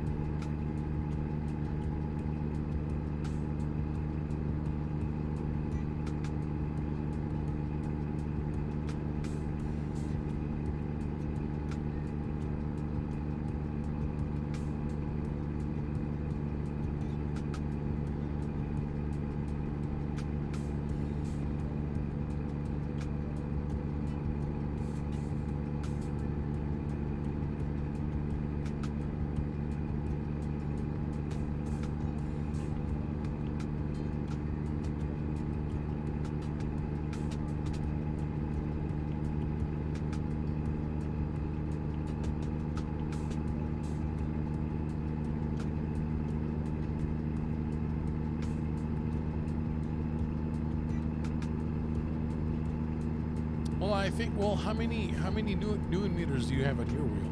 Well, I think. Well, how many Newton meters do you have on your wheel?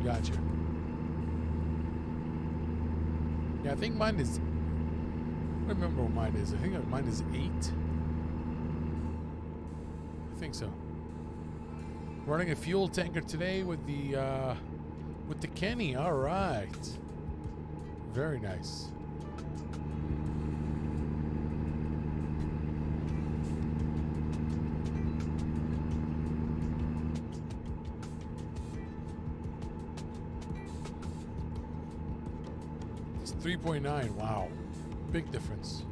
Gotcha. Yeah, I think mine is. I don't remember what mine is. I think mine is 8. I think so. Running a fuel tanker today with the Kenny. All right. Very nice. It's 3.9. Wow. Big difference.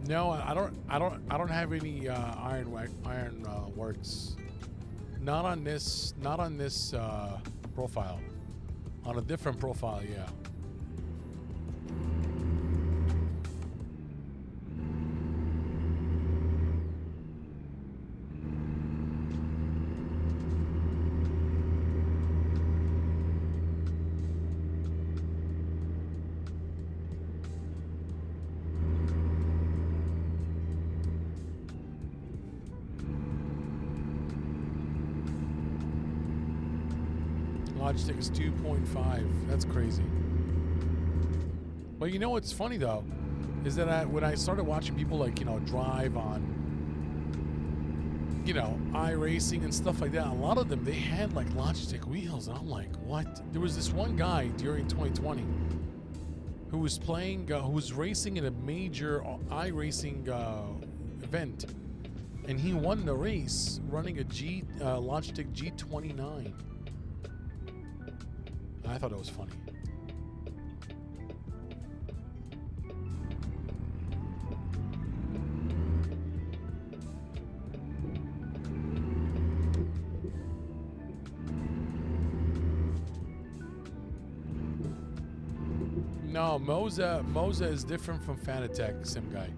No, I don't have any iron works. Not on this profile. On a different profile, yeah. Logitech is 2.5. That's crazy. But you know what's funny though, is that when I started watching people like, you know, drive on, you know, Iracing and stuff like that, a lot of them, they had like Logitech wheels. And I'm like, what? There was this one guy during 2020 who was playing, who was racing in a major Iracing event. And he won the race running a Logitech G29. I thought it was funny. No, Moza is different from Fanatec, sim guy.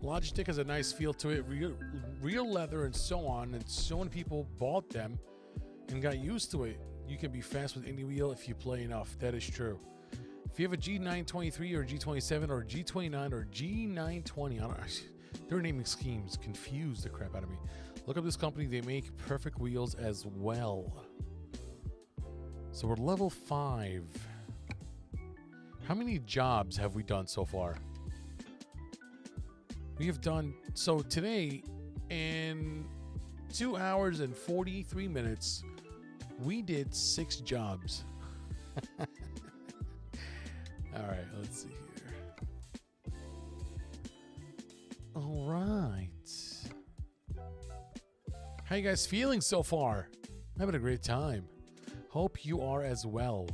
Logitech has a nice feel to it, real leather and so on, and so many people bought them and got used to it. You can be fast with any wheel if you play enough. That is true. If you have a G923 or G27 or G29 or G920, their naming schemes confuse the crap out of me. Look up this company. They make perfect wheels as well. So we're level 5. How many jobs have we done so far? We have done, so today, in 2 hours and 43 minutes, we did 6 jobs. All right, let's see here. All right. How you guys feeling so far? Having a great time. Hope you are as well.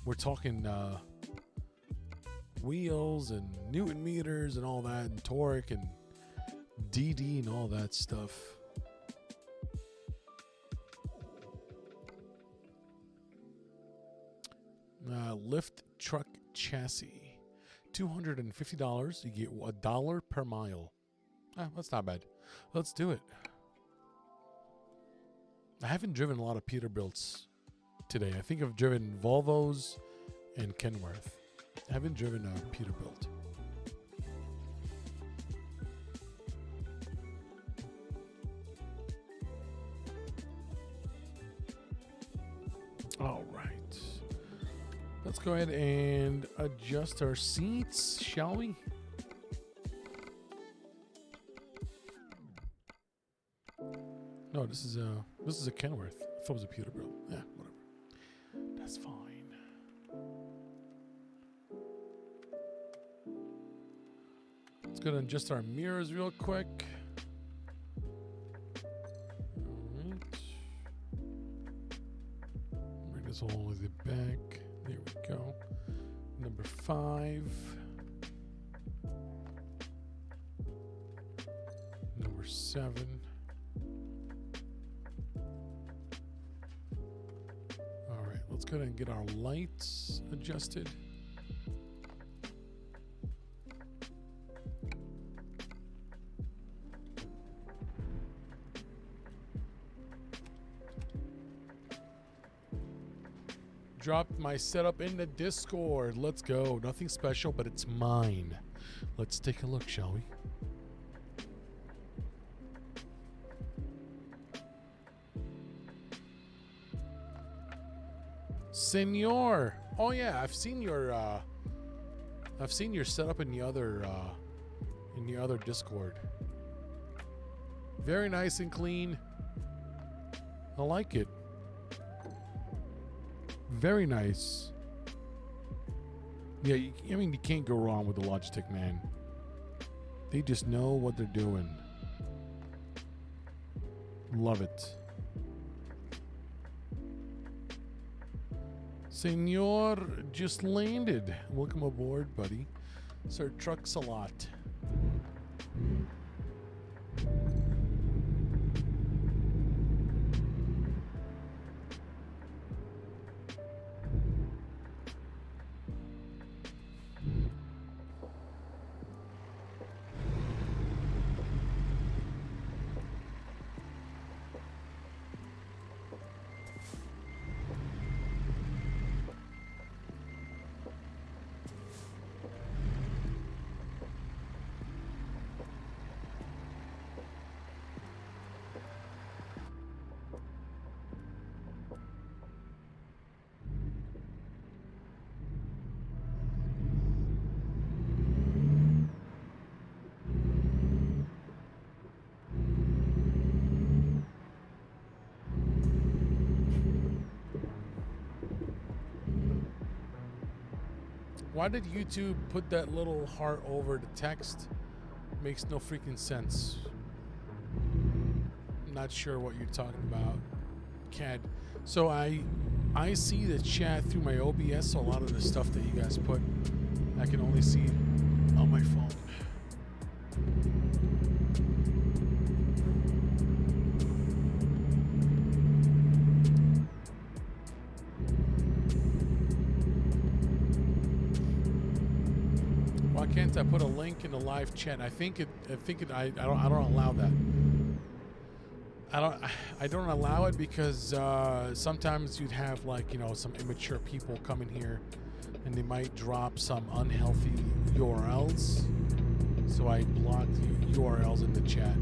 We're talking, wheels and Newton meters and all that, and torque and DD and all that stuff. Lift truck chassis, $250. You get $1 per mile. That's not bad. Let's do it. I haven't driven a lot of Peterbilts today. I think I've driven Volvos and Kenworth. I haven't driven a Peterbilt. All right. Let's go ahead and adjust our seats, shall we? No, this is a Kenworth. I thought it was a Peterbilt. Yeah, whatever. That's fine. Let's go and adjust our mirrors real quick. All right. Bring this all the way back. There we go. Number 5. Number 7. All right, let's go ahead and get our lights adjusted. Dropped my setup in the Discord. Let's go. Nothing special, but it's mine. Let's take a look, shall we? Senor. Oh yeah, I've seen your setup in the other Discord. Very nice and clean. I like it. Very nice. Yeah, I mean, you can't go wrong with the Logitech, man. They just know what they're doing. Love it. Senor just landed. Welcome aboard, buddy. Sir, trucks a lot. Why did YouTube put that little heart over the text? Makes no freaking sense. I'm not sure what you're talking about, CAD. So I see the chat through my OBS, so a lot of the stuff that you guys put, I can only see on my phone. Why can't I put a link in the live chat? I don't allow that. I don't allow it because sometimes you'd have, like, you know, some immature people come in here and they might drop some unhealthy URLs. So I block the URLs in the chat.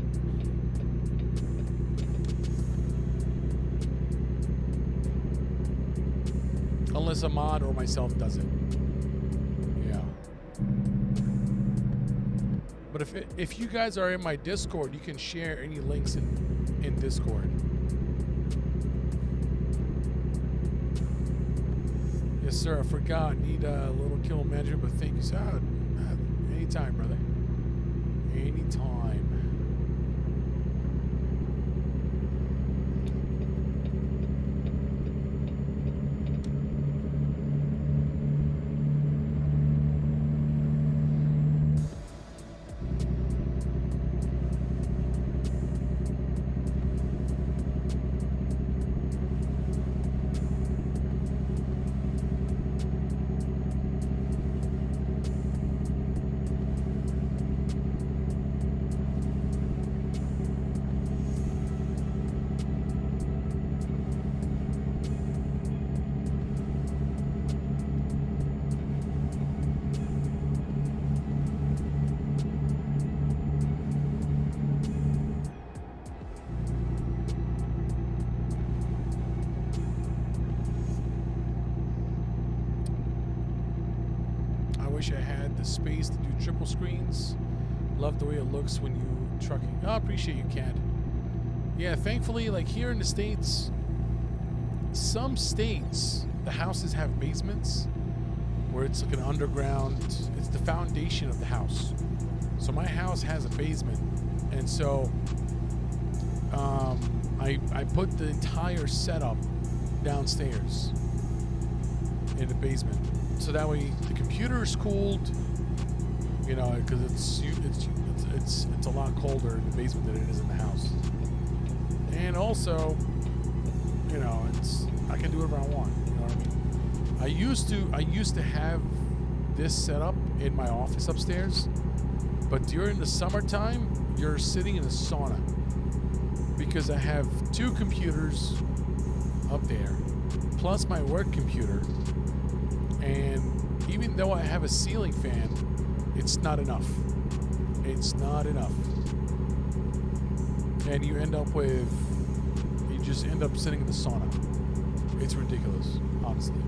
Unless a mod or myself does it. Yeah. But if you guys are in my Discord, you can share any links in Discord. Yes, sir. I forgot. Need a little kill management, but thank you, sir. Anytime, brother. Anytime. Space to do triple screens. Love the way it looks when you trucking. Oh, appreciate you, Cat. Yeah, thankfully, like here in the States, some states, the houses have basements where it's like an underground, it's the foundation of the house. So my house has a basement. And so I put the entire setup downstairs in the basement. So that way the computer is cooled, you know, because it's a lot colder in the basement than it is in the house. And also, you know, I can do whatever I want. You know what I mean? I used to have this setup in my office upstairs, but during the summertime, you're sitting in a sauna because I have 2 computers up there, plus my work computer. And even though I have a ceiling fan, it's not enough. It's not enough. And you just end up sitting in the sauna. It's ridiculous, honestly.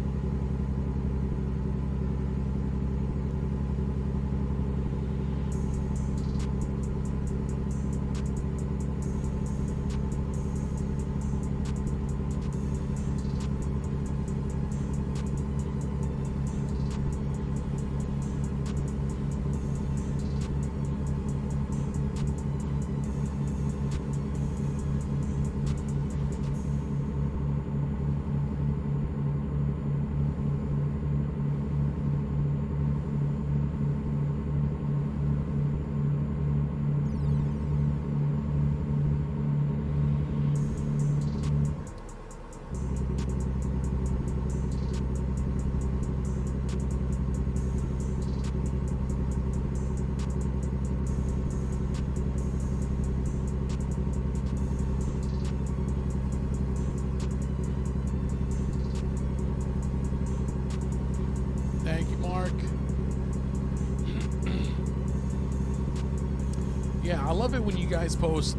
I love it when you guys post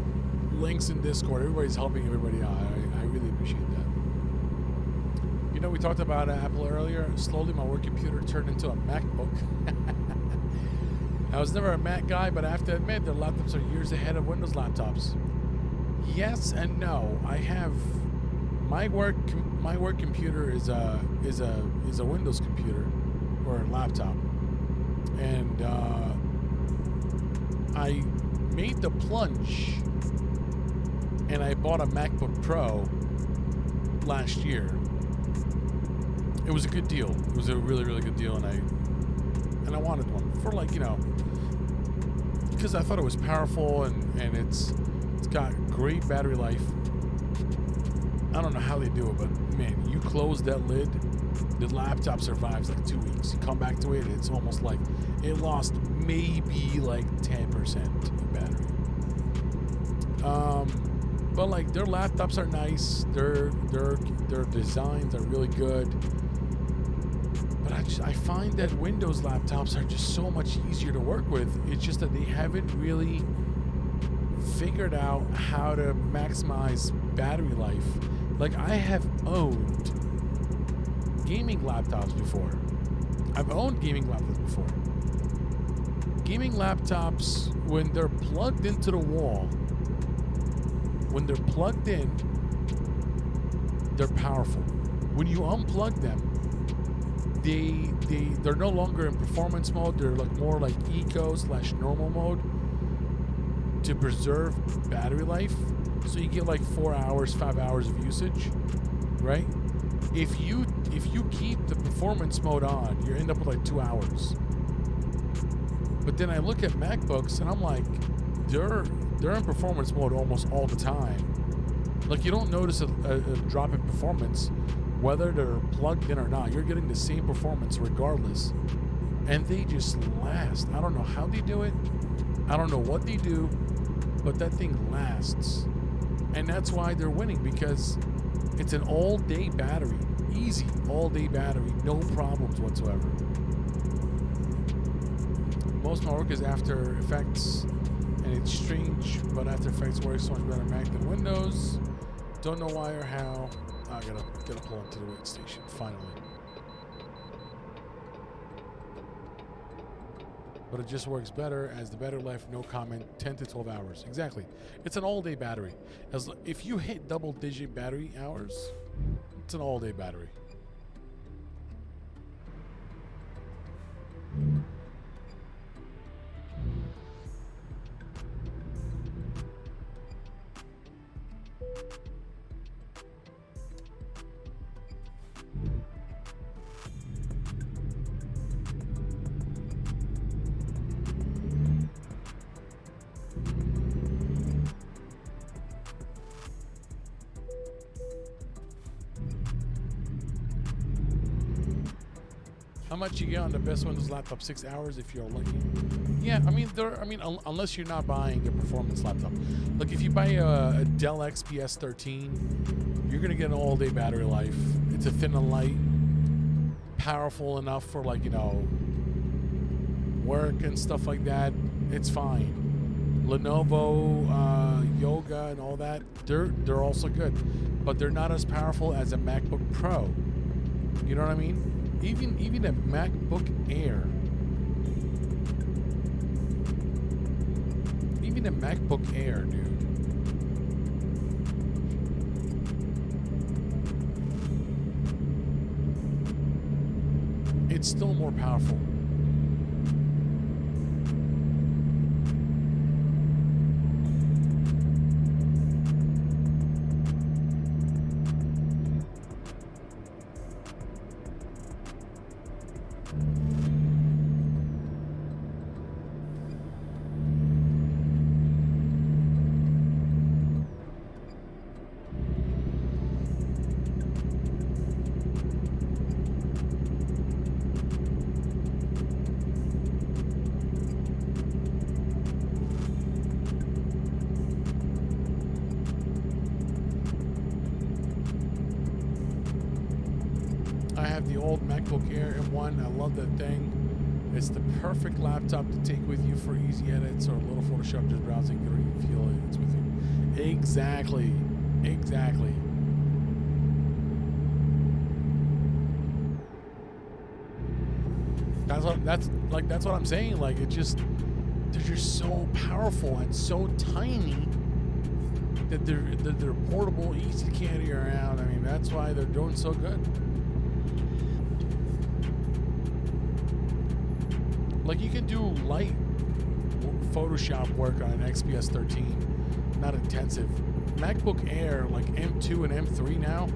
links in Discord. Everybody's helping everybody out. I really appreciate that. You know, we talked about Apple earlier. Slowly, my work computer turned into a MacBook. I was never a Mac guy, but I have to admit, their laptops are years ahead of Windows laptops. Yes and no. I have my work computer is a Windows computer, or a laptop, and I made the plunge, and I bought a MacBook Pro last year. It was a good deal. It was a really, really good deal, and I wanted one for, like, you know, because I thought it was powerful, and it's got great battery life. I don't know how they do it, but man, you close that lid, the laptop survives like 2 weeks. You come back to it, it's almost like it lost maybe like 10% battery. But like their laptops are nice. Their designs are really good. But I find that Windows laptops are just so much easier to work with. It's just that they haven't really figured out how to maximize battery life. Like, I have owned gaming laptops before. I've owned gaming laptops before. Gaming laptops, when they're plugged into the wall, when they're plugged in, they're powerful. When you unplug them, they're no longer in performance mode. They're like more like eco/normal mode to preserve battery life. So you get like 4 hours, 5 hours of usage, right? If you keep the performance mode on, you end up with like 2 hours. But then I look at MacBooks and I'm like, they're in performance mode almost all the time. Like, you don't notice a drop in performance whether they're plugged in or not. You're getting the same performance regardless, and they just last. I don't know how they do it. I don't know what they do, but that thing lasts. And that's why they're winning, because it's an all-day battery. Easy all-day battery, no problems whatsoever. Most of my work is After Effects, and it's strange, but After Effects works so much better on Mac than Windows. Don't know why or how. I gotta pull into the wait station finally. But it just works better as the battery life, no comment, 10 to 12 hours. Exactly. It's an all-day battery. If you hit double-digit battery hours, it's an all-day battery. How much you get on the best Windows laptop? 6 hours if you're lucky. Yeah, I mean, unless you're not buying a performance laptop. Like, if you buy a Dell XPS 13, you're gonna get an all-day battery life. It's a thin and light, powerful enough for, like, you know, work and stuff like that. It's fine. Lenovo, Yoga, and all that, they're also good, but they're not as powerful as a MacBook Pro. You know what I mean? Even a MacBook Air. Even a MacBook Air, dude. It's still more powerful. Air M1, I love that thing. It's the perfect laptop to take with you for easy edits or a little Photoshop, just browsing. You don't even feel it's with you. Exactly. That's what I'm saying. Like, they're just so powerful and so tiny that they're portable, easy to carry around. I mean, that's why they're doing so good. Like you can do light Photoshop work on an XPS 13, not intensive. MacBook Air, like M2 and M3 now,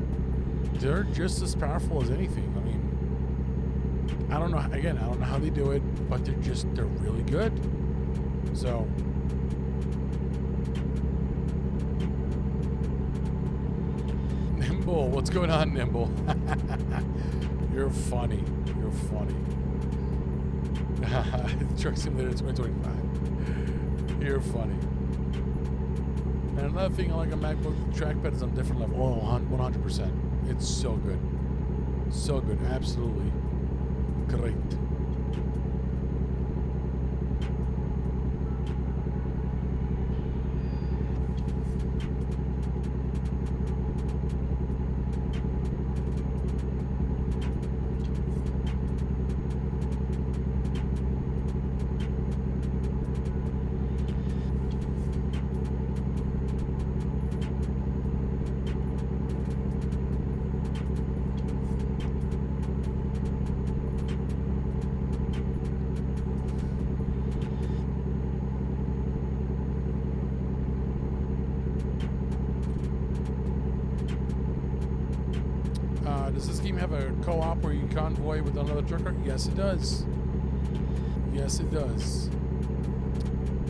they're just as powerful as anything. I mean, I don't know. Again, I don't know how they do it, but they're really good. So. Nimble, what's going on, Nimble? You're funny. You're funny. Truck Simulator 2025. You're funny. And another thing I like a MacBook trackpad is on a different level. Oh, 100%. It's so good. So good. Absolutely great. Does this game have a co-op where you convoy with another trucker? Yes, it does. Yes, it does.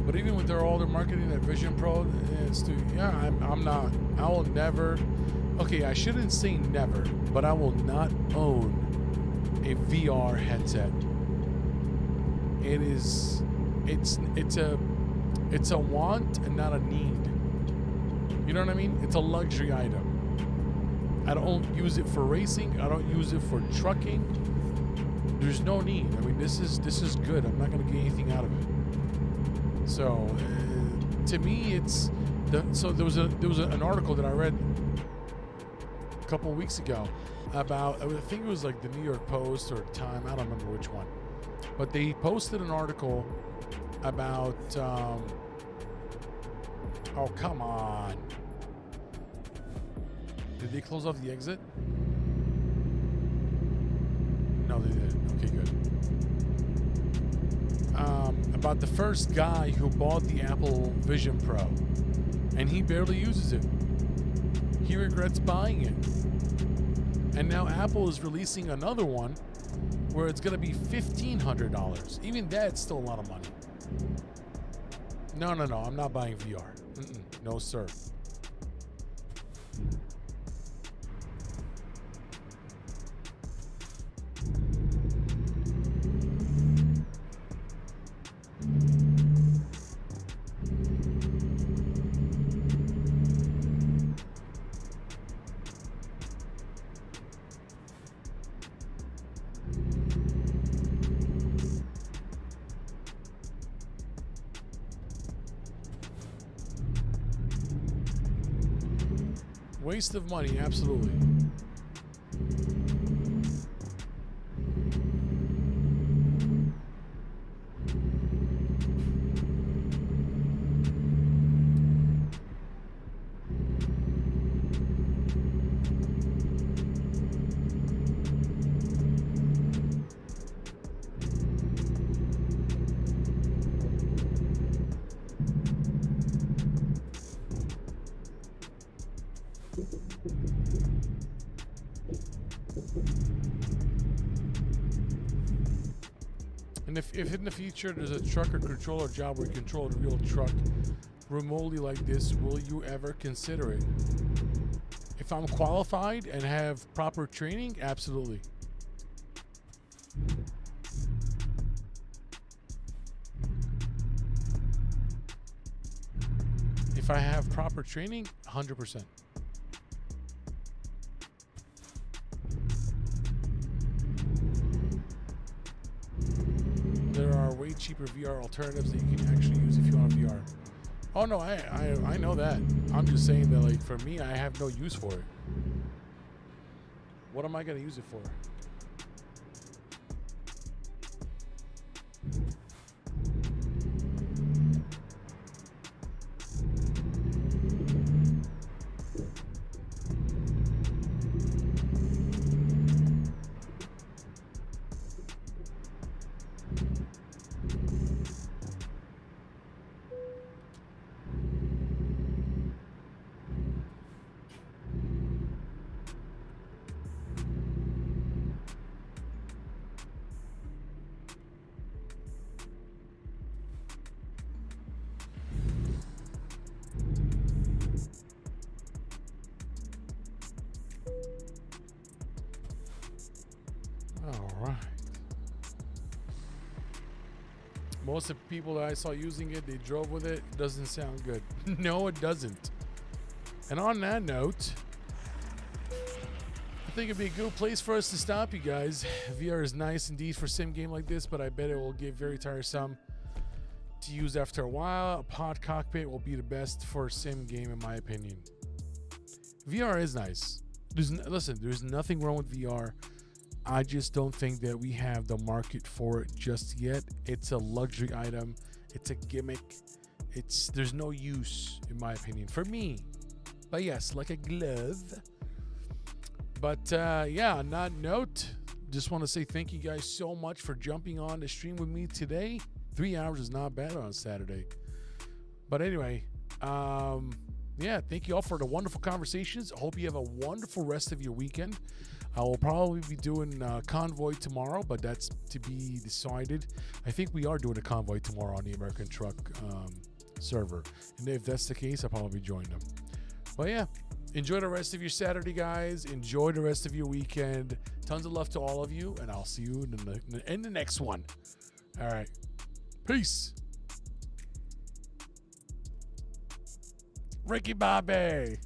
But even with all their marketing at Vision Pro, it's I'm not. I will never. Okay, I shouldn't say never, but I will not own a VR headset. It's a want and not a need. You know what I mean? It's a luxury item. I don't use it for racing. I don't use it for trucking. There's no need. I mean, this is good. I'm not going to get anything out of it. So, to me, it's so there was an article that I read a couple of weeks ago about, I think it was like the New York Post or Time. I don't remember which one, but they posted an article about. Oh, come on. Did they close off the exit? No, they didn't. Okay, good. About the first guy who bought the Apple Vision Pro, and he barely uses it. He regrets buying it. And now Apple is releasing another one where it's going to be $1,500. Even that's still a lot of money. No, I'm not buying VR. No, sir. Waste of money, absolutely. And if in the future there's a trucker controller job where you control a real truck remotely like this, will you ever consider it? If I'm qualified and have proper training, absolutely. If I have proper training, 100%. There are way cheaper VR alternatives that you can actually use if you want VR. Oh no, I know that. I'm just saying that, like, for me, I have no use for it. What am I gonna use it for? right. Most of the people that I saw using it, they drove with it. It doesn't sound good. No, it doesn't. And on that note, I think it'd be a good place for us to stop, you guys. VR is nice indeed for sim game like this, but I bet it will get very tiresome to use after a while. A pod cockpit will be the best for a sim game, in my opinion. VR is nice. Listen, there's nothing wrong with VR. I just don't think that we have the market for it just yet. It's a luxury item. It's a gimmick. There's no use, in my opinion, for me. But yes, like a glove. But yeah, on that note, just want to say thank you guys so much for jumping on the stream with me today. 3 hours is not bad on Saturday. But anyway, yeah, thank you all for the wonderful conversations. I hope you have a wonderful rest of your weekend. I will probably be doing Convoy tomorrow, but that's to be decided. I think we are doing a Convoy tomorrow on the American Truck server. And if that's the case, I'll probably join them. But yeah, enjoy the rest of your Saturday, guys. Enjoy the rest of your weekend. Tons of love to all of you, and I'll see you in the next one. All right. Peace. Ricky Bobby.